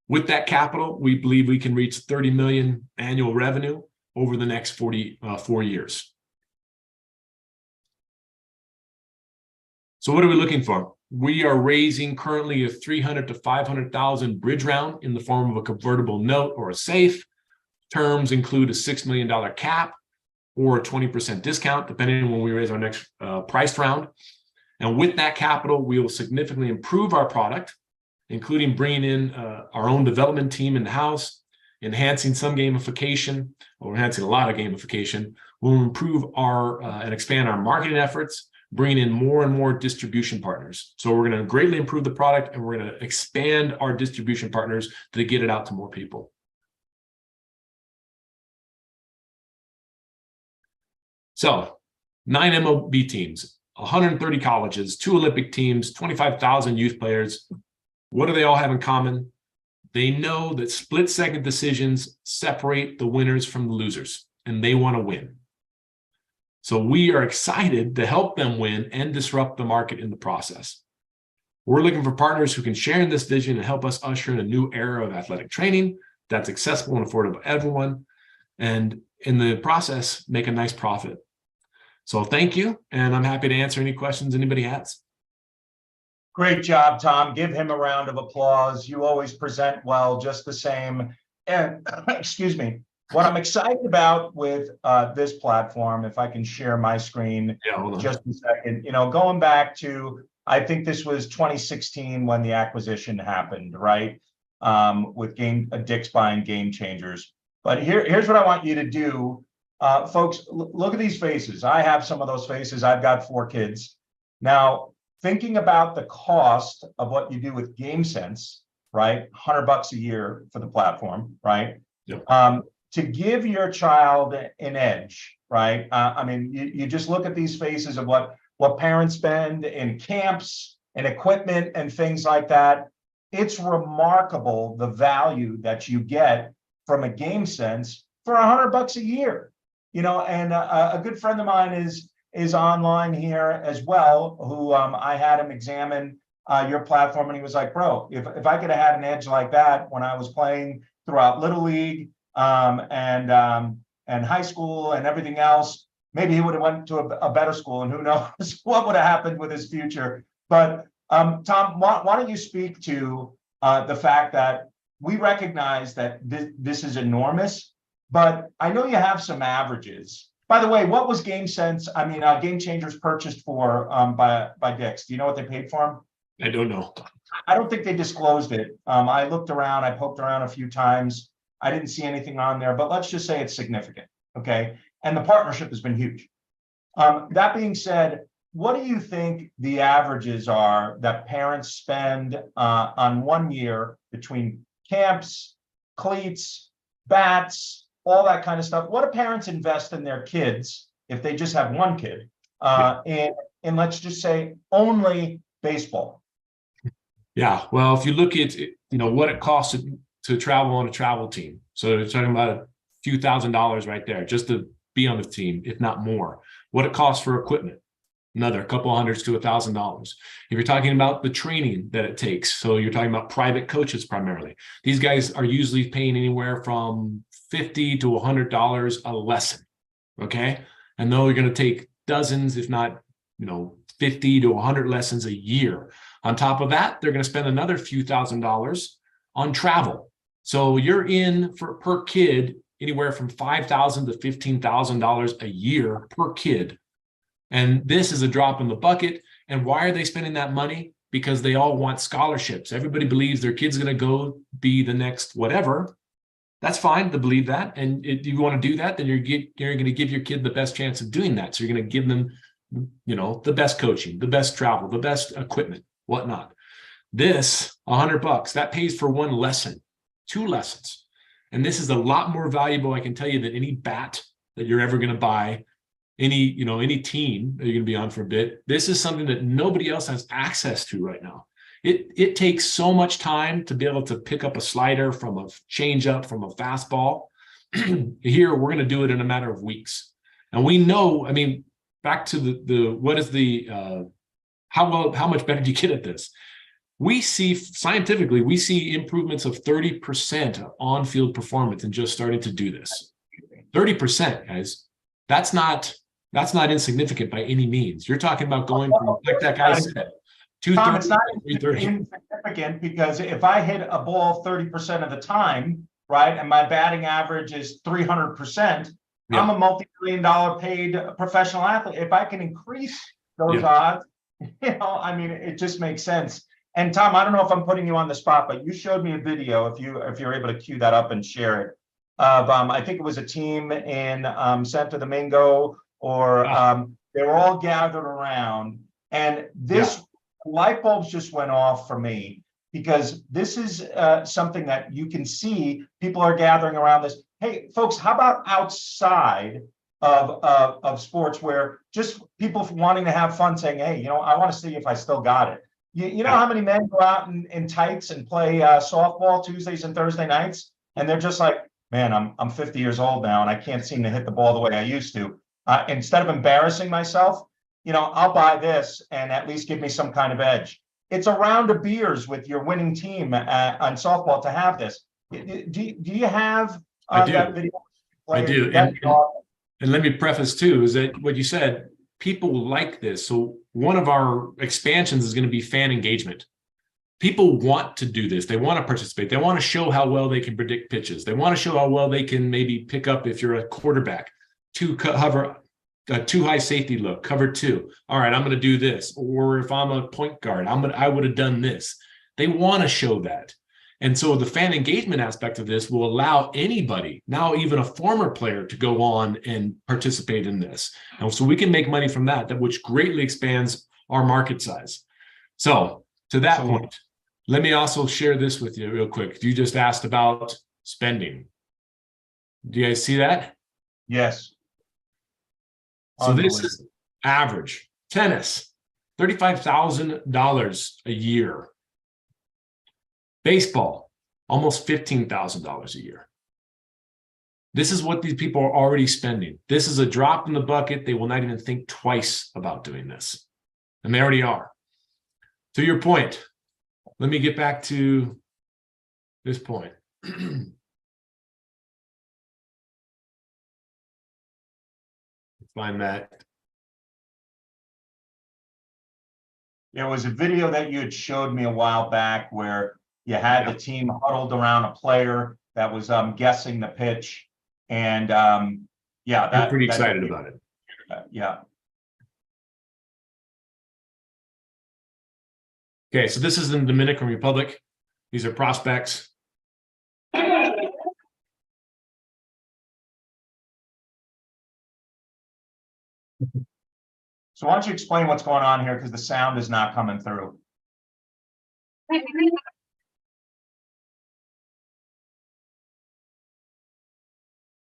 With that capital, we believe we can reach 30 million annual revenue over the next 4 years. So what are we looking for? We are raising currently a 300 to 500,000 bridge round in the form of a convertible note or a safe. Terms include a $6 million cap or a 20% discount, depending on when we raise our next price round. And with that capital, we will significantly improve our product, including bringing in our own development team in the house, enhancing some gamification, or enhancing a lot of gamification. We'll improve our and expand our marketing efforts, bringing in more and more distribution partners. So we're going to greatly improve the product, and we're going to expand our distribution partners to get it out to more people. So 9 MLB teams, 130 colleges, 2 Olympic teams, 25,000 youth players. What do they all have in common? They know that split-second decisions separate the winners from the losers, and they want to win. So we are excited to help them win and disrupt the market in the process. We're looking for partners who can share in this vision and help us usher in a new era of athletic training that's accessible and affordable to everyone, and in the process, make a nice profit. So thank you, and I'm happy to answer any questions anybody has. Great job, Tom. Give him a round of applause. You always present well, just the same. And excuse me, what I'm excited about with this platform, if I can share my screen just a second, going back to, I think this was 2016 when the acquisition happened, right? With Dick's buying Game Changers. But here's what I want you to do. Folks, look at these faces. I have some of those faces. I've got 4 kids. Now, thinking about the cost of what you do with GameSense, right? $100 a year for the platform, right? Yep. To give your child an edge, right? I mean, you just look at these faces of what parents spend in camps and equipment and things like that. It's remarkable the value that you get from a GameSense for $100 a year. And a good friend of mine is online here as well, who I had him examine your platform, and he was like, bro, if I could have had an edge like that when I was playing throughout Little League and high school and everything else, maybe he would have went to a better school, and who knows what would have happened with his future. But Tom, why don't you speak to the fact that we recognize that this is enormous, but I know you have some averages. By the way, what was GameSense? I mean, Game Changers purchased for by Dick's. Do you know what they paid for them? I don't know. I don't think they disclosed it. I looked around, I poked around a few times. I didn't see anything on there, but let's just say it's significant, okay? And the partnership has been huge. That being said, what do you think the averages are that parents spend on 1 year between camps, cleats, bats, all that kind of stuff? What do parents invest in their kids if they just have 1 kid in let's just say only baseball? Yeah, well, if you look at what it costs to travel on a travel team, so you're talking about a few $1,000s right there just to be on the team, if not more. What it costs for equipment, another couple hundreds to $1,000. If you're talking about the training that it takes, so you're talking about private coaches primarily. These guys are usually paying anywhere from $50 to $100 a lesson, okay? And though you're going to take dozens, if not 50 to 100 lessons a year. On top of that, they're going to spend another few $1,000s on travel. So you're in per kid anywhere from $5,000 to $15,000 a year per kid. And this is a drop in the bucket. And why are they spending that money? Because they all want scholarships. Everybody believes their kid's going to go be the next whatever. That's fine to believe that. And if you want to do that, then you're going to give your kid the best chance of doing that. So you're going to give them, the best coaching, the best travel, the best equipment, whatnot. This $100, that pays for 1 lesson, 2 lessons. And this is a lot more valuable, I can tell you, than any bat that you're ever going to buy, any team that you're going to be on for a bit. This is something that nobody else has access to right now. It takes so much time to be able to pick up a slider from a changeup, from a fastball. Here, we're going to do it in a matter of weeks. And we know, I mean, back to how much better do you get at this? We see scientifically, we see improvements of 30% on-field performance in just starting to do this. 30%, guys. That's not insignificant by any means. You're talking about going from, like that guy said, 230 Tom, it's not to 330. insignificant, because if I hit a ball 30% of the time, right, and my batting average is 300%, I'm a multi-million-dollar paid professional athlete. If I can increase those odds, I mean, it just makes sense. And Tom, I don't know if I'm putting you on the spot, but you showed me a video, if you're able to cue that up and share it, of I think it was a team in Santo Domingo, or they were all gathered around, and this light bulbs just went off for me, because this is something that you can see people are gathering around this. Hey, folks, how about outside of sports, where just people wanting to have fun, saying, hey, I want to see if I still got it. You know how many men go out in tights and play softball Tuesdays and Thursday nights, and they're just like, man, I'm 50 years old now, and I can't seem to hit the ball the way I used to. instead of embarrassing myself, I'll buy this and at least give me some kind of edge. It's a round of beers with your winning team on softball to have this. Do you have that video? I do. And let me preface too, is that what you said, people like this. So one of our expansions is going to be fan engagement. People want to do this. They want to participate. They want to show how well they can predict pitches. They want to show how well they can maybe pick up, if you're a quarterback, to cover a too high safety look, cover two. All right, I'm going to do this. Or if I'm a point guard, I would have done this. They want to show that. And so the fan engagement aspect of this will allow anybody, now even a former player, to go on and participate in this. And so we can make money from that, which greatly expands our market size. So to that point, let me also share this with you real quick. You just asked about spending. Do you guys see that? Yes. So this is average. Tennis, $35,000 a year. Baseball, almost $15,000 a year. This is what these people are already spending. This is a drop in the bucket. They will not even think twice about doing this. And they already are. To your point, let me get back to this point. Find that. There was a video that you had showed me a while back where you had the team huddled around a player that was guessing the pitch, and I'm pretty excited about it. Yeah. Okay, so this is in the Dominican Republic. These are prospects. So why don't you explain what's going on here, because the sound is not coming through.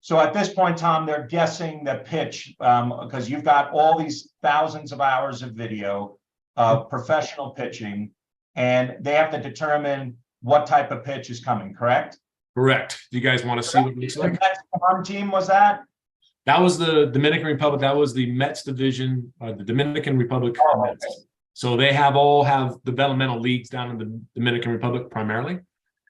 So at this point, Tom, they're guessing the pitch because you've got all these thousands of hours of video of professional pitching, and they have to determine what type of pitch is coming, correct? Correct. Do you guys want to see what it looks like? What team was that? That was the Dominican Republic. That was the Mets division, the Dominican Republic Mets. Okay. So they all have developmental leagues down in the Dominican Republic primarily.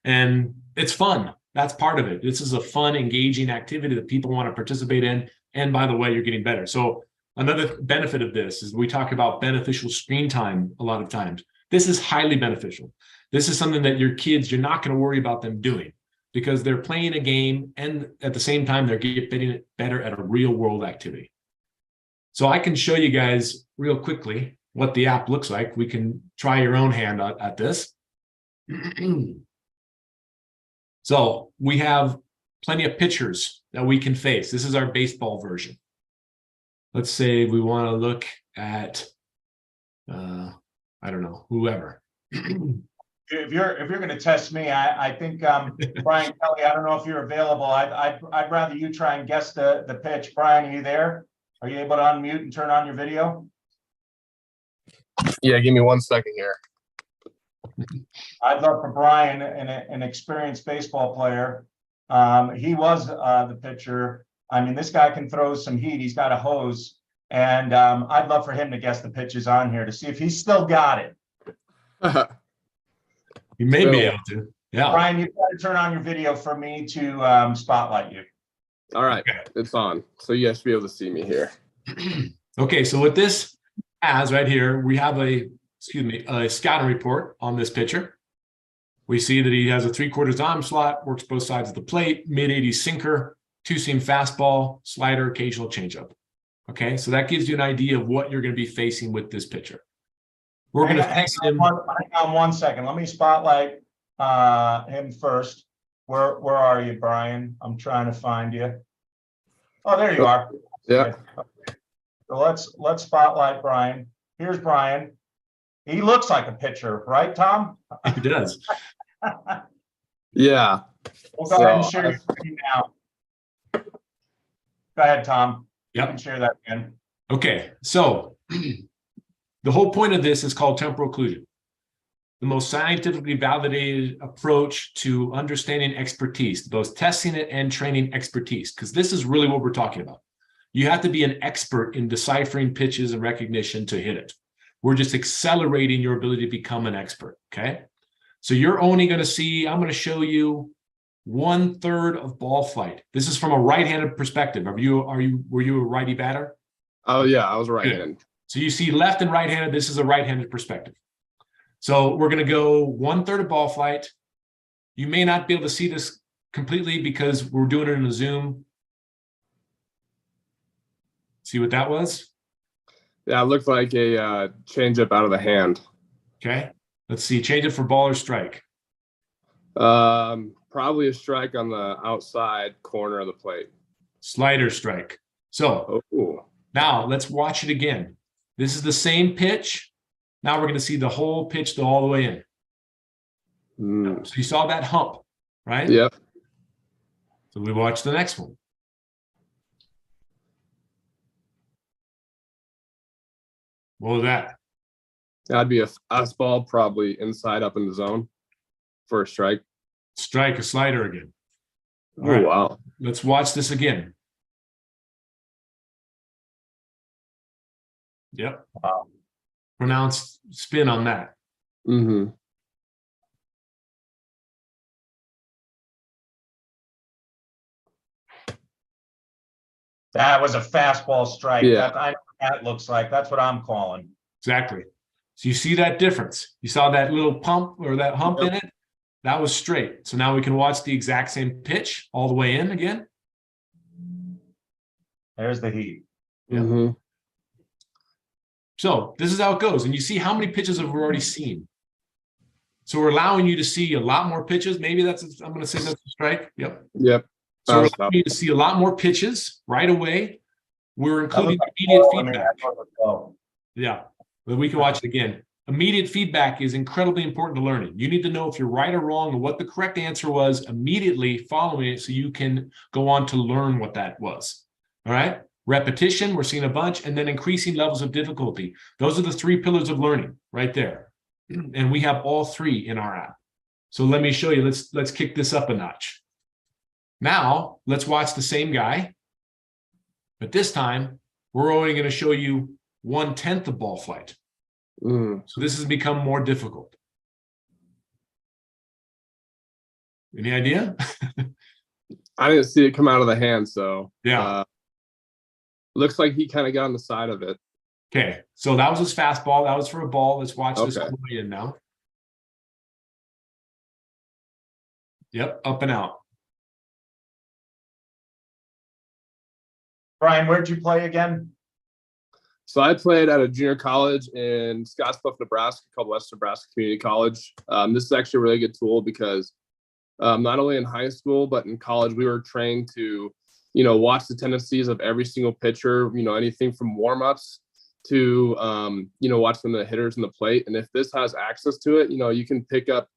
And it's fun. That's part of it. This is a fun, engaging activity that people want to participate in. And by the way, you're getting better. So another benefit of this is we talk about beneficial screen time a lot of times. This is highly beneficial. This is something that your kids, you're not going to worry about them doing, because they're playing a game and at the same time, they're getting better at a real world activity. So I can show you guys real quickly what the app looks like. We can try your own hand at this. So we have plenty of pitchers that we can face. This is our baseball version. Let's say we want to look at, I don't know, whoever. If you're going to test me, I think Brian Kelly. I don't know if you're available. I'd rather you try and guess the pitch. Brian, are you there? Are you able to unmute and turn on your video? Yeah, give me 1 second here. I'd love for Brian, an experienced baseball player. He was the pitcher. I mean, this guy can throw some heat. He's got a hose, and I'd love for him to guess the pitches on here to see if he's still got it. You may be able to. Yeah. Brian, you've got to turn on your video for me to spotlight you. All right, it's on. So you guys be able to see me here. Okay, so what this has right here, we have a scouting report on this pitcher. We see that he has a 3/4 arm slot, works both sides of the plate, mid-80s sinker, 2-seam fastball, slider, occasional changeup. Okay, so that gives you an idea of what you're going to be facing with this pitcher. We're going to face him. Hang on 1 second. Let me spotlight him first. Where are you, Brian? I'm trying to find you. Oh, there you are. Yeah. Okay. So let's spotlight Brian. Here's Brian. He looks like a pitcher, right, Tom? He does. Yeah. We'll go ahead and share your screen now. Go ahead, Tom. Yep. You can share that again. Okay, so the whole point of this is called temporal occlusion, the most scientifically validated approach to understanding expertise, both testing it and training expertise, because this is really what we're talking about. You have to be an expert in deciphering pitches and recognition to hit it. We're just accelerating your ability to become an expert, okay? So you're only going to see, I'm going to show you 1/3 of ball flight. This is from a right-handed perspective. Were you a righty batter? Oh yeah, I was right-handed. So you see left and right-handed. This is a right-handed perspective. So we're going to go 1/3 of ball flight. You may not be able to see this completely because we're doing it in a Zoom. See what that was? Yeah, it looked like a changeup out of the hand. Okay. Let's see. Change it for ball or strike. Probably a strike on the outside corner of the plate. Slider strike. So now let's watch it again. This is the same pitch. Now we're going to see the whole pitch all the way in. So you saw that hump, right? Yep. So we watch the next one. What was that? That'd be a fastball, probably inside up in the zone for a strike. Strike, a slider again. All Oh, right. wow. Let's watch this again. Yep. Wow. Pronounced spin on that. Mm-hmm. That was a fastball strike. Yeah. That, I know what that looks like. That's what I'm calling. Exactly. So you see that difference. You saw that little pump or that hump in it? That was straight. So now we can watch the exact same pitch all the way in again. There's the heat. Mm-hmm. So this is how it goes. And you see how many pitches have we already seen. So we're allowing you to see a lot more pitches. Maybe that's, I'm going to say that's a strike. Yep. Yep. So we're allowing you to see a lot more pitches right away. We're including immediate feedback. Yeah, but we can watch it again. Immediate feedback is incredibly important to learning. You need to know if you're right or wrong and what the correct answer was immediately following it so you can go on to learn what that was. All right. Repetition, we're seeing a bunch, and then increasing levels of difficulty. Those are the 3 pillars of learning right there. And we have all 3 in our app. So let me show you. Let's kick this up a notch. Now let's watch the same guy. But this time we're only going to show you 1/10 of ball flight. So this has become more difficult. Any idea? I didn't see it come out of the hand, so yeah. Looks like he kind of got on the side of it. Okay, so that was his fastball. That was for a ball. Let's watch this all the way in now. Yep, up and out. Brian, where'd you play again? So I played at a junior college in Scottsbluff, Nebraska, called West Nebraska Community College. This is actually a really good tool because not only in high school, but in college, we were trained to, watch the tendencies of every single pitcher, anything from warmups to, watching the hitters in the plate. And if this has access to it, you can pick up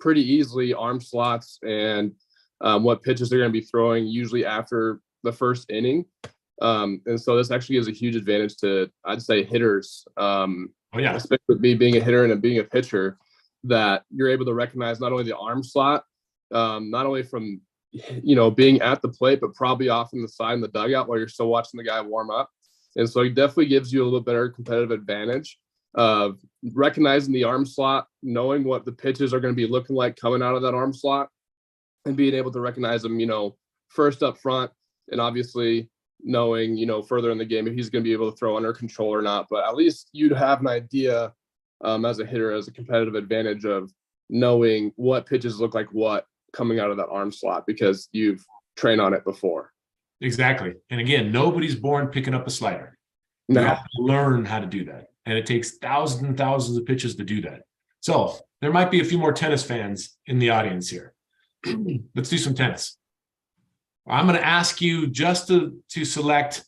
pretty easily arm slots and what pitches they're going to be throwing usually after the first inning. And so this actually gives a huge advantage to, I'd say, hitters, especially with me being a hitter and being a pitcher, that you're able to recognize not only the arm slot, not only from, being at the plate, but probably off in the side in the dugout while you're still watching the guy warm up. And so it definitely gives you a little better competitive advantage of recognizing the arm slot, knowing what the pitches are going to be looking like coming out of that arm slot, and being able to recognize them, first up front, and obviously knowing, further in the game if he's going to be able to throw under control or not. But at least you'd have an idea as a hitter, as a competitive advantage of knowing what pitches look like what coming out of that arm slot because you've trained on it before. Exactly. And again, nobody's born picking up a slider. No. You have to learn how to do that. And it takes thousands and thousands of pitches to do that. So there might be a few more tennis fans in the audience here. Let's do some tennis. I'm going to ask you just to select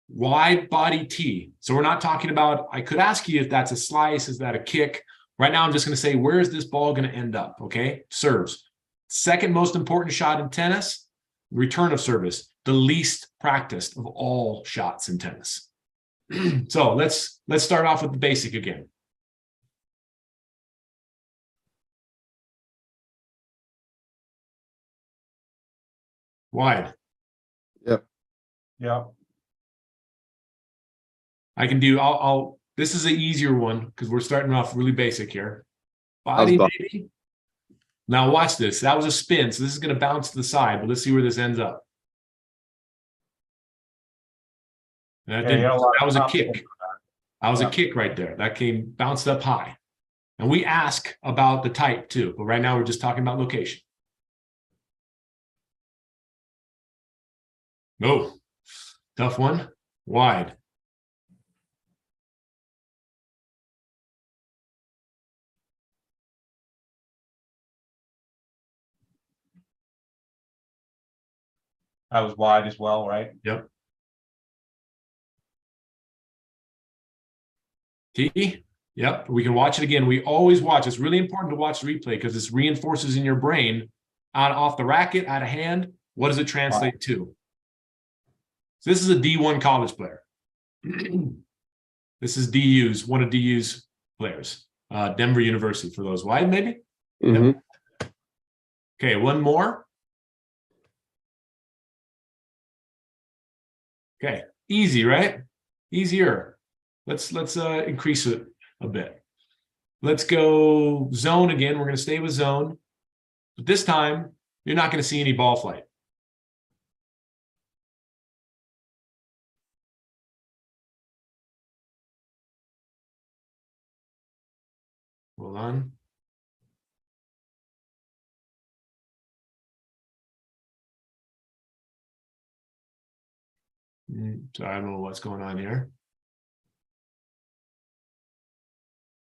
wide body tee. So we're not talking about, I could ask you if that's a slice, is that a kick? Right now, I'm just going to say, where is this ball going to end up? Okay. Serves. Second most important shot in tennis, return of service, the least practiced of all shots in tennis. So let's start off with the basic again. Wide. Yep. Yeah. I can do, this is an easier one because we're starting off really basic here. How's Body, about- maybe. Now watch this. That was a spin, so this is going to bounce to the side, but let's see where this ends up. That, Yeah, you had a lot that of was a confidence. kick. That was Yeah. a kick right there. That came bounced up high. And we ask about the type too, but right now we're just talking about location. No, tough one, wide. That was wide as well, right? Yep. T, yep, we can watch it again. We always watch. It's really important to watch the replay because this reinforces in your brain off the racket, out of hand. What does it translate to? So this is a D1 college player. This is DU's, one of DU's players, Denver University for those wide, maybe? Mhm. Yep. Okay, one more. Okay, easy, right? Easier. Let's increase it a bit. Let's go zone again. We're going to stay with zone, but this time you're not going to see any ball flight. Hold on. So I don't know what's going on here.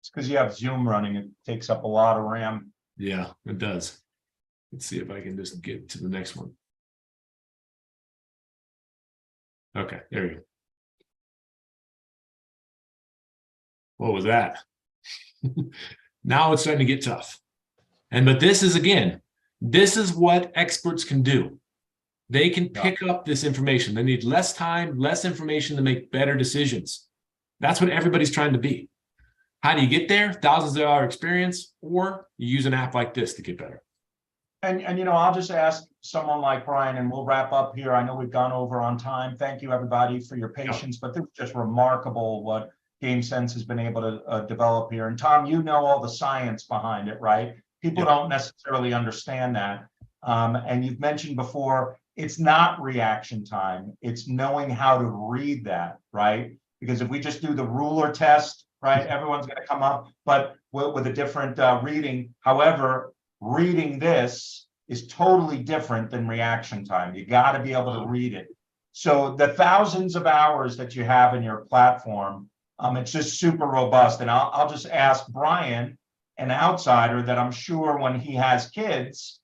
It's because you have Zoom running. It takes up a lot of RAM. Yeah, it does. Let's see if I can just get to the next one. Okay, there you go. What was that? Now it's starting to get tough. But this is, again, this is what experts can do. They can pick up this information. They need less time, less information to make better decisions. That's what everybody's trying to be. How do you get there? Thousands of hour experience, or you use an app like this to get better. And you know, I'll just ask someone like Brian, and we'll wrap up here. I know we've gone over on time. Thank you, everybody, for your patience. But this is just remarkable what GameSense has been able to develop here. And Tom, you know all the science behind it, right? People don't necessarily understand that. And you've mentioned before, it's not reaction time. It's knowing how to read that, right? Because if we just do the ruler test, right, everyone's going to come up, but with a different reading. However, reading this is totally different than reaction time. You got to be able to read it. So the thousands of hours that you have in your platform, it's just super robust. And I'll just ask Brian, an outsider, that I'm sure when he has kids,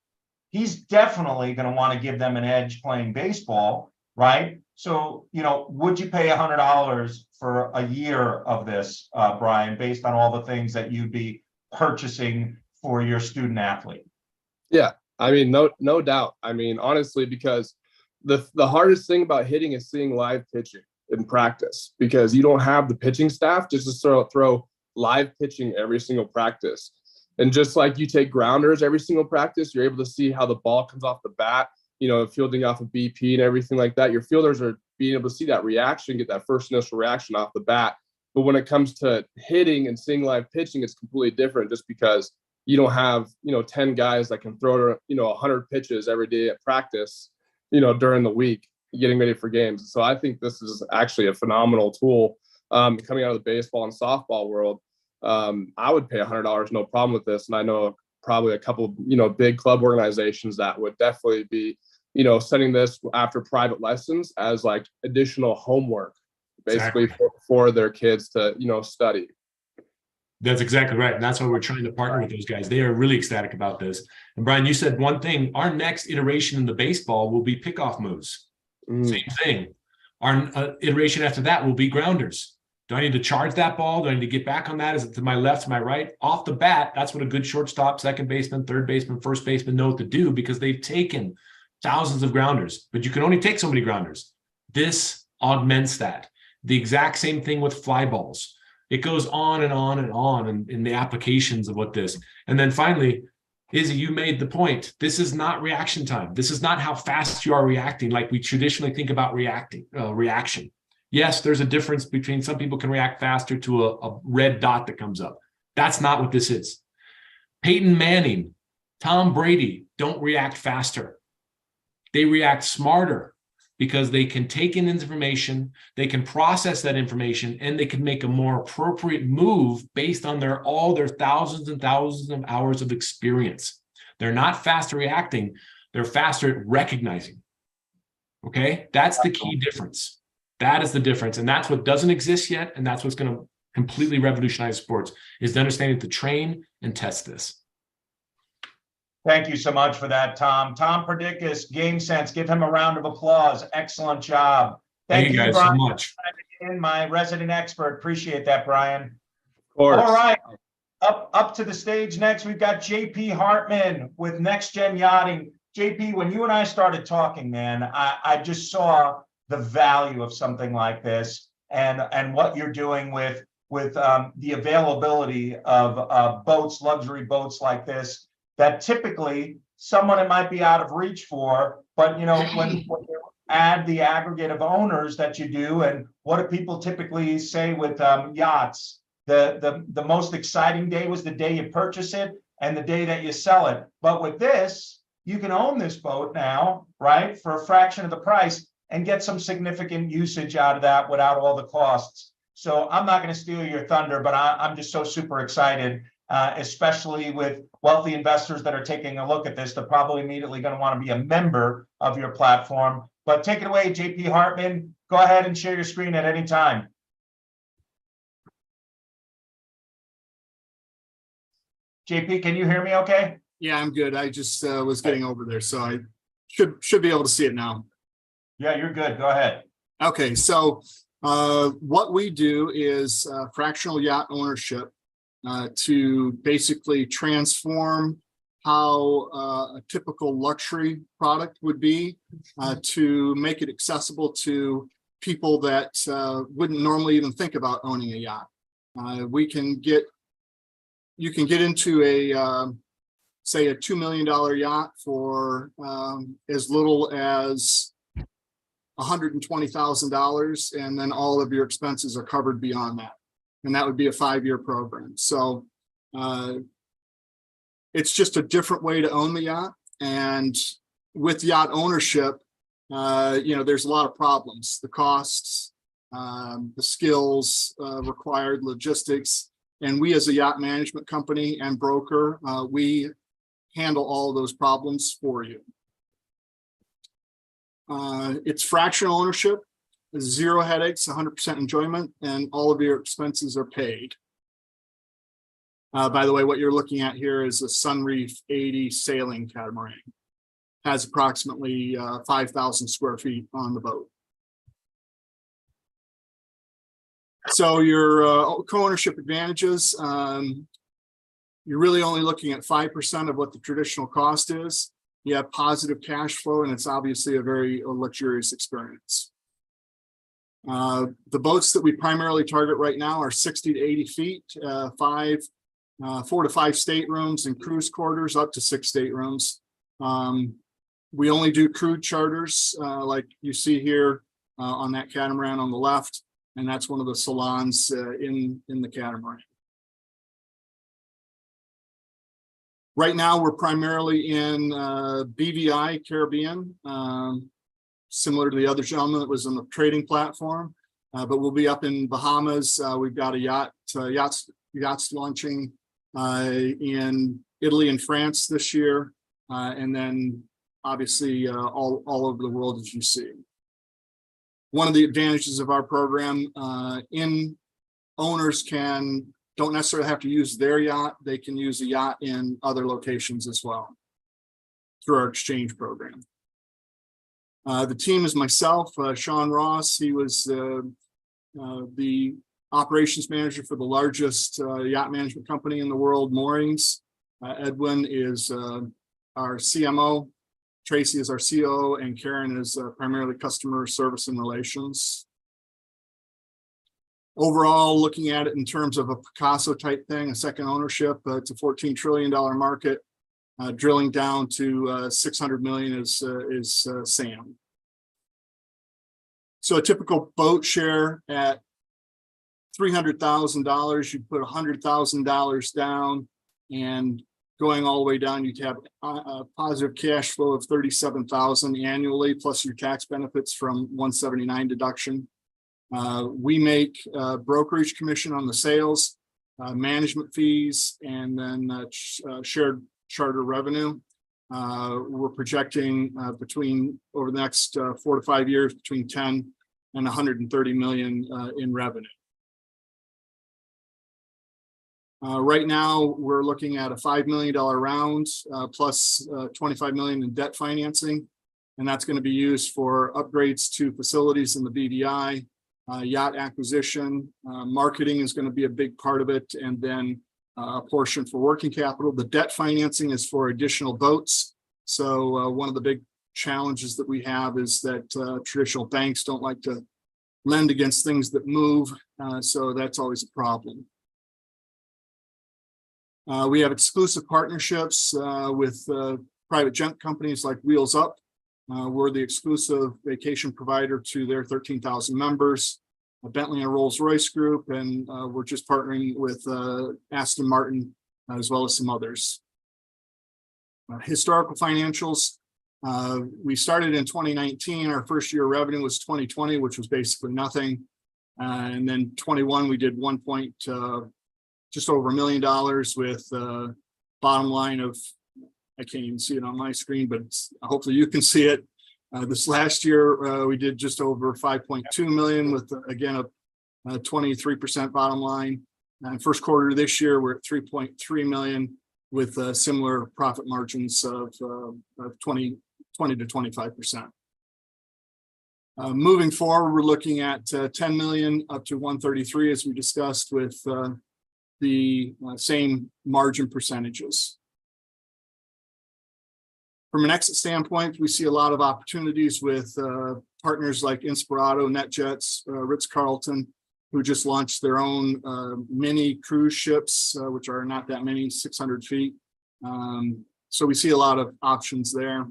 he's definitely going to want to give them an edge playing baseball, right? So, you know, would you pay $100 for a year of this, Brian, based on all the things that you'd be purchasing for your student athlete? Yeah, I mean, no doubt. I mean, honestly, because the hardest thing about hitting is seeing live pitching in practice, because you don't have the pitching staff just to throw live pitching every single practice. And just like you take grounders every single practice, you're able to see how the ball comes off the bat, you know, fielding off of BP and everything like that. Your fielders are being able to see that reaction, get that first initial reaction off the bat. But when it comes to hitting and seeing live pitching, it's completely different, just because you don't have, 10 guys that can throw, 100 pitches every day at practice, during the week, getting ready for games. So I think this is actually a phenomenal tool coming out of the baseball and softball world. I would pay $100, no problem with this. And I know probably a couple, big club organizations that would definitely be, sending this after private lessons as like additional homework, basically for their kids to, study. That's exactly right. And that's why we're trying to partner with those guys. They are really ecstatic about this. And Brian, you said one thing, our next iteration in the baseball will be pickoff moves. Same thing. Our iteration after that will be grounders. Do I need to charge that ball? Do I need to get back on that? Is it to my left, to my right? Off the bat, that's what a good shortstop, second baseman, third baseman, first baseman know what to do, because they've taken thousands of grounders, but you can only take so many grounders. This augments that. The exact same thing with fly balls. It goes on and on and on in the applications of what this. And then finally, Izzy, you made the point. This is not reaction time. This is not how fast you are reacting like we traditionally think about reaction. Yes, there's a difference between some people can react faster to a red dot that comes up. That's not what this is. Peyton Manning, Tom Brady don't react faster. They react smarter because they can take in information, they can process that information, and they can make a more appropriate move based on all their thousands and thousands of hours of experience. They're not faster reacting, they're faster at recognizing. Okay, that's the key difference. That is the difference, and that's what doesn't exist yet, and that's what's going to completely revolutionize sports, is the understanding to train and test this. Thank you so much for that, Tom. Tom Perdikis, Game Sense, give him a round of applause. Excellent job. Thank you guys Brian, so much. my resident expert. Appreciate that, Brian. Of course. All right. Up to the stage next, we've got JP Hartman with Next Gen Yachting. JP, when you and I started talking, man, I just saw the value of something like this and what you're doing with the availability of boats, luxury boats like this, that typically someone it might be out of reach for, but you know, when you add the aggregate of owners that you do, and what do people typically say with yachts? The most exciting day was the day you purchase it and the day that you sell it. But with this, you can own this boat now, right, for a fraction of the price and get some significant usage out of that without all the costs. So I'm not going to steal your thunder, but I'm just so super excited, especially with wealthy investors that are taking a look at this. They're probably immediately going to want to be a member of your platform. But take it away, JP Hartman. Go ahead and share your screen at any time. JP, can you hear me okay? Yeah, I'm good. I just was getting over there, so I should be able to see it now. Yeah, you're good. Go ahead. Okay, so what we do is fractional yacht ownership to basically transform how a typical luxury product would be to make it accessible to people that wouldn't normally even think about owning a yacht. You can get into a say a $2 million yacht for as little as $120,000, and then all of your expenses are covered beyond that. And that would be a 5-year program. So it's just a different way to own the yacht. And with yacht ownership, you know, there's a lot of problems: the costs, the skills required, logistics. And we, as a yacht management company and broker, we handle all of those problems for you. It's fractional ownership, 0 headaches, 100% enjoyment, and all of your expenses are paid. By the way, what you're looking at here is a Sunreef 80 sailing catamaran. Has approximately 5,000 square feet on the boat. So your co-ownership advantages, you're really only looking at 5% of what the traditional cost is. You have positive cash flow, and it's obviously a very luxurious experience. The boats that we primarily target right now are 60 to 80 feet, 4 to 5 staterooms and cruise quarters up to 6 staterooms. We only do crude charters like you see here on that catamaran on the left, and that's one of the salons in the catamaran. Right now, we're primarily in BVI Caribbean, similar to the other gentleman that was on the trading platform, but we'll be up in Bahamas. We've got a yachts launching in Italy and France this year, and then obviously all over the world, as you see. One of the advantages of our program, owners don't necessarily have to use their yacht. They can use a yacht in other locations as well through our exchange program. The team is myself, Sean Ross. He was the operations manager for the largest yacht management company in the world, Moorings. Edwin is our CMO. Tracy is our COO, and Karen is primarily customer service and relations. Overall, looking at it in terms of a Picasso type thing, a second ownership, it's a $14 trillion market. Drilling down to 600 million is SAM. So a typical boat share at $300,000, you put $100,000 down, and going all the way down, you'd have a positive cash flow of $37,000 annually, plus your tax benefits from 179 deduction. We make brokerage commission on the sales, management fees, and then shared charter revenue. We're projecting between over the next 4 to 5 years between 10 and 130 million in revenue. Right now, we're looking at a $5 million round plus 25 million in debt financing, and that's going to be used for upgrades to facilities in the BVI, yacht acquisition, marketing is going to be a big part of it, and then a portion for working capital. The debt financing is for additional boats. So one of the big challenges that we have is that traditional banks don't like to lend against things that move, so that's always a problem. We have exclusive partnerships with private jet companies like Wheels Up. We're the exclusive vacation provider to their 13,000 members, Bentley and Rolls-Royce Group, and we're just partnering with Aston Martin as well as some others. Historical financials. We started in 2019. Our first year revenue was 2020, which was basically nothing. And then 21, we did just over $1 million with bottom line of, I can't even see it on my screen, but hopefully you can see it. This last year, we did just over 5.2 million with, again, a 23% bottom line. And first quarter this year, we're at 3.3 million with similar profit margins of 20 to 25%. Moving forward, we're looking at 10 million up to 133, as we discussed, with the same margin percentages. From an exit standpoint, we see a lot of opportunities with partners like Inspirato, NetJets, Ritz-Carlton, who just launched their own mini cruise ships, which are not that many, 600 feet. So we see a lot of options there,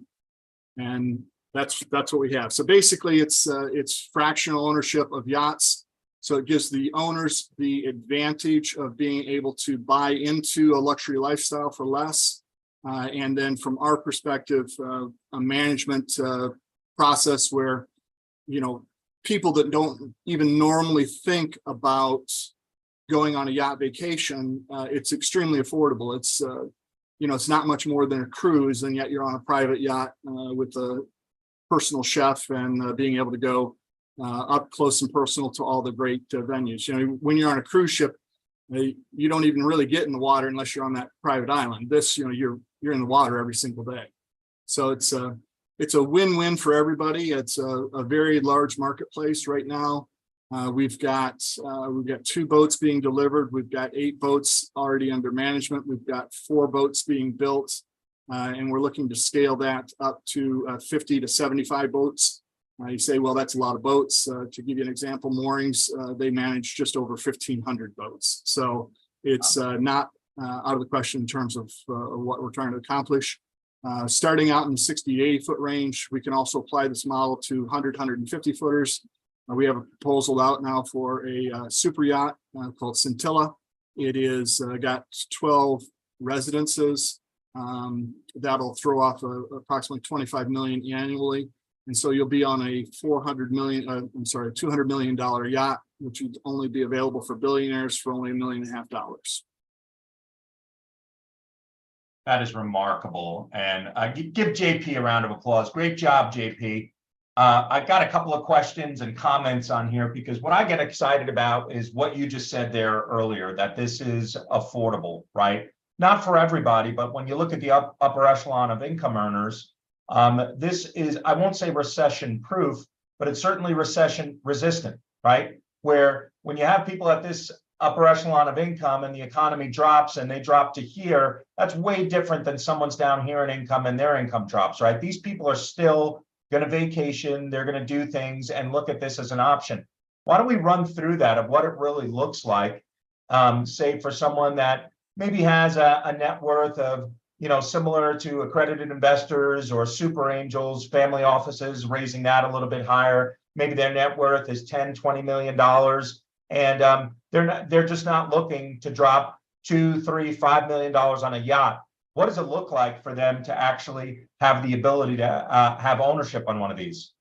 and that's what we have. So basically, it's fractional ownership of yachts. So it gives the owners the advantage of being able to buy into a luxury lifestyle for less. And then from our perspective, a management process where, you know, people that don't even normally think about going on a yacht vacation, it's extremely affordable. It's, you know, it's not much more than a cruise, and yet you're on a private yacht with a personal chef and being able to go up close and personal to all the great venues. You know, when you're on a cruise ship, you don't even really get in the water unless you're on that private island. This, you know, you're in the water every single day. So it's a win-win for everybody. It's a very large marketplace right now. We've got 2 boats being delivered. We've got 8 boats already under management. We've got 4 boats being built, and we're looking to scale that up to 50 to 75 boats. You say, well, that's a lot of boats. To give you an example, Moorings, they manage just over 1,500 boats. So it's not out of the question in terms of what we're trying to accomplish. Starting out in the 60 to 80 foot range, we can also apply this model to 100, 150 footers. We have a proposal out now for a super yacht called Scintilla. It is got 12 residences. That'll throw off approximately 25 million annually. And so you'll be on a $200 million yacht, which would only be available for billionaires for only $1.5 million. That is remarkable. And give JP a round of applause. Great job, JP. I've got a couple of questions and comments on here, because what I get excited about is what you just said there earlier, that this is affordable, right? Not for everybody, but when you look at the upper echelon of income earners, this is, I won't say recession proof, but it's certainly recession resistant, right? Where when you have people at this upper echelon of income and the economy drops and they drop to here, that's way different than someone's down here in income and their income drops, right? These people are still going to vacation, they're going to do things and look at this as an option. Why don't we run through that of what it really looks like, say for someone that maybe has a net worth of, you know, similar to accredited investors or super angels, family offices, raising that a little bit higher. maybe their net worth is 10, $20 million. And they're just not looking to drop $2, $3, $5 million on a yacht. What does it look like for them to actually have the ability to have ownership on one of these?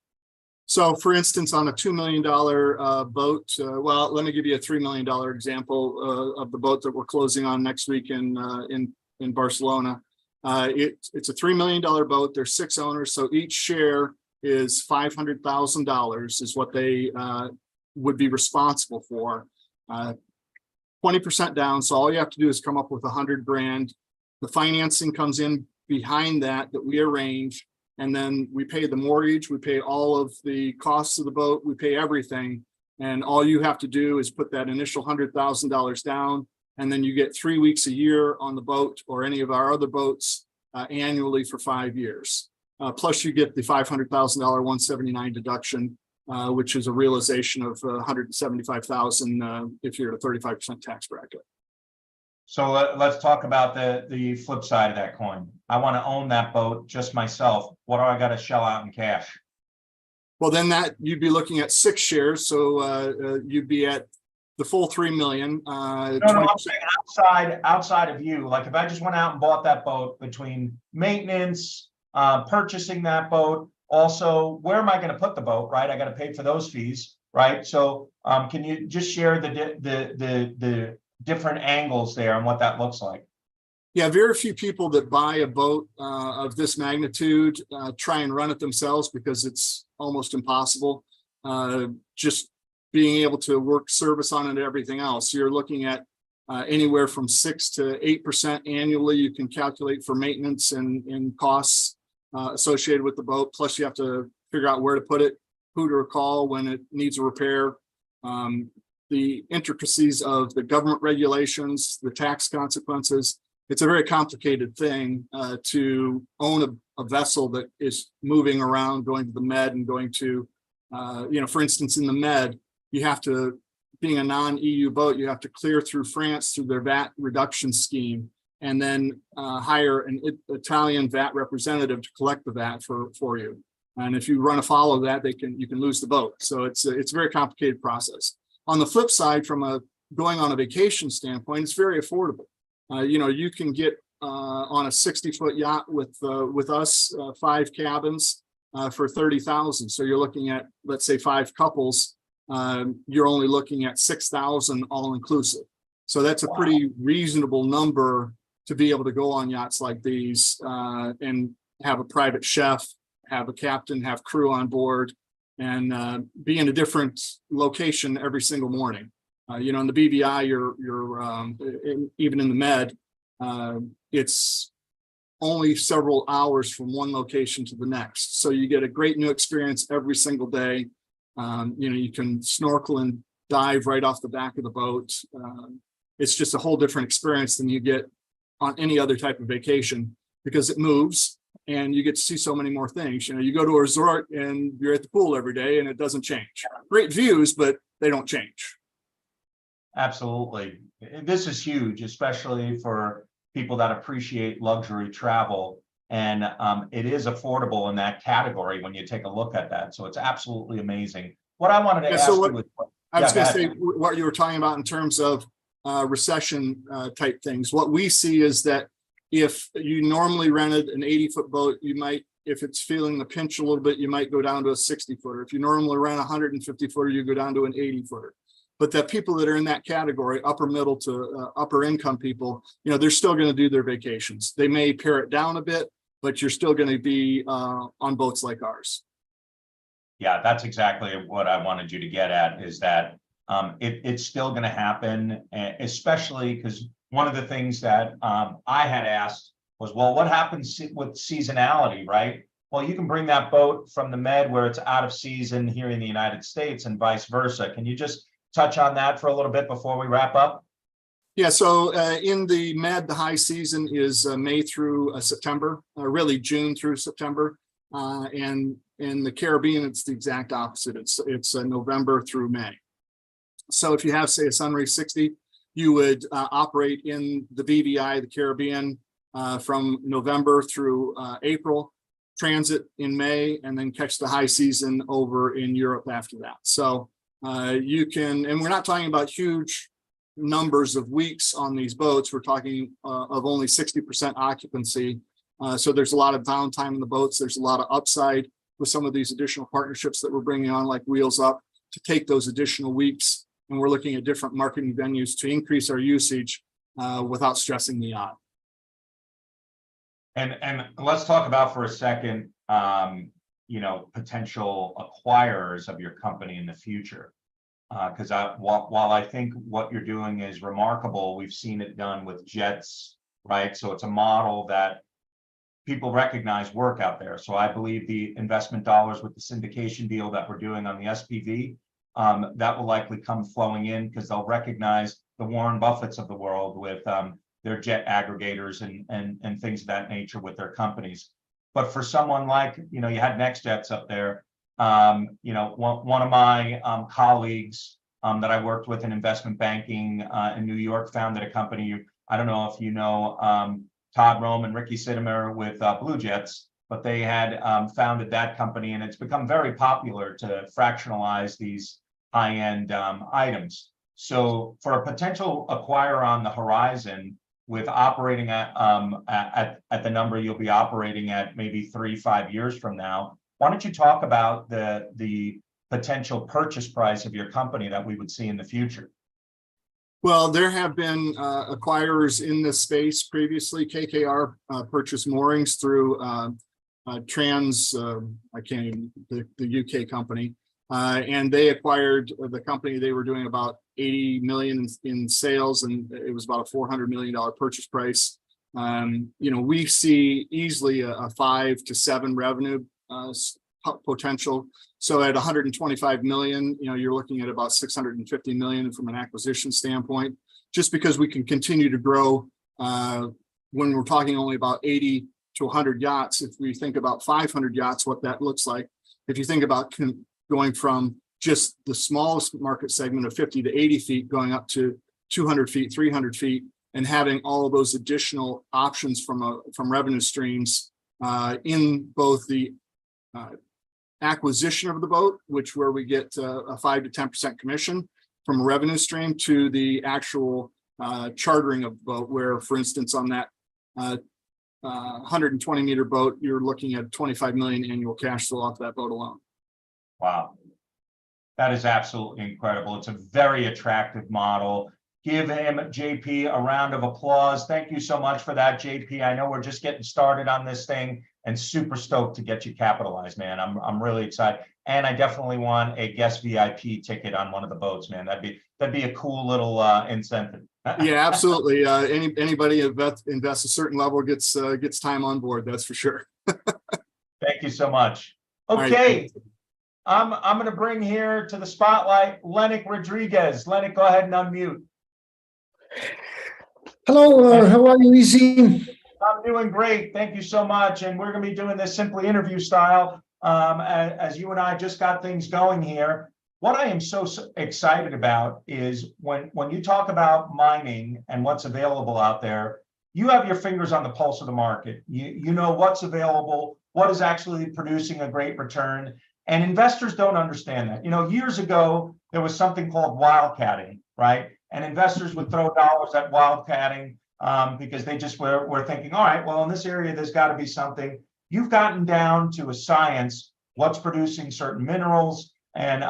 So for instance, on a $2 million boat, well, let me give you a $3 million example of the boat that we're closing on next week in Barcelona. It's a $3 million boat. There's 6 owners. So each share is $500,000 is what they would be responsible for. 20% down. So all you have to do is come up with $100 grand. The financing comes in behind that we arrange. And then we pay the mortgage, we pay all of the costs of the boat, we pay everything. And all you have to do is put that initial $100,000 down. And then you get 3 weeks a year on the boat or any of our other boats annually for 5 years. Plus you get the $500,000 179 deduction, which is a realization of $175,000 if you're at a 35% tax bracket. So let's talk about the flip side of that coin. I want to own that boat just myself. What do I got to shell out in cash? Well, then that you'd be looking at 6 shares. So you'd be at the full 3 million. No, I'm saying outside of you. Like if I just went out and bought that boat, between maintenance, purchasing that boat, also where am I going to put the boat? Right, I got to pay for those fees. Right. So can you just share the different angles there and what that looks like? Yeah, very few people that buy a boat of this magnitude try and run it themselves because it's almost impossible. Just being able to work service on it and everything else. You're looking at anywhere from 6 to 8% annually. You can calculate for maintenance and costs associated with the boat. Plus you have to figure out where to put it, who to call when it needs a repair. The intricacies of the government regulations, the tax consequences. It's a very complicated thing to own a vessel that is moving around, going to the Med and going to, for instance, in the Med, you have to, being a non-EU boat, you have to clear through France through their VAT reduction scheme and then hire an Italian VAT representative to collect the VAT for you. And if you run afoul of that, you can lose the boat. So it's a very complicated process. On the flip side, from a going on a vacation standpoint, it's very affordable. You can get on a 60-foot yacht with us, 5 cabins for $30,000. So you're looking at, let's say, 5 couples. You're only looking at $6,000 all inclusive. So that's a pretty reasonable number to be able to go on yachts like these and have a private chef, have a captain, have crew on board, and be in a different location every single morning. In the BVI, you're even in the Med, it's only several hours from one location to the next. So you get a great new experience every single day. You can snorkel and dive right off the back of the boat. It's just a whole different experience than you get on any other type of vacation because it moves. And you get to see so many more things. You go to a resort and you're at the pool every day and it doesn't change. Great views, but they don't change. Absolutely. This is huge, especially for people that appreciate luxury travel. And it is affordable in that category when you take a look at that. So it's absolutely amazing. What I wanted to ask you was, I was going to say what you were talking about in terms of recession type things. What we see is that if you normally rented an 80-foot boat, you might, if it's feeling the pinch a little bit, you might go down to a 60-footer. If you normally rent a 150-footer, you go down to an 80-footer. But the people that are in that category, upper middle to upper income people, they're still going to do their vacations. They may pare it down a bit, but you're still going to be on boats like ours. Yeah, that's exactly what I wanted you to get at, is that it's still going to happen, especially because one of the things that I had asked was, well, what happens with seasonality, right? Well, you can bring that boat from the Med where it's out of season here in the United States and vice versa. Can you just touch on that for a little bit before we wrap up? Yeah, so in the Med, the high season is May through September, really June through September. And in the Caribbean, it's the exact opposite. It's November through May. So if you have, say, a Sunray 60, you would operate in the BVI, the Caribbean, from November through April. transit in May and then catch the high season over in Europe after that. So you can, and we're not talking about huge numbers of weeks on these boats. We're talking of only 60% occupancy. So there's a lot of downtime in the boats. There's a lot of upside with some of these additional partnerships that we're bringing on, like Wheels Up, to take those additional weeks. And we're looking at different marketing venues to increase our usage without stressing the yacht. And let's talk about for a second, potential acquirers of your company in the future. Because while I think what you're doing is remarkable, we've seen it done with jets, right? So it's a model that people recognize work out there. So I believe the investment dollars with the syndication deal that we're doing on the SPV, that will likely come flowing in because they'll recognize the Warren Buffetts of the world with their jet aggregators and things of that nature with their companies. But for someone like, you had NextJets up there, one of my colleagues that I worked with in investment banking in New York founded a company. I don't know if you know Todd Rome and Ricky Sittimer with Blue Jets, but they had founded that company, and it's become very popular to fractionalize these high-end items. So for a potential acquirer on the horizon, with operating at the number you'll be operating at maybe 3-5 years from now, why don't you talk about the potential purchase price of your company that we would see in the future? Well, there have been acquirers in this space previously. KKR purchased moorings through Trans, I can't even, the UK company, and they acquired the company. They were doing about 80 million in sales, and it was about a $400 million purchase price. We see easily a 5 to 7 revenue potential. So at 125 million, you're looking at about 650 million from an acquisition standpoint, just because we can continue to grow. When we're talking only about 80 to 100 yachts, if we think about 500 yachts, what that looks like, if you think about going from just the smallest market segment of 50 to 80 feet, going up to 200 feet, 300 feet, and having all of those additional options from revenue streams in both the acquisition of the boat, where we get a 5 to 10% commission from a revenue stream, to the actual chartering of the boat, where, for instance, on that 120 meter boat, you're looking at 25 million annual cash flow off that boat alone. Wow. That is absolutely incredible. It's a very attractive model. Give him, JP, a round of applause. Thank you so much for that, JP. I know we're just getting started on this thing, and super stoked to get you capitalized, man. I'm really excited. And I definitely want a guest VIP ticket on one of the boats, man. That'd be a cool little incentive. Yeah, absolutely. Anybody invests a certain level gets time on board. That's for sure. Thank you so much. Okay. I'm going to bring here to the spotlight Lennox Rodriguez. Lennox, go ahead and unmute. Hello, how are you, Easy? I'm doing great. Thank you so much. And we're going to be doing this simply interview style as you and I just got things going here. What I am so excited about is when you talk about mining and what's available out there, you have your fingers on the pulse of the market. You know what's available, what is actually producing a great return. And investors don't understand that. Years ago, there was something called wildcatting, right? And investors would throw dollars at wildcatting because they just were thinking, all right, well, in this area, there's got to be something. You've gotten down to a science, what's producing certain minerals and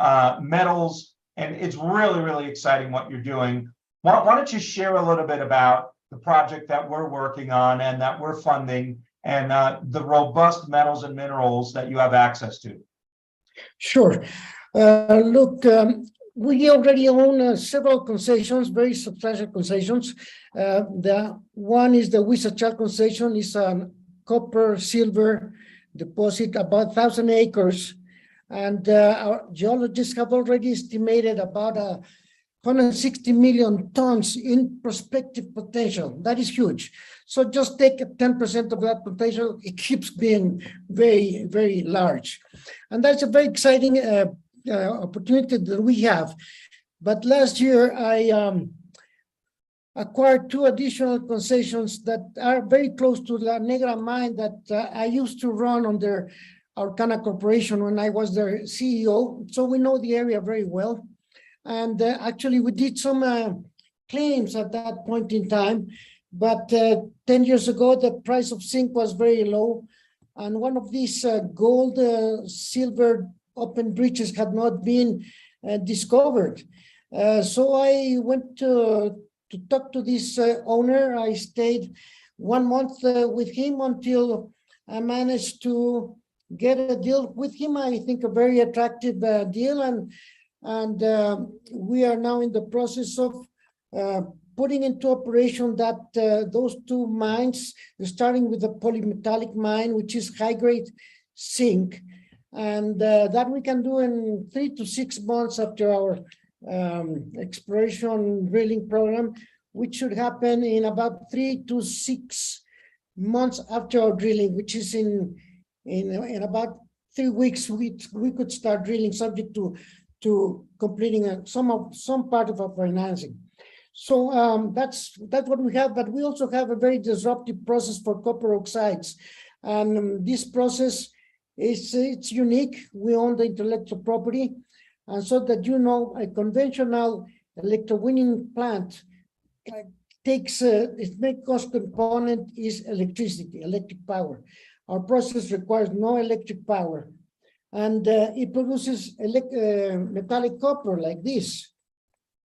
metals. And it's really, really exciting what you're doing. Why don't you share a little bit about the project that we're working on and that we're funding, and the robust metals and minerals that you have access to? Sure. Look, we already own several concessions, very substantial concessions. The one is the Huizachal concession. Is a copper silver deposit, about 1,000 acres. And our geologists have already estimated about 160 million tons in prospective potential. That is huge. So just take 10% of that potential, it keeps being very, very large. And that's a very exciting opportunity that we have. But last year, I acquired 2 additional concessions that are very close to La Negra mine that I used to run under Arcana Corporation when I was their CEO. So we know the area very well. And actually, we did some claims at that point in time. But 10 years ago, the price of zinc was very low. And one of these gold, silver open breaches had not been discovered. So I went to talk to this owner. I stayed 1 month with him until I managed to get a deal with him. I think a very attractive deal, and we are now in the process of putting into operation that those 2 mines, starting with the polymetallic mine, which is high-grade zinc, and that we can do in 3 to 6 months after our exploration drilling program, which should happen in about 3 to 6 months after our drilling, which is in about 3 weeks. We could start drilling, subject to completing some part of our financing. So that's what we have, but we also have a very disruptive process for copper oxides, and this process it's unique. We own the intellectual property, and so that a conventional electrowinning plant takes its main cost component is electricity, electric power. Our process requires no electric power, and it produces metallic copper like this.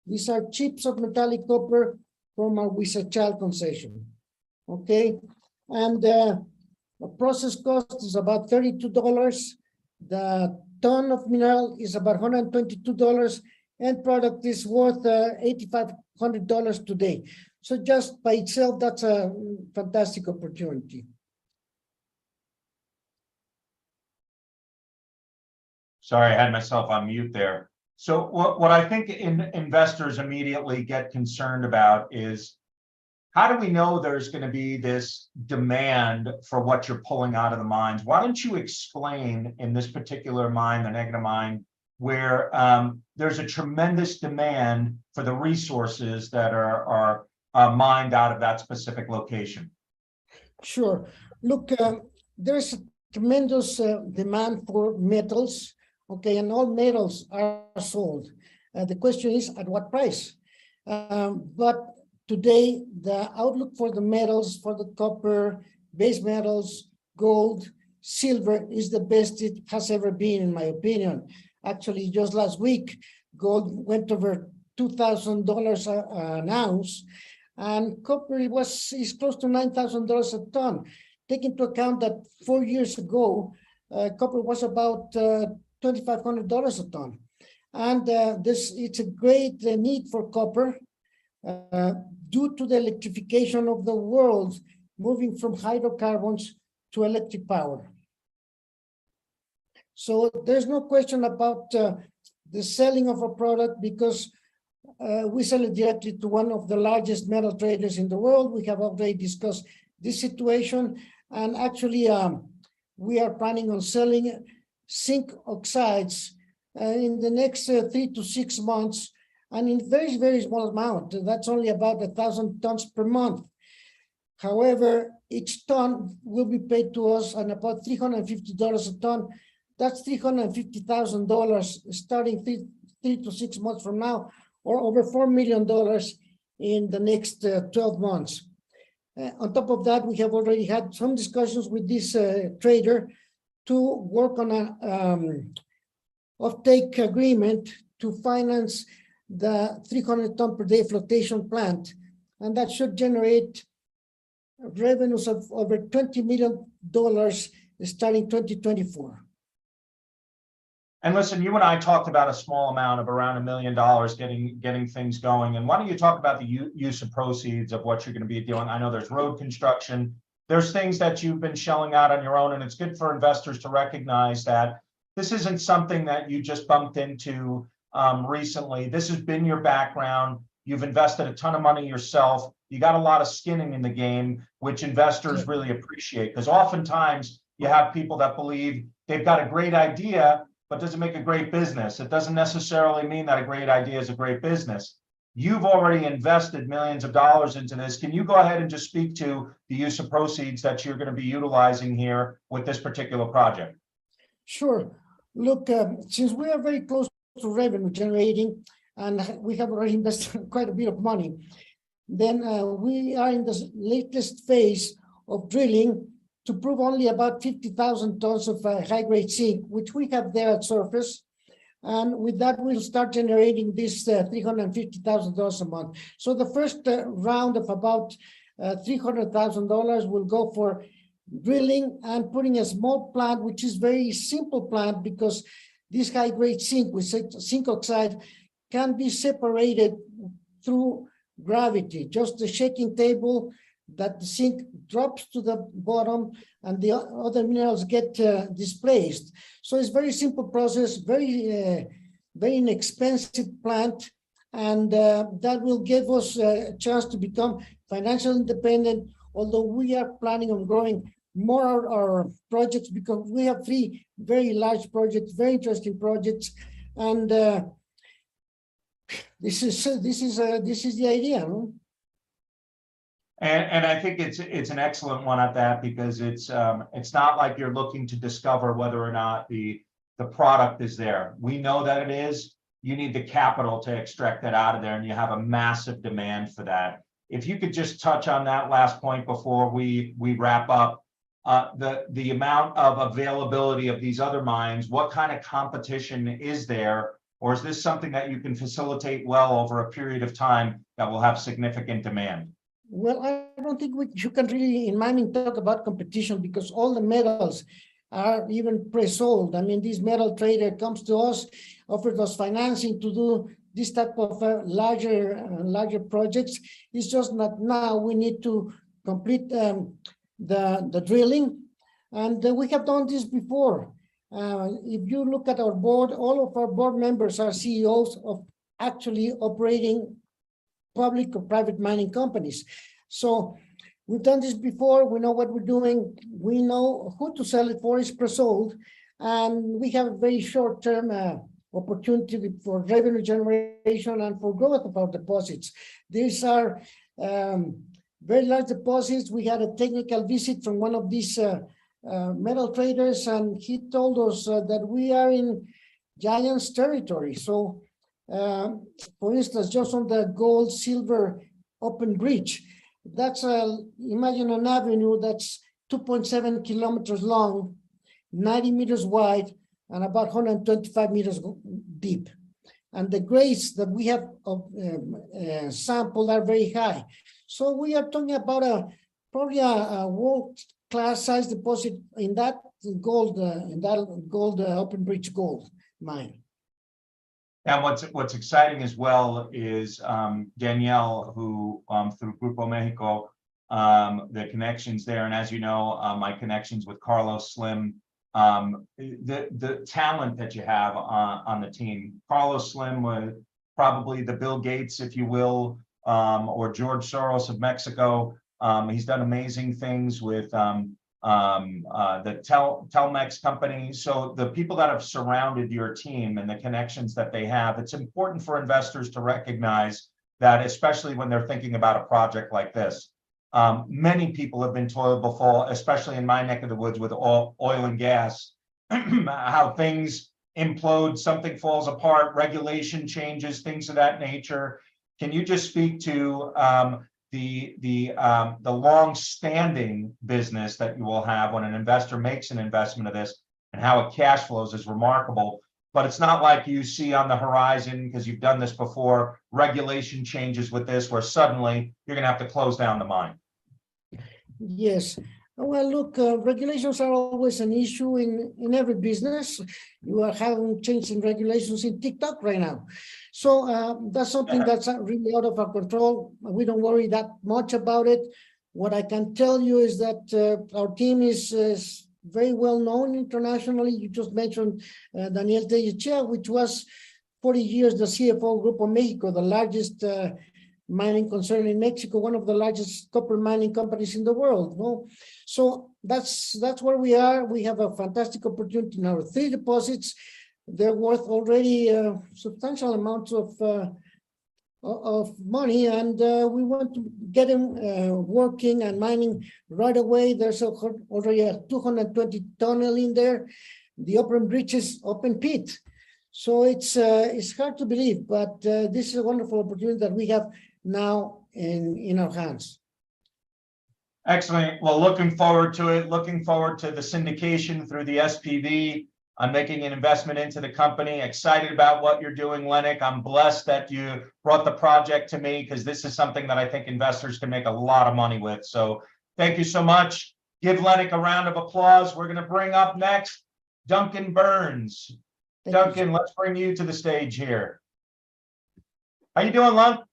These are chips of metallic copper from our Huizachal concession. Okay, and the process cost is about $32. The ton of mineral is about $122. End product is worth $8,500 today. So just by itself, that's a fantastic opportunity. Sorry, I had myself on mute there. So what I think investors immediately get concerned about is, how do we know there's going to be this demand for what you're pulling out of the mines? Why don't you explain in this particular mine, the Negra mine, where there's a tremendous demand for the resources that are mined out of that specific location? Sure. Look, there's a tremendous demand for metals. Okay, and all metals are sold. The question is, at what price? But today, the outlook for the metals, for the copper, base metals, gold, silver is the best it has ever been, in my opinion. Actually, just last week, gold went over $2,000 an ounce, and copper is close to $9,000 a ton. Take into account that 4 years ago, copper was about $2,500 a ton. And it's a great need for copper due to the electrification of the world, moving from hydrocarbons to electric power. So there's no question about the selling of a product, because we sell it directly to one of the largest metal traders in the world. We have already discussed this situation, and actually we are planning on selling zinc oxides in the next 3 to 6 months, and in very, very small amount. That's only about 1,000 tons per month. However, each ton will be paid to us at about $350 a ton. That's $350,000 starting 3 to 6 months from now, or over $4 million in the next 12 months. On top of that, we have already had some discussions with this trader to work on an offtake agreement to finance the 300 ton per day flotation plant. And that should generate revenues of over $20 million starting 2024. And listen, you and I talked about a small amount of around $1 million getting things going. And why don't you talk about the use of proceeds of what you're going to be doing? I know there's road construction. There's things that you've been shelling out on your own, and it's good for investors to recognize that this isn't something that you just bumped into recently. This has been your background. You've invested a ton of money yourself. You got a lot of skinning in the game, which investors really appreciate, because oftentimes you have people that believe they've got a great idea, but doesn't make a great business. It doesn't necessarily mean that a great idea is a great business. You've already invested millions of dollars into this. Can you go ahead and just speak to the use of proceeds that you're going to be utilizing here with this particular project? Sure. Look, since we are very close to revenue generating, and we have already invested quite a bit of money, then we are in the latest phase of drilling to prove only about 50,000 tons of high-grade zinc, which we have there at surface. And with that, we'll start generating this $350,000 a month. So the first round of about $300,000 will go for drilling and putting a small plant, which is very simple plant, because this high-grade zinc with zinc oxide can be separated through gravity, just the shaking table that the zinc drops to the bottom and the other minerals get displaced. So it's very simple process, very inexpensive plant, and that will give us a chance to become financially independent, although we are planning on growing more our projects, because we have 3 very large projects, very interesting projects, and this is the idea. No? And I think it's an excellent one at that, because it's not like you're looking to discover whether or not the product is there. We know that it is. You need the capital to extract that out of there, and you have a massive demand for that. If you could just touch on that last point before we wrap up, the amount of availability of these other mines, what kind of competition is there, or is this something that you can facilitate well over a period of time that will have significant demand? Well, I don't think you can really, in mining, talk about competition, because all the metals are even pre-sold. I mean, this metal trader comes to us, offers us financing to do this type of larger projects. It's just not now. We need to complete the drilling, and we have done this before. If you look at our board, all of our board members are CEOs of actually operating public or private mining companies. So we've done this before. We know what we're doing. We know who to sell it for. It's pre-sold, and we have a very short-term opportunity for revenue generation and for growth of our deposits. These are very large deposits. We had a technical visit from one of these metal traders, and he told us that we are in giants territory. So for instance, just on the gold silver open bridge, that's imagine an avenue that's 2.7 kilometers long, 90 meters wide, and about 125 meters deep. And the grades that we have sampled are very high. So we are talking about probably a world-class size deposit in that gold open bridge gold mine. And what's exciting as well is Danielle, who through Grupo Mexico, the connections there, and as you know, my connections with Carlos Slim, the talent that you have on the team. Carlos Slim was probably the Bill Gates, if you will, or George Soros of Mexico. He's done amazing things with the Telmex company. So the people that have surrounded your team and the connections that they have, it's important for investors to recognize that, especially when they're thinking about a project like this. Many people have been toiled before, especially in my neck of the woods with oil and gas, how things implode, something falls apart, regulation changes, things of that nature. Can you just speak to the long-standing business that you will have when an investor makes an investment of this, and how it cash flows is remarkable? But it's not like you see on the horizon, because you've done this before, regulation changes with this, where suddenly you're going to have to close down the mine. Yes. Well, look, regulations are always an issue in every business. You are having change in regulations in TikTok right now. So that's something that's really out of our control. We don't worry that much about it. What I can tell you is that our team is very well known internationally. You just mentioned Daniel Tellechea, which was 40 years the CFO of Grupo Mexico, the largest mining concern in Mexico, one of the largest copper mining companies in the world. No? So that's where we are. We have a fantastic opportunity in our 3 deposits. They're worth already substantial amounts of of money, and we want to get them working and mining right away. There's already a 220 tunnel in there. The open bridge is open pit. So it's hard to believe, but this is a wonderful opportunity that we have now in our hands. Excellent. Well, looking forward to it. Looking forward to the syndication through the SPV. I'm making an investment into the company. Excited about what you're doing, Lennox. I'm blessed that you brought the project to me because this is something that I think investors can make a lot of money with. So thank you so much. Give Lennox a round of applause. We're going to bring up next Duncan Burns. Duncan, let's bring you to the stage here. How you doing, Lon?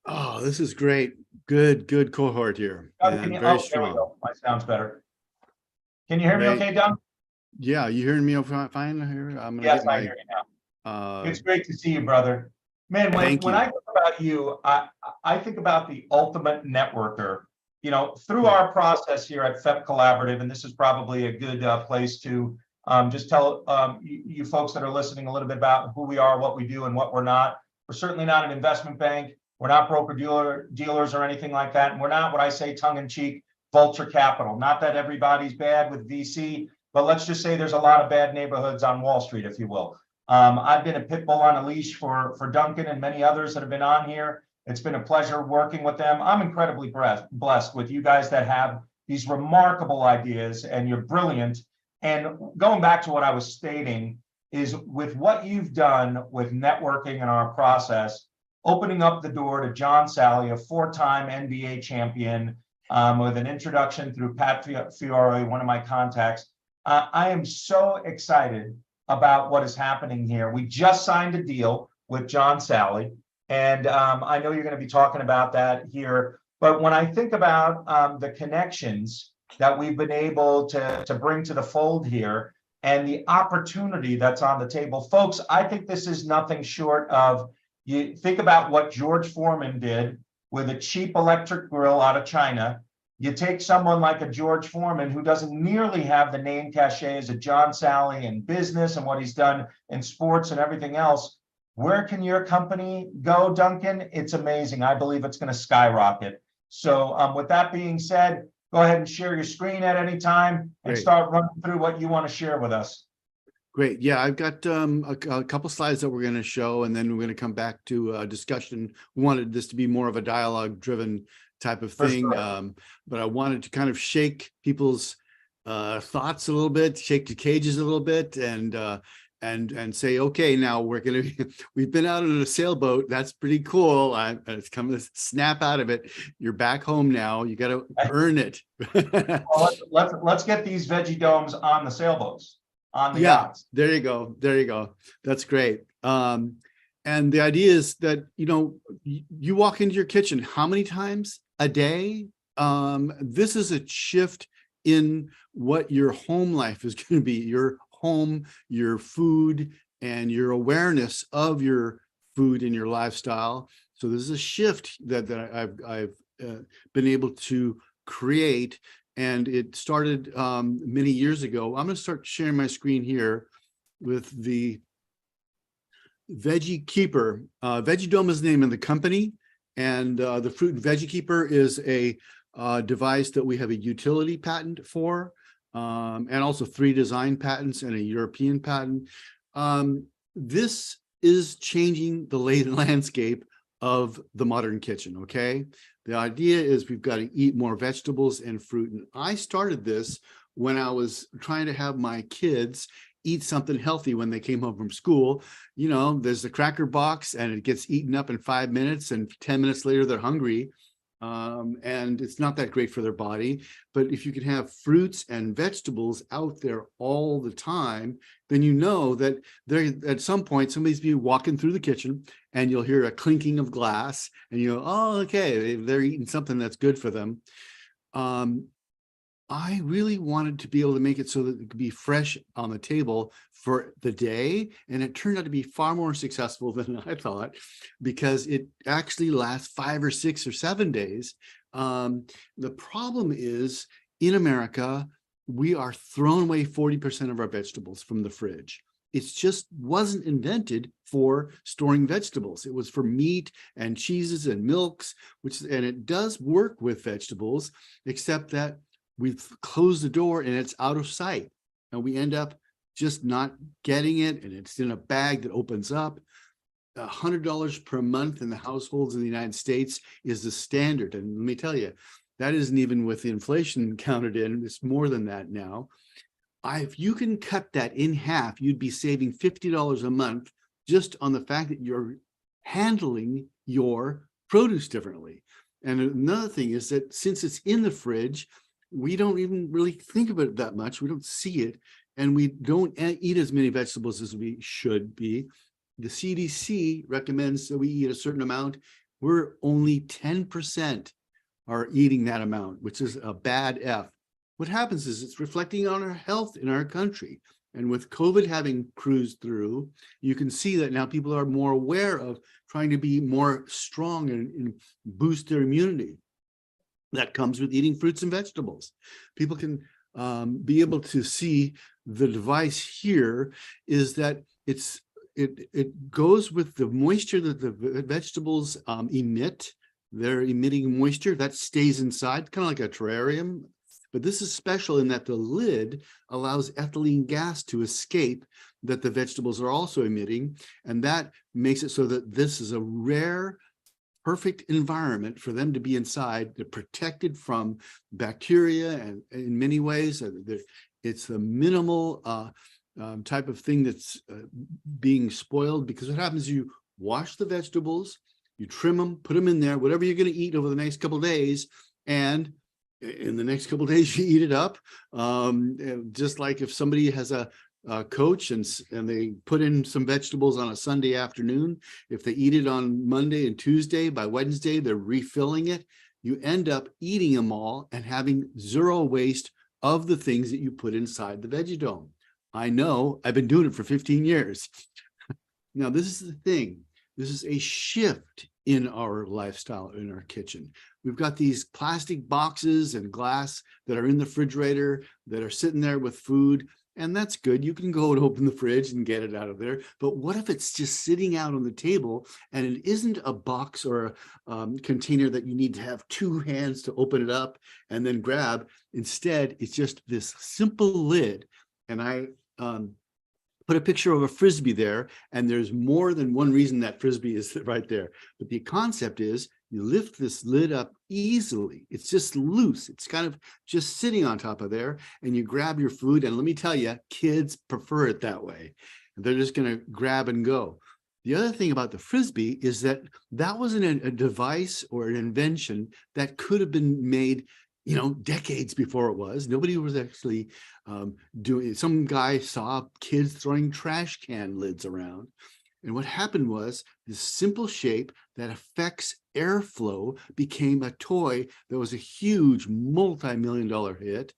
Oh, this is great. Good cohort here. And very strong. There we go. My sound's better. Can you hear me okay, Don? Yeah, you hearing me fine here? Yes, I hear you now. It's great to see you, brother. Man, when I think about you, I think about the ultimate networker. You know, through our process here at FEP Collaborative, and this is probably a good place to just tell you folks that are listening a little bit about who we are, what we do, and what we're not. We're certainly not an investment bank. We're not broker-dealers or anything like that. And we're not what I say tongue-in-cheek vulture capital. Not that everybody's bad with VC, but let's just say there's a lot of bad neighborhoods on Wall Street, if you will. I've been a pit bull on a leash for Duncan and many others that have been on here. It's been a pleasure working with them. I'm incredibly blessed with you guys that have these remarkable ideas, and you're brilliant. And going back to what I was stating is with what you've done with networking in our process, opening up the door to John Sally, a 4-time NBA champion, with an introduction through Pat Fiore, one of my contacts. I am so excited about what is happening here. We just signed a deal with John Sally, and I know you're going to be talking about that here. But when I think about the connections that we've been able to bring to the fold here and the opportunity that's on the table, folks, I think this is nothing short of, you think about what George Foreman did with a cheap electric grill out of China. You take someone like a George Foreman who doesn't nearly have the name cachet as a John Sally in business and what he's done in sports and everything else. Where can your company go, Duncan? It's amazing. I believe it's going to skyrocket. So with that being said, go ahead and share your screen at any time and start running through what you want to share with us. Great. Yeah, I've got a couple slides that we're going to show, and then we're going to come back to a discussion. We wanted this to be more of a dialogue-driven type of thing, but I wanted to kind of shake people's thoughts a little bit, shake the cages a little bit, and say, okay, now we've been out on a sailboat. That's pretty cool. It's coming to snap out of it. You're back home now. You got to earn it. Well, let's get these veggie domes on the sailboats. On the yachts. There you go. There you go. That's great. And the idea is that, you know, you walk into your kitchen how many times a day? This is a shift in what your home life is going to be. Your home, your food, and your awareness of your food and your lifestyle. So this is a shift that I've been able to create. And it started many years ago. I'm going to start sharing my screen here with the Veggie Keeper. Veggie Dome is the name of the company, and the Fruit and Veggie Keeper is a device that we have a utility patent for, and also 3 design patents and a European patent. This is changing the landscape of the modern kitchen, okay? The idea is we've got to eat more vegetables and fruit. And I started this when I was trying to have my kids eat something healthy when they came home from school. You know, there's the cracker box and it gets eaten up in 5 minutes, and 10 minutes later they're hungry. And it's not that great for their body. But if you can have fruits and vegetables out there all the time, then you know that there at some point somebody's be walking through the kitchen and you'll hear a clinking of glass and you go, oh, okay, they're eating something that's good for them. I really wanted to be able to make it so that it could be fresh on the table for the day. And it turned out to be far more successful than I thought, because it actually lasts 5 or 6 or 7 days. The problem is in America, we are throwing away 40% of our vegetables from the fridge. It just wasn't invented for storing vegetables. It was for meat and cheeses and milks, and it does work with vegetables, except that we've closed the door and it's out of sight. And we end up just not getting it, and it's in a bag that opens up. $100 per month in the households in the United States is the standard. And let me tell you, that isn't even with inflation counted in. It's more than that now. If you can cut that in half, you'd be saving $50 a month just on the fact that you're handling your produce differently. And another thing is that since it's in the fridge, we don't even really think about it that much. We don't see it, and we don't eat as many vegetables as we should be. The CDC recommends that we eat a certain amount. We're only 10% are eating that amount, which is a bad F. What happens is it's reflecting on our health in our country. And with COVID having cruised through, you can see that now people are more aware of trying to be more strong and boost their immunity. That comes with eating fruits and vegetables. People can be able to see the device here is that it goes with the moisture that the vegetables emit. They're emitting moisture that stays inside, kind of like a terrarium. But this is special in that the lid allows ethylene gas to escape that the vegetables are also emitting. And that makes it so that this is a rare, perfect environment for them to be inside. They're protected from bacteria, and in many ways, it's the minimal type of thing that's being spoiled, because what happens is you wash the vegetables, you trim them, put them in there, whatever you're going to eat over the next couple of days, and in the next couple of days you eat it up. Just like if somebody has a coach and they put in some vegetables on a Sunday afternoon, if they eat it on Monday and Tuesday, by Wednesday they're refilling it. You end up eating them all and having zero waste of the things that you put inside the Veggie-Dome. I know, I've been doing it for 15 years. Now, this is the thing. This is a shift in our lifestyle, in our kitchen. We've got these plastic boxes and glass that are in the refrigerator that are sitting there with food, and that's good. You can go and open the fridge and get it out of there. But what if it's just sitting out on the table and it isn't a box or a container that you need to have two hands to open it up and then grab? Instead, it's just this simple lid. And I put a picture of a Frisbee there, and there's more than one reason that Frisbee is right there. But the concept is you lift this lid up easily. It's just loose. It's kind of just sitting on top of there, and you grab your food. And let me tell you, kids prefer it that way. They're just going to grab and go. The other thing about the Frisbee is that that wasn't a device or an invention that could have been made, you know, decades before it was. Nobody was actually doing it. Some guy saw kids throwing trash can lids around. And what happened was this simple shape that affects airflow became a toy that was a huge multi-million-dollar hit.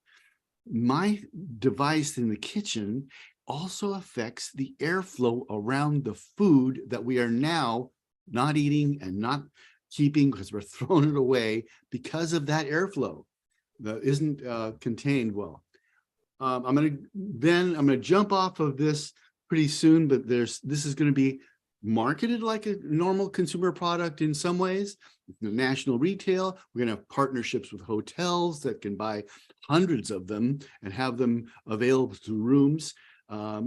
My device in the kitchen also affects the airflow around the food that we are now not eating and not keeping because we're throwing it away because of that airflow that isn't contained well. I'm going to jump off of this pretty soon, but this is going to be marketed like a normal consumer product in some ways. National retail, we're going to have partnerships with hotels that can buy hundreds of them and have them available to rooms.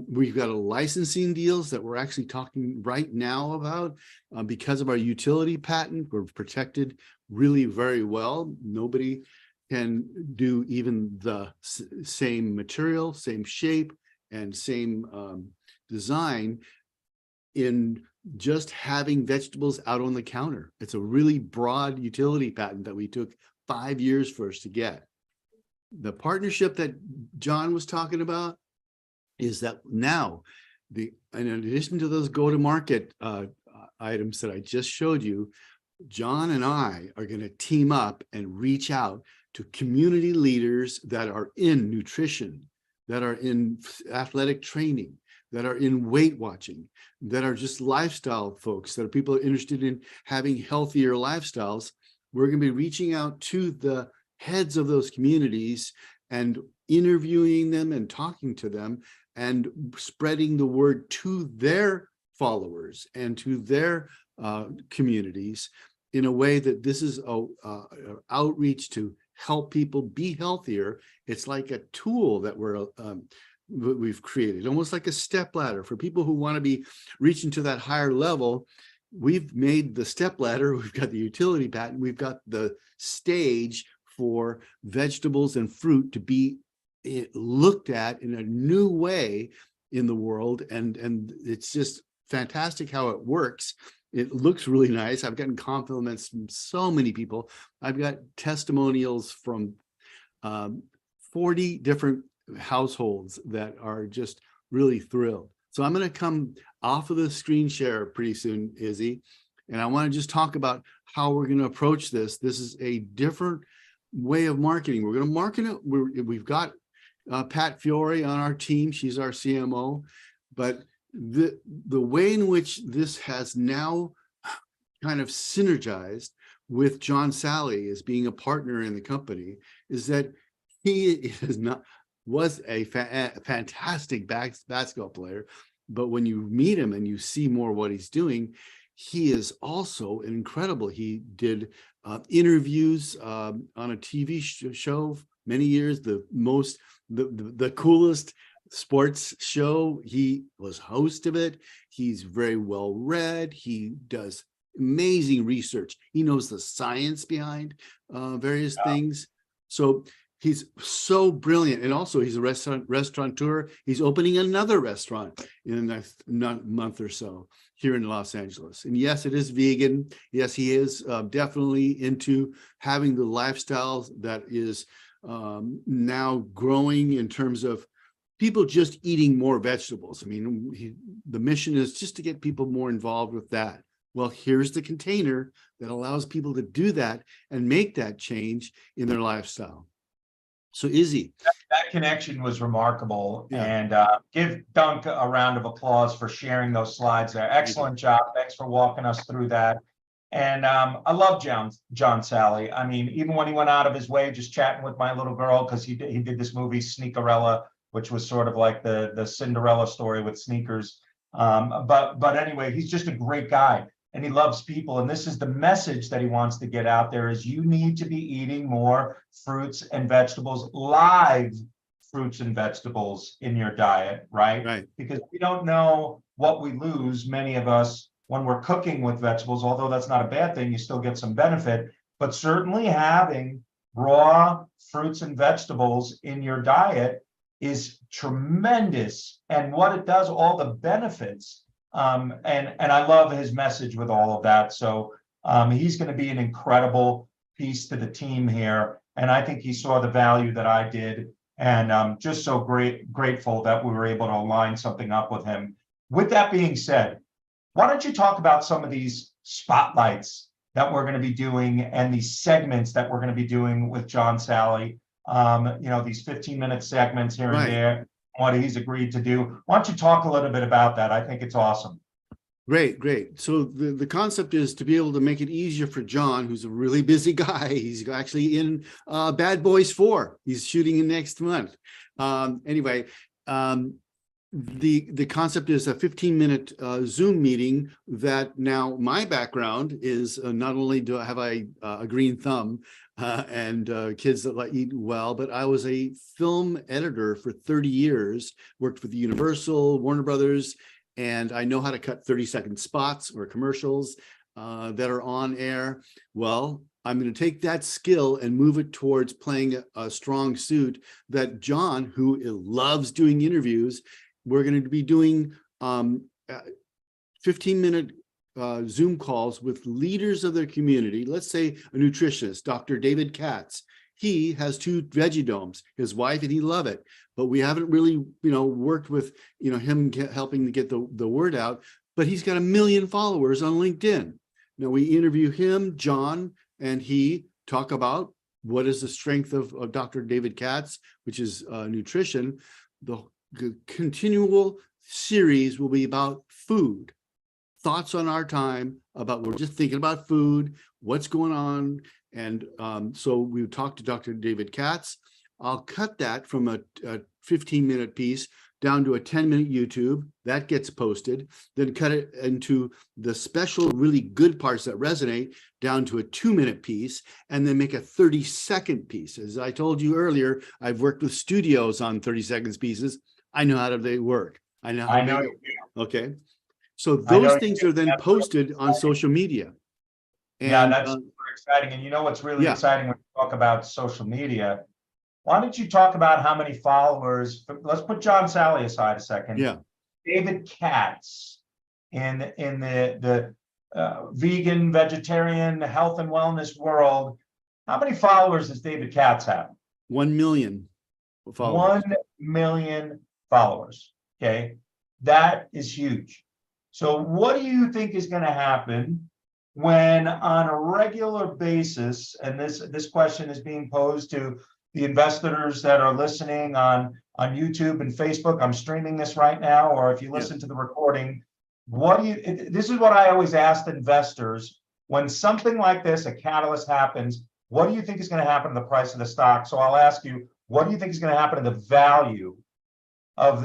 We've got licensing deals that we're actually talking right now about because of our utility patent. We're protected really very well. Nobody can do even the same material, same shape, and same design in just having vegetables out on the counter. It's a really broad utility patent that we took 5 years for us to get. The partnership that John was talking about is that now, in addition to those go-to-market items that I just showed you, John and I are going to team up and reach out to community leaders that are in nutrition, that are in athletic training, that are in weight watching, that are just lifestyle folks, that are people interested in having healthier lifestyles. We're going to be reaching out to the heads of those communities and interviewing them and talking to them and spreading the word to their followers and to their communities in a way that this is a outreach to help people be healthier. It's like a tool that we've created, almost like a step ladder for people who want to be reaching to that higher level. We've made the step ladder, we've got the utility patent, we've got the stage for vegetables and fruit to be looked at in a new way in the world. And it's just fantastic how it works. It looks really nice. I've gotten compliments from so many people. I've got testimonials from 40 different households that are just really thrilled. So I'm going to come off of the screen share pretty soon, Izzy, and I want to just talk about how we're going to approach this. This is a different way of marketing. We're going to market it. We've got Pat Fiore on our team. She's our CMO, but the way in which this has now kind of synergized with John Sally as being a partner in the company is that he was a fantastic basketball player, but when you meet him and you see more what he's doing, he is also incredible. He did interviews on a TV show many years, the coolest sports show. He was host of it. He's very well read. He does amazing research. He knows the science behind various things. So he's so brilliant. And also he's a restaurateur. He's opening another restaurant in the next month or so here in Los Angeles. And yes, it is vegan. Yes, he is definitely into having the lifestyle that is now growing in terms of people just eating more vegetables. I mean, the mission is just to get people more involved with that. Well, here's the container that allows people to do that and make that change in their lifestyle. So Izzy. That connection was remarkable. Yeah. And give Dunk a round of applause for sharing those slides there. Excellent job. Thanks for walking us through that. And I love John Sally. I mean, even when he went out of his way, just chatting with my little girl, because he did this movie Sneakerella, which was sort of like the Cinderella story with sneakers. But anyway, he's just a great guy and he loves people. And this is the message that he wants to get out there is you need to be eating more fruits and vegetables, live fruits and vegetables in your diet, right? Right. Because we don't know what we lose, many of us, when we're cooking with vegetables, although that's not a bad thing, you still get some benefit, but certainly having raw fruits and vegetables in your diet is tremendous. And what it does, all the benefits, and I love his message with all of that. So he's going to be an incredible piece to the team here. And I think he saw the value that I did. And I'm just so grateful that we were able to align something up with him. With that being said, why don't you talk about some of these spotlights that we're going to be doing and these segments that we're going to be doing with John Sally, these 15-minute segments here and there, what he's agreed to do. Why don't you talk a little bit about that? I think it's awesome. Great. So the concept is to be able to make it easier for John, who's a really busy guy. He's actually in Bad Boys 4. He's shooting in next month. The concept is a 15-minute Zoom meeting that now my background is not only do I have a green thumb and kids that eat well, but I was a film editor for 30 years, worked with Universal, Warner Brothers, and I know how to cut 30-second spots or commercials that are on air. Well, I'm going to take that skill and move it towards playing a strong suit that John, who loves doing interviews, we're going to be doing 15-minute Zoom calls with leaders of their community. Let's say a nutritionist, Dr. David Katz. He has 2 veggie domes, his wife, and he love it. But we haven't really, worked with, him helping to get the word out. But he's got 1 million followers on LinkedIn. Now we interview him, John, and he talk about what is the strength of Dr. David Katz, which is nutrition. The continual series will be about food, thoughts on our time about, we're just thinking about food, what's going on. And so we talked to Dr. David Katz. I'll cut that from a 15-minute piece down to a 10-minute YouTube that gets posted, then cut it into the special, really good parts that resonate down to a 2-minute piece, and then make a 30-second piece. As I told you earlier, I've worked with studios on 30 seconds pieces. I know how they work. I know how to make it. Okay. So those things are then posted on social media. And, yeah, that's super exciting. And you know what's really exciting when you talk about social media? Why don't you talk about how many followers? Let's put John Sally aside a second. Yeah. David Katz in the vegan, vegetarian, health and wellness world. How many followers does David Katz have? 1 million followers. 1 million followers. Okay, that is huge. So what do you think is going to happen when on a regular basis, and this question is being posed to the investors that are listening on YouTube and Facebook. I'm streaming this right now, or if you listen to the recording, this is what I always ask investors when something like this, a catalyst happens, what do you think is going to happen to the price of the stock? So I'll ask you, what do you think is going to happen to the value of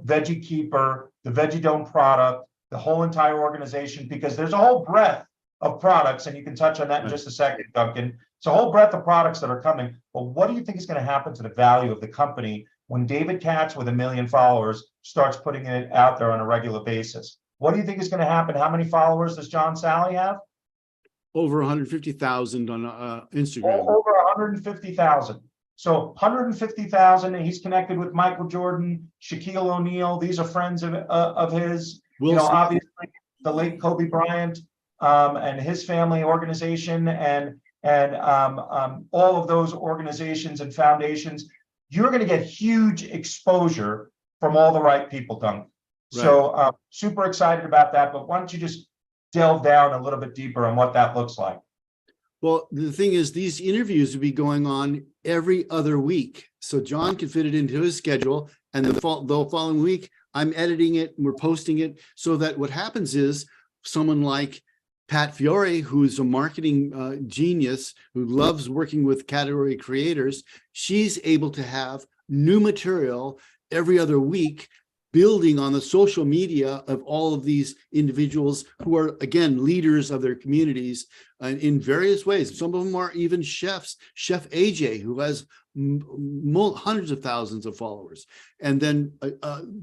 Veggie Keeper, the Veggie Dome product, the whole entire organization? Because there's a whole breadth of products, and you can touch on that in just a second, Duncan. It's a whole breadth of products that are coming. But what do you think is going to happen to the value of the company when David Katz with 1 million followers starts putting it out there on a regular basis? What do you think is going to happen? How many followers does John Sally have? Over 150,000 on Instagram. Over 150,000. So 150,000, and he's connected with Michael Jordan, Shaquille O'Neal. These are friends of his. Obviously the late Kobe Bryant and his family organization, and all of those organizations and foundations. You're going to get huge exposure from all the right people, Dunk. Right. So super excited about that. But why don't you just delve down a little bit deeper on what that looks like? Well, the thing is, these interviews will be going on every other week. So John can fit it into his schedule. And the following week, I'm editing it and we're posting it, so that what happens is someone like Pat Fiore, who's a marketing genius, who loves working with category creators, she's able to have new material every other week, building on the social media of all of these individuals who are, again, leaders of their communities in various ways. Some of them are even chefs. Chef AJ, who has hundreds of thousands of followers, and then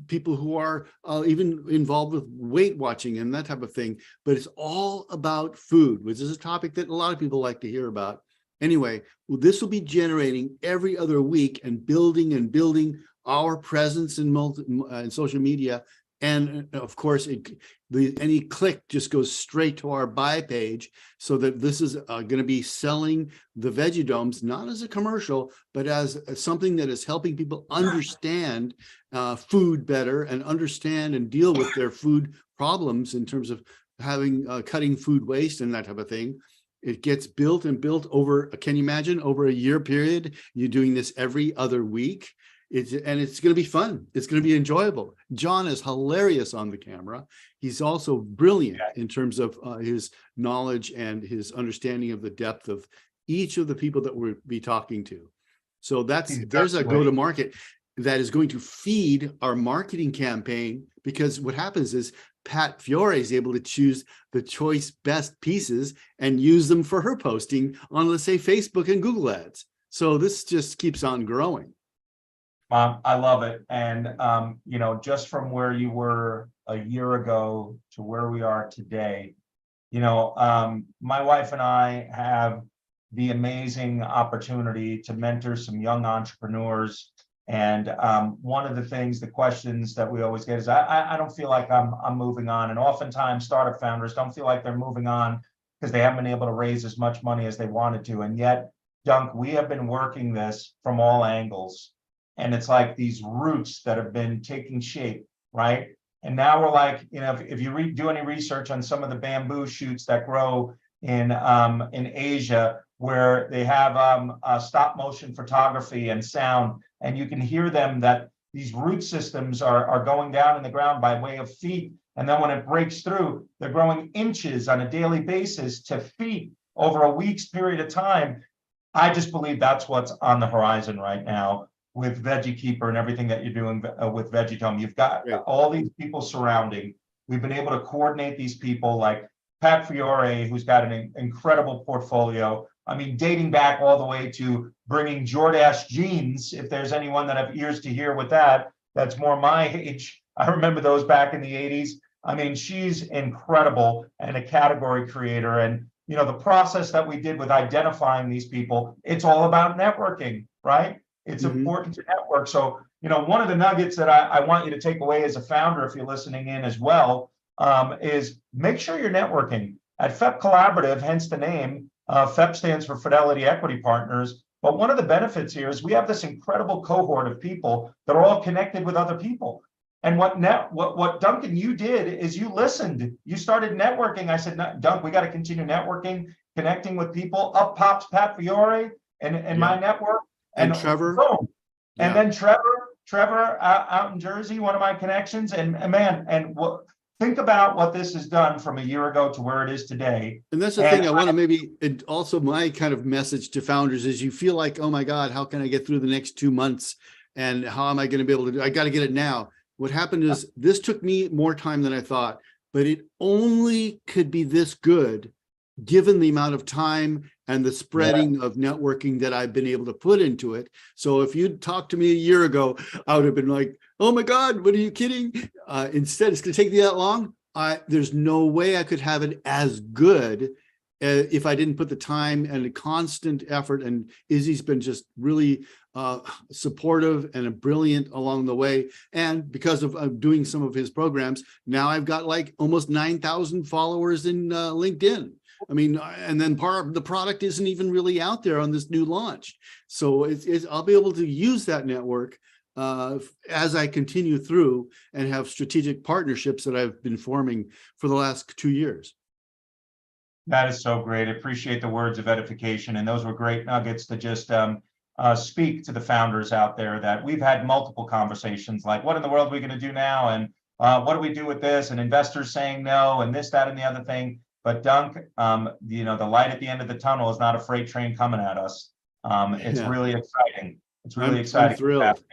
people who are even involved with weight watching and that type of thing. But it's all about food, which is a topic that a lot of people like to hear about. Anyway, this will be generating every other week and building our presence in social media. And of course, any click just goes straight to our buy page, so that this is going to be selling the Veggie Domes, not as a commercial, but as something that is helping people understand food better and understand and deal with their food problems in terms of having cutting food waste and that type of thing. It gets built and built over, can you imagine, over a year period, you're doing this every other week. It's going to be fun. It's going to be enjoyable. John is hilarious on the camera. He's also brilliant in terms of his knowledge and his understanding of the depth of each of the people that we'll be talking to. So there's a go-to-market that is going to feed our marketing campaign, because what happens is Pat Fiore is able to choose the choice best pieces and use them for her posting on, let's say, Facebook and Google ads. So this just keeps on growing. I love it. And, just from where you were a year ago to where we are today, my wife and I have the amazing opportunity to mentor some young entrepreneurs. And one of the questions that we always get is, I don't feel like I'm moving on. And oftentimes startup founders don't feel like they're moving on because they haven't been able to raise as much money as they wanted to. And yet, Dunk, we have been working this from all angles. And it's like these roots that have been taking shape, right? And now we're like, if you do any research on some of the bamboo shoots that grow in Asia, where they have stop motion photography and sound, and you can hear them, that these root systems are going down in the ground by way of feet. And then when it breaks through, they're growing inches on a daily basis to feet over a week's period of time. I just believe that's what's on the horizon right now. with Veggie Keeper and everything that you're doing with Veggie. You've got all these people surrounding. We've been able to coordinate these people like Pat Fiore, who's got an incredible portfolio. I mean, dating back all the way to bringing Jordache jeans. If there's anyone that have ears to hear with that, that's more my age. I remember those back in the 80s. I mean, she's incredible and a category creator. And, you know, the process that we did with identifying these people, it's all about networking, right? It's important to network. So, you know, one of the nuggets that I want you to take away as a founder, if you're listening in as well, is make sure you're networking. At FEP Collaborative, hence the name, FEP stands for Fidelity Equity Partners. But one of the benefits here is we have this incredible cohort of people that are all connected with other people. And what Duncan, you did is you listened. You started networking. I said, Dunk, we got to continue networking, connecting with people. Up pops Pat Fiore and my network. And Trevor. Boom. And then Trevor out in Jersey, one of my connections. And man, think about what this has done from a year ago to where it is today. And that's the thing I want to maybe, and also my kind of message to founders is you feel like, oh my God, how can I get through the next 2 months? And how am I going to be able to do, I got to get it now. What happened is this took me more time than I thought, but it only could be this good given the amount of time and the spreading of networking that I've been able to put into it. So if you'd talked to me a year ago, I would have been like, oh my God, what are you kidding? Instead, it's going to take me that long. There's no way I could have it as good if I didn't put the time and the constant effort. And Izzy's been just really supportive and brilliant along the way. And because of doing some of his programs, now I've got like almost 9,000 followers in LinkedIn. I mean, and then part of the product isn't even really out there on this new launch. So I'll be able to use that network as I continue through and have strategic partnerships that I've been forming for the last 2 years. That is so great. I appreciate the words of edification. And those were great nuggets to just speak to the founders out there that we've had multiple conversations like, what in the world are we going to do now? And what do we do with this? And investors saying no, and this, that, and the other thing. But Dunk, you know, the light at the end of the tunnel is not a freight train coming at us. It's really exciting. It's really exciting. I'm thrilled.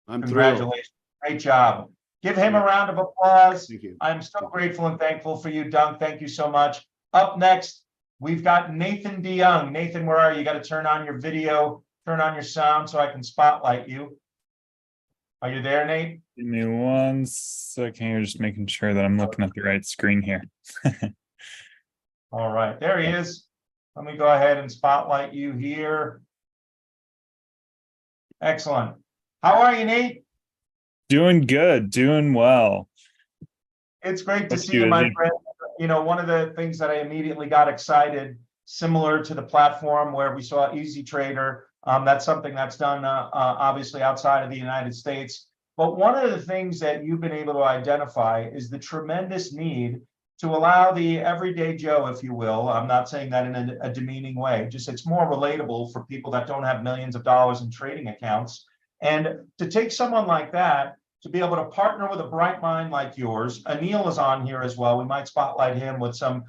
Congratulations. Great job. Give him a round of applause. Thank you. I'm so grateful and thankful for you, Dunk. Thank you so much. Up next, we've got Nathan DeYoung. Nathan, where are you? You got to turn on your video, turn on your sound so I can spotlight you. Are you there, Nate? Give me 1 second. You're just making sure that I'm looking at the right screen here. All right, there he is. Let me go ahead and spotlight you here. Excellent. How are you, Nate? Doing good, doing well. It's great to see you, my friend. You know, one of the things that I immediately got excited, similar to the platform where we saw Easy Trader, that's something that's done obviously outside of the United States. But one of the things that you've been able to identify is the tremendous need to allow the everyday Joe, if you will. I'm not saying that in a demeaning way, just it's more relatable for people that don't have millions of dollars in trading accounts. And to take someone like that, to be able to partner with a bright mind like yours. Anil is on here as well. We might spotlight him with some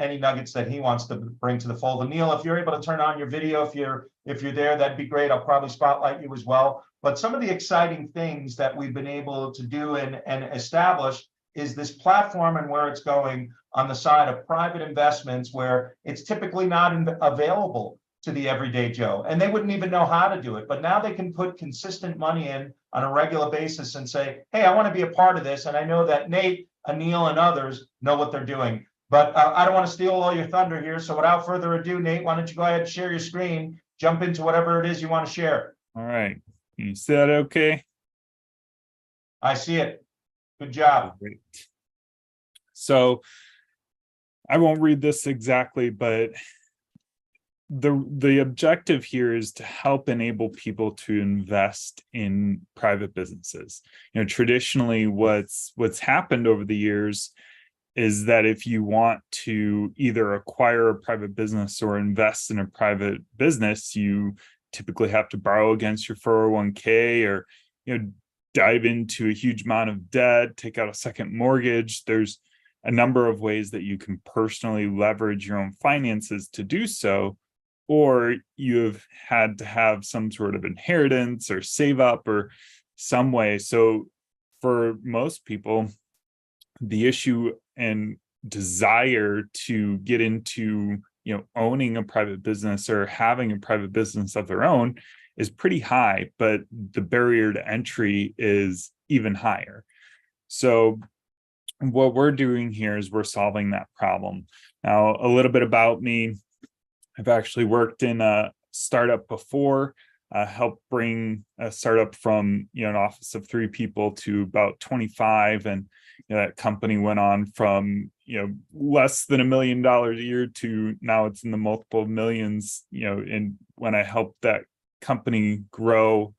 any nuggets that he wants to bring to the fold. Anil, if you're able to turn on your video, if you're there, that'd be great. I'll probably spotlight you as well. But some of the exciting things that we've been able to do and establish is this platform and where it's going on the side of private investments where it's typically not available to the everyday Joe, and they wouldn't even know how to do it. But now they can put consistent money in on a regular basis and say, hey, I want to be a part of this. And I know that Nate, Anil, and others know what they're doing. But I don't want to steal all your thunder here. So without further ado, Nate, why don't you go ahead and share your screen, jump into whatever it is you want to share. All right. Can you see that okay? I see it. Good job. Great. So I won't read this exactly, but the objective here is to help enable people to invest in private businesses. You know, traditionally what's happened over the years is that if you want to either acquire a private business or invest in a private business, you typically have to borrow against your 401k or, you know, dive into a huge amount of debt, take out a second mortgage. There's a number of ways that you can personally leverage your own finances to do so. or you've had to have some sort of inheritance or save up or some way. So for most people, the issue and desire to get into, owning a private business or having a private business of their own is pretty high, but the barrier to entry is even higher. So what we're doing here is we're solving that problem. Now, a little bit about me. I've actually worked in a startup before, helped bring a startup from an office of 3 people to about 25, and that company went on from less than $1 million a year to now it's in the multiple millions. And when I helped that company grow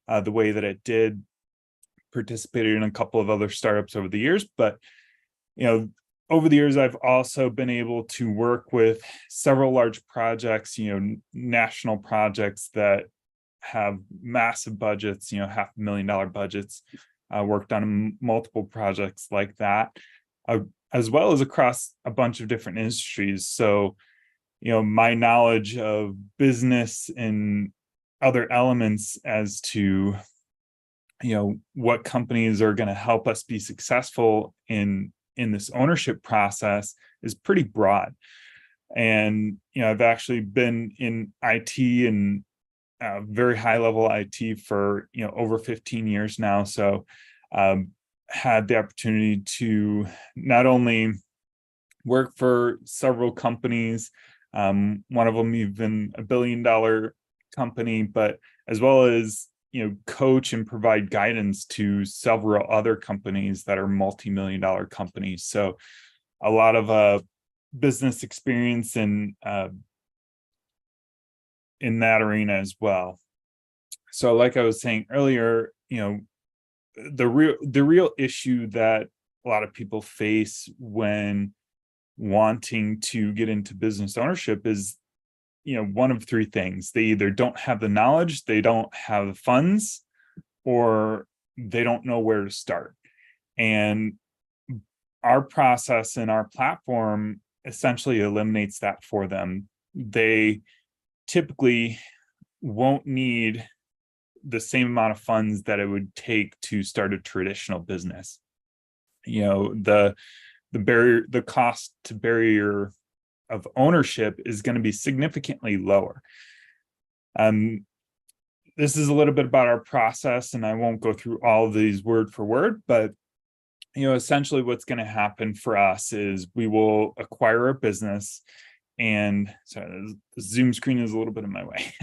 the way that it did, participated in a couple of other startups over the years, but over the years, I've also been able to work with several large projects, national projects that have massive budgets, $500,000 budgets. Worked on multiple projects like that, as well as across a bunch of different industries. So, my knowledge of business and other elements as to, what companies are going to help us be successful in this ownership process is pretty broad. And, I've actually been in IT and very high level IT for, over 15 years now. So had the opportunity to not only work for several companies, one of them even $1 billion company, but as well as coach and provide guidance to several other companies that are multi-million-dollar companies. So a lot of business experience in that arena as well. So like I was saying earlier, the real issue that a lot of people face when wanting to get into business ownership is one of 3 things. They either don't have the knowledge, they don't have the funds, or they don't know where to start. And our process and our platform essentially eliminates that for them. They typically won't need the same amount of funds that it would take to start a traditional business. The barrier, the cost to barrier of ownership is going to be significantly lower. This is a little bit about our process, and I won't go through all of these word for word, but essentially what's going to happen for us is we will acquire a business, and sorry, the Zoom screen is a little bit in my way.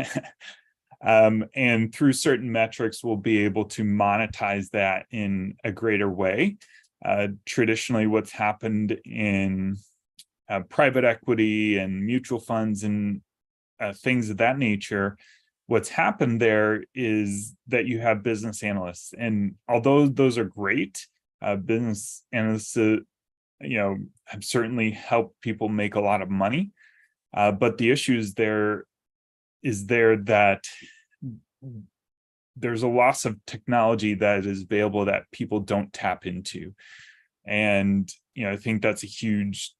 And through certain metrics, we'll be able to monetize that in a greater way. Traditionally, what's happened in private equity and mutual funds and things of that nature, what's happened there is that you have business analysts. And although those are great, business analysts, have certainly helped people make a lot of money. But the issue is that there's a loss of technology that is available that people don't tap into. And, I think that's a huge,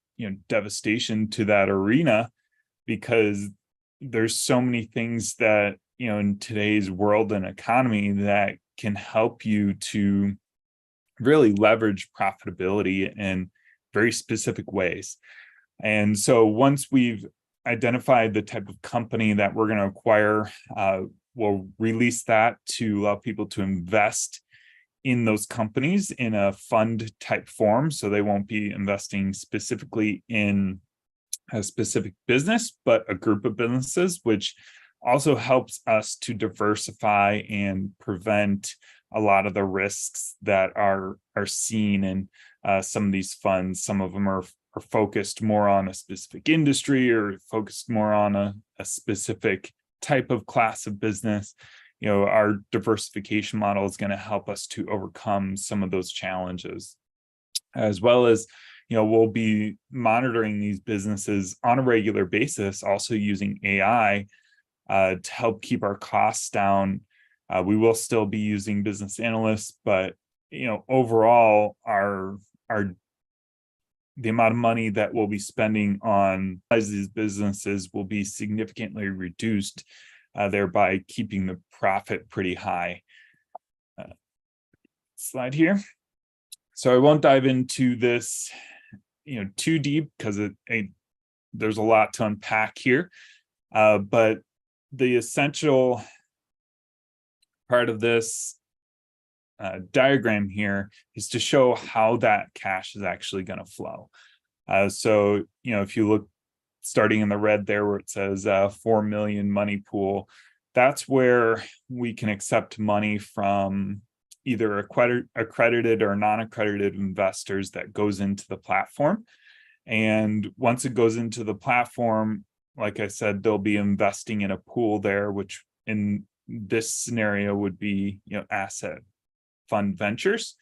devastation to that arena, because there's so many things that, in today's world and economy that can help you to really leverage profitability in very specific ways. And so once we've identified the type of company that we're going to acquire, we'll release that to allow people to invest in those companies in a fund type form. So they won't be investing specifically in a specific business, but a group of businesses, which also helps us to diversify and prevent a lot of the risks that are seen in some of these funds. Some of them are focused more on a specific industry or focused more on a specific type of class of business. Our diversification model is going to help us to overcome some of those challenges, as well as, we'll be monitoring these businesses on a regular basis, also using AI to help keep our costs down. We will still be using business analysts, but, overall, our the amount of money that we'll be spending on these businesses will be significantly reduced, thereby keeping the profit pretty high. Slide here. So I won't dive into this, too deep because there's a lot to unpack here. But the essential part of this diagram here is to show how that cash is actually going to flow. So, if you look starting in the red there where it says 4 million money pool, that's where we can accept money from either accredited or non-accredited investors that goes into the platform. And once it goes into the platform, like I said, they'll be investing in a pool there, which in this scenario would be, Asset Fund Ventures,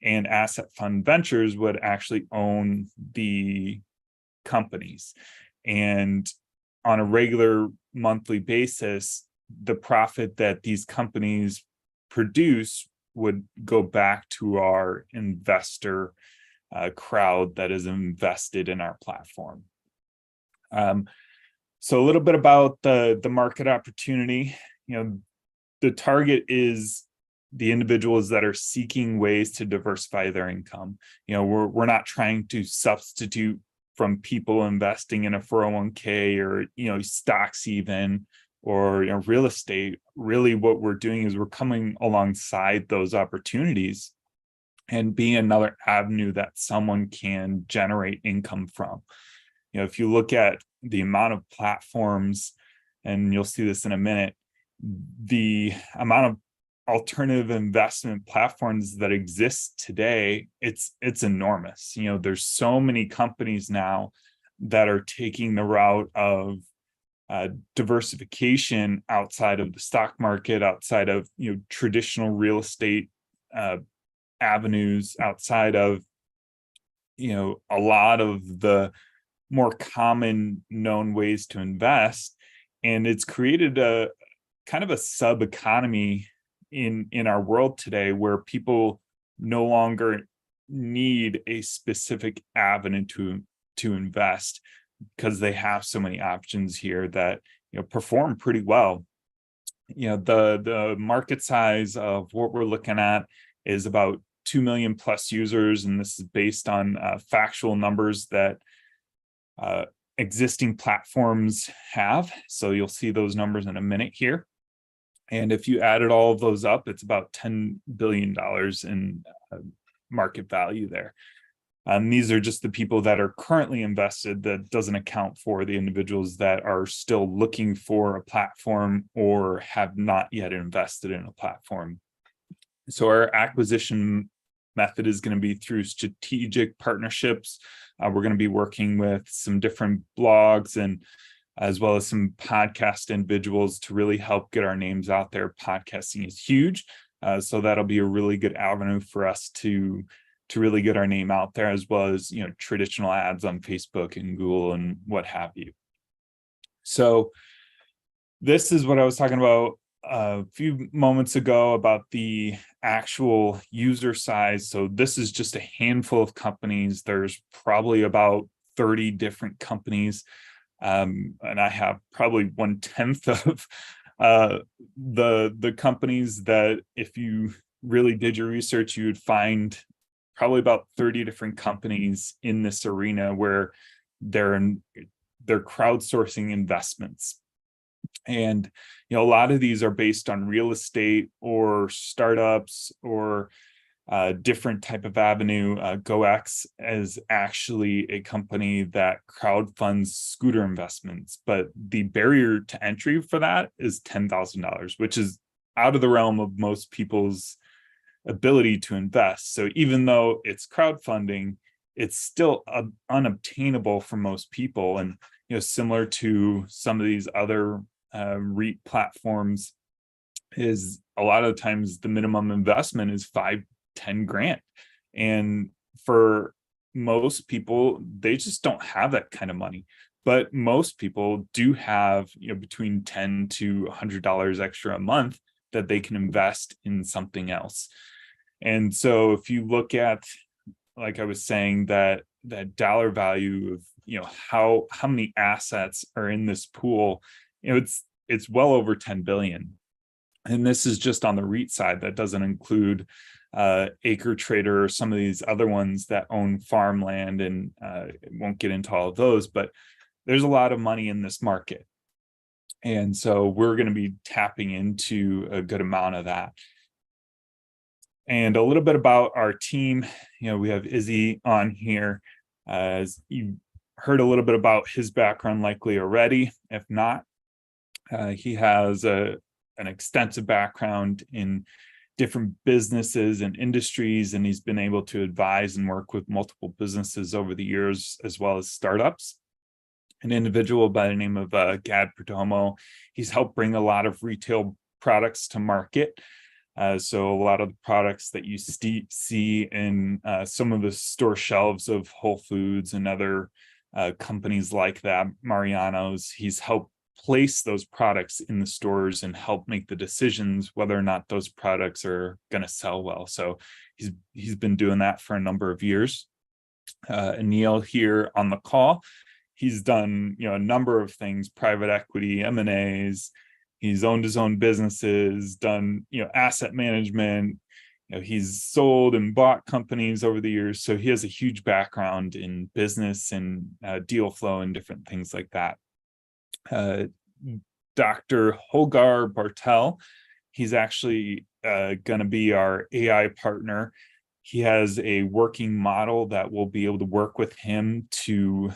and Asset Fund Ventures would actually own the companies. And on a regular monthly basis, the profit that these companies produce would go back to our investor crowd that is invested in our platform. So a little bit about the market opportunity. The target is the individuals that are seeking ways to diversify their income. We're not trying to substitute from people investing in a 401k or stocks even, or real estate. Really what we're doing is we're coming alongside those opportunities and being another avenue that someone can generate income from. If you look at the amount of platforms, and you'll see this in a minute, the amount of alternative investment platforms that exist today, it's enormous. There's so many companies now that are taking the route of diversification outside of the stock market, outside of traditional real estate avenues, outside of a lot of the more common known ways to invest. And it's created a kind of a sub economy in our world today, where people no longer need a specific avenue to invest, because they have so many options here that perform pretty well. The market size of what we're looking at is about 2 million plus users, and this is based on factual numbers that existing platforms have. So you'll see those numbers in a minute here. And if you added all of those up, it's about $10 billion in market value there. These are just the people that are currently invested. That doesn't account for the individuals that are still looking for a platform or have not yet invested in a platform. So our acquisition method is going to be through strategic partnerships. We're going to be working with some different blogs and as well as some podcast individuals to really help get our names out there. Podcasting is huge. So that'll be a really good avenue for us to really get our name out there, as well as traditional ads on Facebook and Google and what have you. So this is what I was talking about a few moments ago about the actual user size. So this is just a handful of companies. There's probably about 30 different companies. And I have probably 1/10 of the companies that, if you really did your research, you would find probably about 30 different companies in this arena where they're crowdsourcing investments. And a lot of these are based on real estate or startups or different type of avenue. GoX is actually a company that crowdfunds scooter investments, but the barrier to entry for that is $10,000, which is out of the realm of most people's ability to invest. So even though it's crowdfunding, it's still unobtainable for most people. And similar to some of these other REIT platforms, is a lot of times the minimum investment is $5-10 grand, and for most people they just don't have that kind of money. But most people do have between $10 to $100 extra a month that they can invest in something else. And so if you look at, like I was saying, that dollar value of, how many assets are in this pool, it's well over 10 billion. And this is just on the REIT side. That doesn't include Acre Trader or some of these other ones that own farmland, and won't get into all of those, but there's a lot of money in this market. And so we're going to be tapping into a good amount of that. And a little bit about our team. We have Izzy on here. As you heard a little bit about his background likely already. If not, he has an extensive background in different businesses and industries, and he's been able to advise and work with multiple businesses over the years, as well as startups. An individual by the name of Gad Perdomo. He's helped bring a lot of retail products to market. So a lot of the products that you see in some of the store shelves of Whole Foods and other companies like that, Mariano's, he's helped place those products in the stores and help make the decisions whether or not those products are going to sell well. So he's been doing that for a number of years. Anil here on the call, he's done a number of things: private equity, M&As. He's owned his own businesses, done asset management. He's sold and bought companies over the years, so he has a huge background in business and deal flow and different things like that. Dr. Holgar Bartel, he's actually going to be our AI partner. He has a working model that we'll be able to work with him to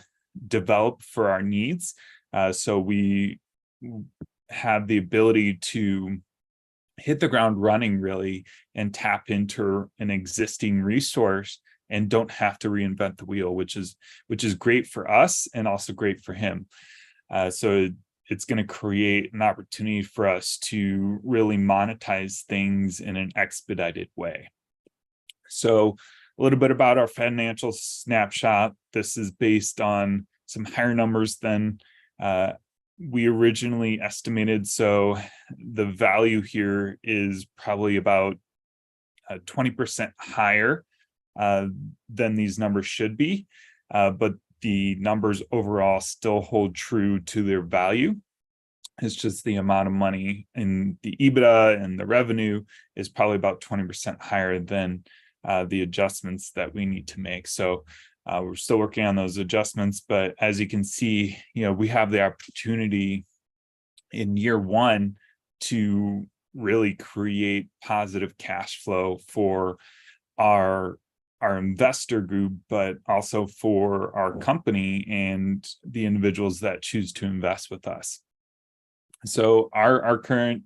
develop for our needs. So we have the ability to hit the ground running really and tap into an existing resource and don't have to reinvent the wheel, which is great for us and also great for him. So it's going to create an opportunity for us to really monetize things in an expedited way. So a little bit about our financial snapshot. This is based on some higher numbers than we originally estimated. So the value here is probably about 20% higher than these numbers should be. But the numbers overall still hold true to their value. It's just the amount of money in the EBITDA and the revenue is probably about 20% higher than the adjustments that we need to make. So we're still working on those adjustments, but as you can see, we have the opportunity in year one to really create positive cash flow for our investor group, but also for our company and the individuals that choose to invest with us. So our current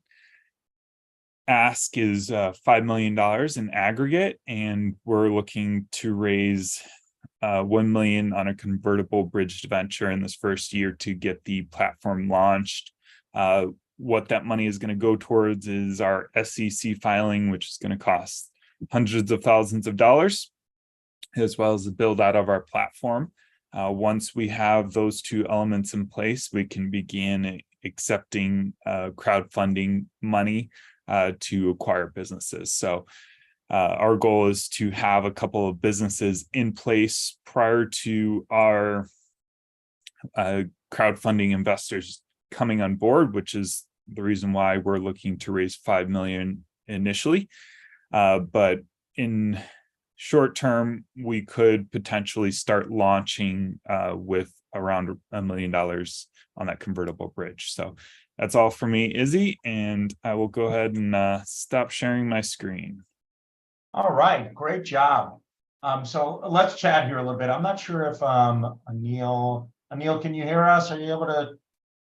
ask is $5 million in aggregate, and we're looking to raise $1 million on a convertible bridge venture in this first year to get the platform launched. What that money is going to go towards is our SEC filing, which is going to cost hundreds of thousands of dollars, as well as the build out of our platform. Once we have those two elements in place, we can begin accepting crowdfunding money to acquire businesses. So our goal is to have a couple of businesses in place prior to our crowdfunding investors coming on board, which is the reason why we're looking to raise $5 million initially. But in short term, we could potentially start launching with around $1 million on that convertible bridge. So that's all for me, Izzy, and I will go ahead and stop sharing my screen. All right, great job. So let's chat here a little bit. I'm not sure if Anil, can you hear us? Are you able to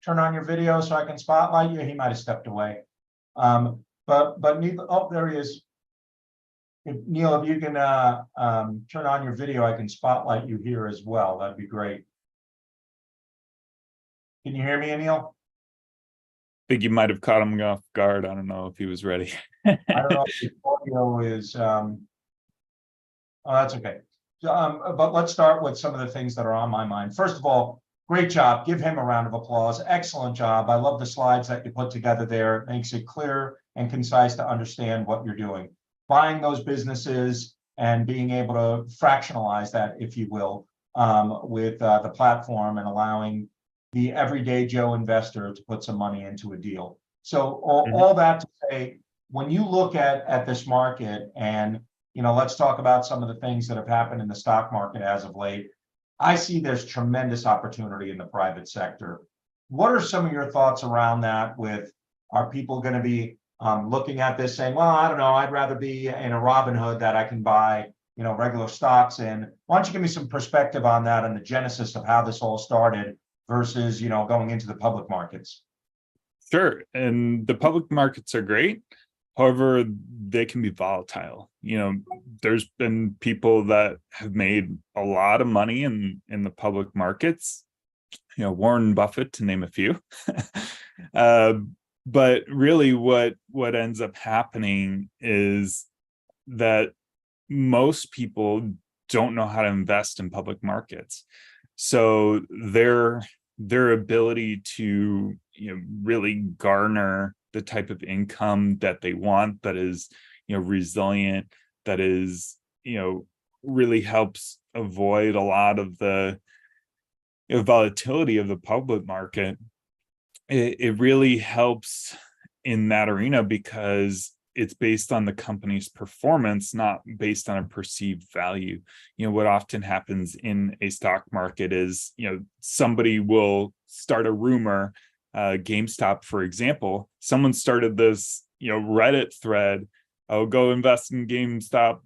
turn on your video so I can spotlight you? He might have stepped away. But Neil, oh, there he is. Neil, if you can turn on your video, I can spotlight you here as well. That'd be great. Can you hear me, Anil? I think you might have caught him off guard. I don't know if he was ready. I don't know if the audio is, oh, that's okay. But let's start with some of the things that are on my mind. First of all, great job. Give him a round of applause. Excellent job. I love the slides that you put together there. It makes it clear and concise to understand what you're doing. Buying those businesses and being able to fractionalize that, if you will, with the platform and allowing the everyday Joe investor to put some money into a deal. So all that to say, when you look at this market, and let's talk about some of the things that have happened in the stock market as of late. I see there's tremendous opportunity in the private sector. What are some of your thoughts around that? Are people going to be looking at this saying, well, I don't know, I'd rather be in a Robinhood that I can buy, regular stocks in? Why don't you give me some perspective on that and the genesis of how this all started versus, going into the public markets? Sure. And the public markets are great. However, they can be volatile. There's been people that have made a lot of money in the public markets, Warren Buffett, to name a few. But really what ends up happening is that most people don't know how to invest in public markets. So their ability to really garner the type of income that they want, that is resilient, that is really helps avoid a lot of the volatility of the public market. It really helps in that arena because it's based on the company's performance, not based on a perceived value. What often happens in a stock market is, somebody will start a rumor, GameStop, for example. Someone started this, Reddit thread, "Oh, go invest in GameStop,"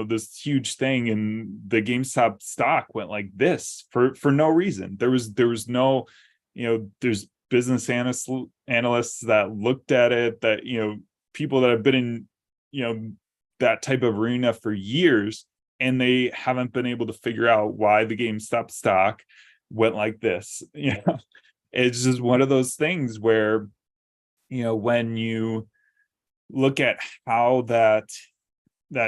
this huge thing, and the GameStop stock went like this for no reason. There was no, there's business analysts that looked at it, that people that have been in that type of arena for years, and they haven't been able to figure out why the GameStop stock went like this. It's just one of those things where when you look at how that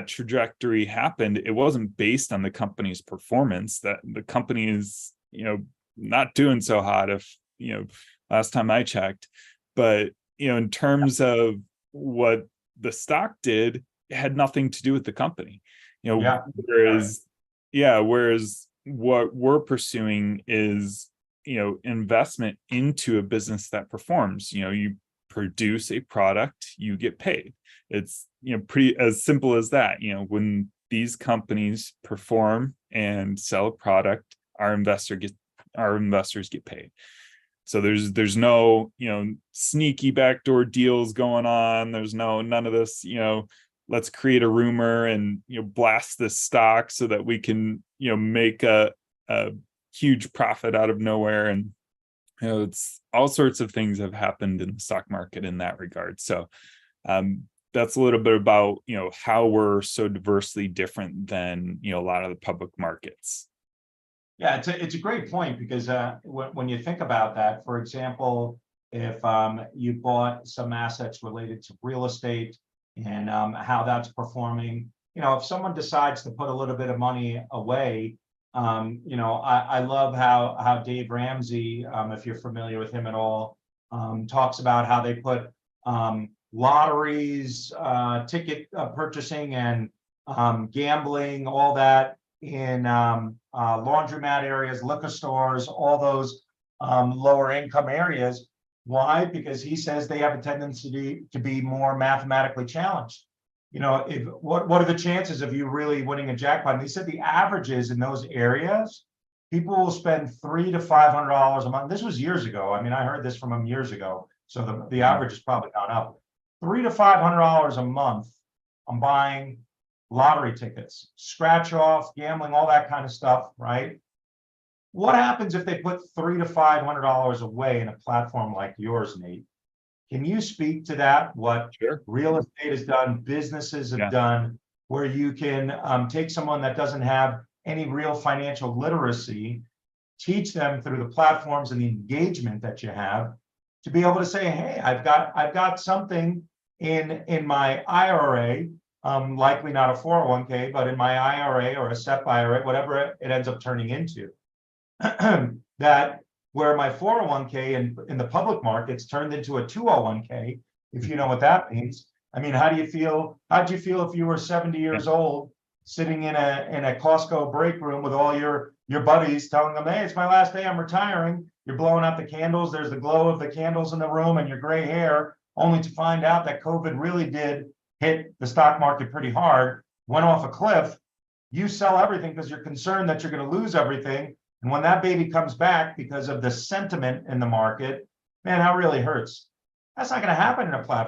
trajectory happened, it wasn't based on the company's performance. That the company is not doing so hot, if last time I checked. But in terms of what the stock did, it had nothing to do with the company. Whereas what we're pursuing is investment into a business that performs. You produce a product, you get paid. It's pretty as simple as that. When these companies perform and sell a product, our investors get paid. So there's no sneaky backdoor deals going on. There's none of this let's create a rumor and blast this stock so that we can make a huge profit out of nowhere. And it's all sorts of things have happened in the stock market in that regard. So that's a little bit about how we're so diversely different than a lot of the public markets. Yeah, it's a great point, because when you think about that, for example, if you bought some assets related to real estate and how that's performing, if someone decides to put a little bit of money away, I love how Dave Ramsey, if you're familiar with him at all, talks about how they put lotteries, ticket purchasing, and gambling, all that in laundromat areas, liquor stores, all those lower income areas. Why? Because he says they have a tendency to be more mathematically challenged. What are the chances of you really winning a jackpot? And he said the averages in those areas, people will spend $300 to $500 a month. This was years ago. I mean, I heard this from him years ago. So the average has probably gone up. $300 to $500 a month on buying lottery tickets, scratch off, gambling, all that kind of stuff, right? What happens if they put $300 to $500 away in a platform like yours, Nate? Can you speak to that? What real estate has done, businesses have done, where you can take someone that doesn't have any real financial literacy, teach them through the platforms and the engagement that you have to be able to say, hey, I've got something in my IRA, likely not a 401k, but in my IRA or a SEP IRA, whatever it ends up turning into, that where my 401k in the public markets turned into a 201k, if you know what that means. I mean, how'd you feel if you were 70 years old sitting in a Costco break room with all your buddies telling them, hey, it's my last day, I'm retiring. You're blowing out the candles. There's the glow of the candles in the room and your gray hair, only to find out that COVID really did hit the stock market pretty hard, went off a cliff. You sell everything because you're concerned that you're going to lose everything. And when that baby comes back because of the sentiment in the market, man, that really hurts. That's not going to happen in a platform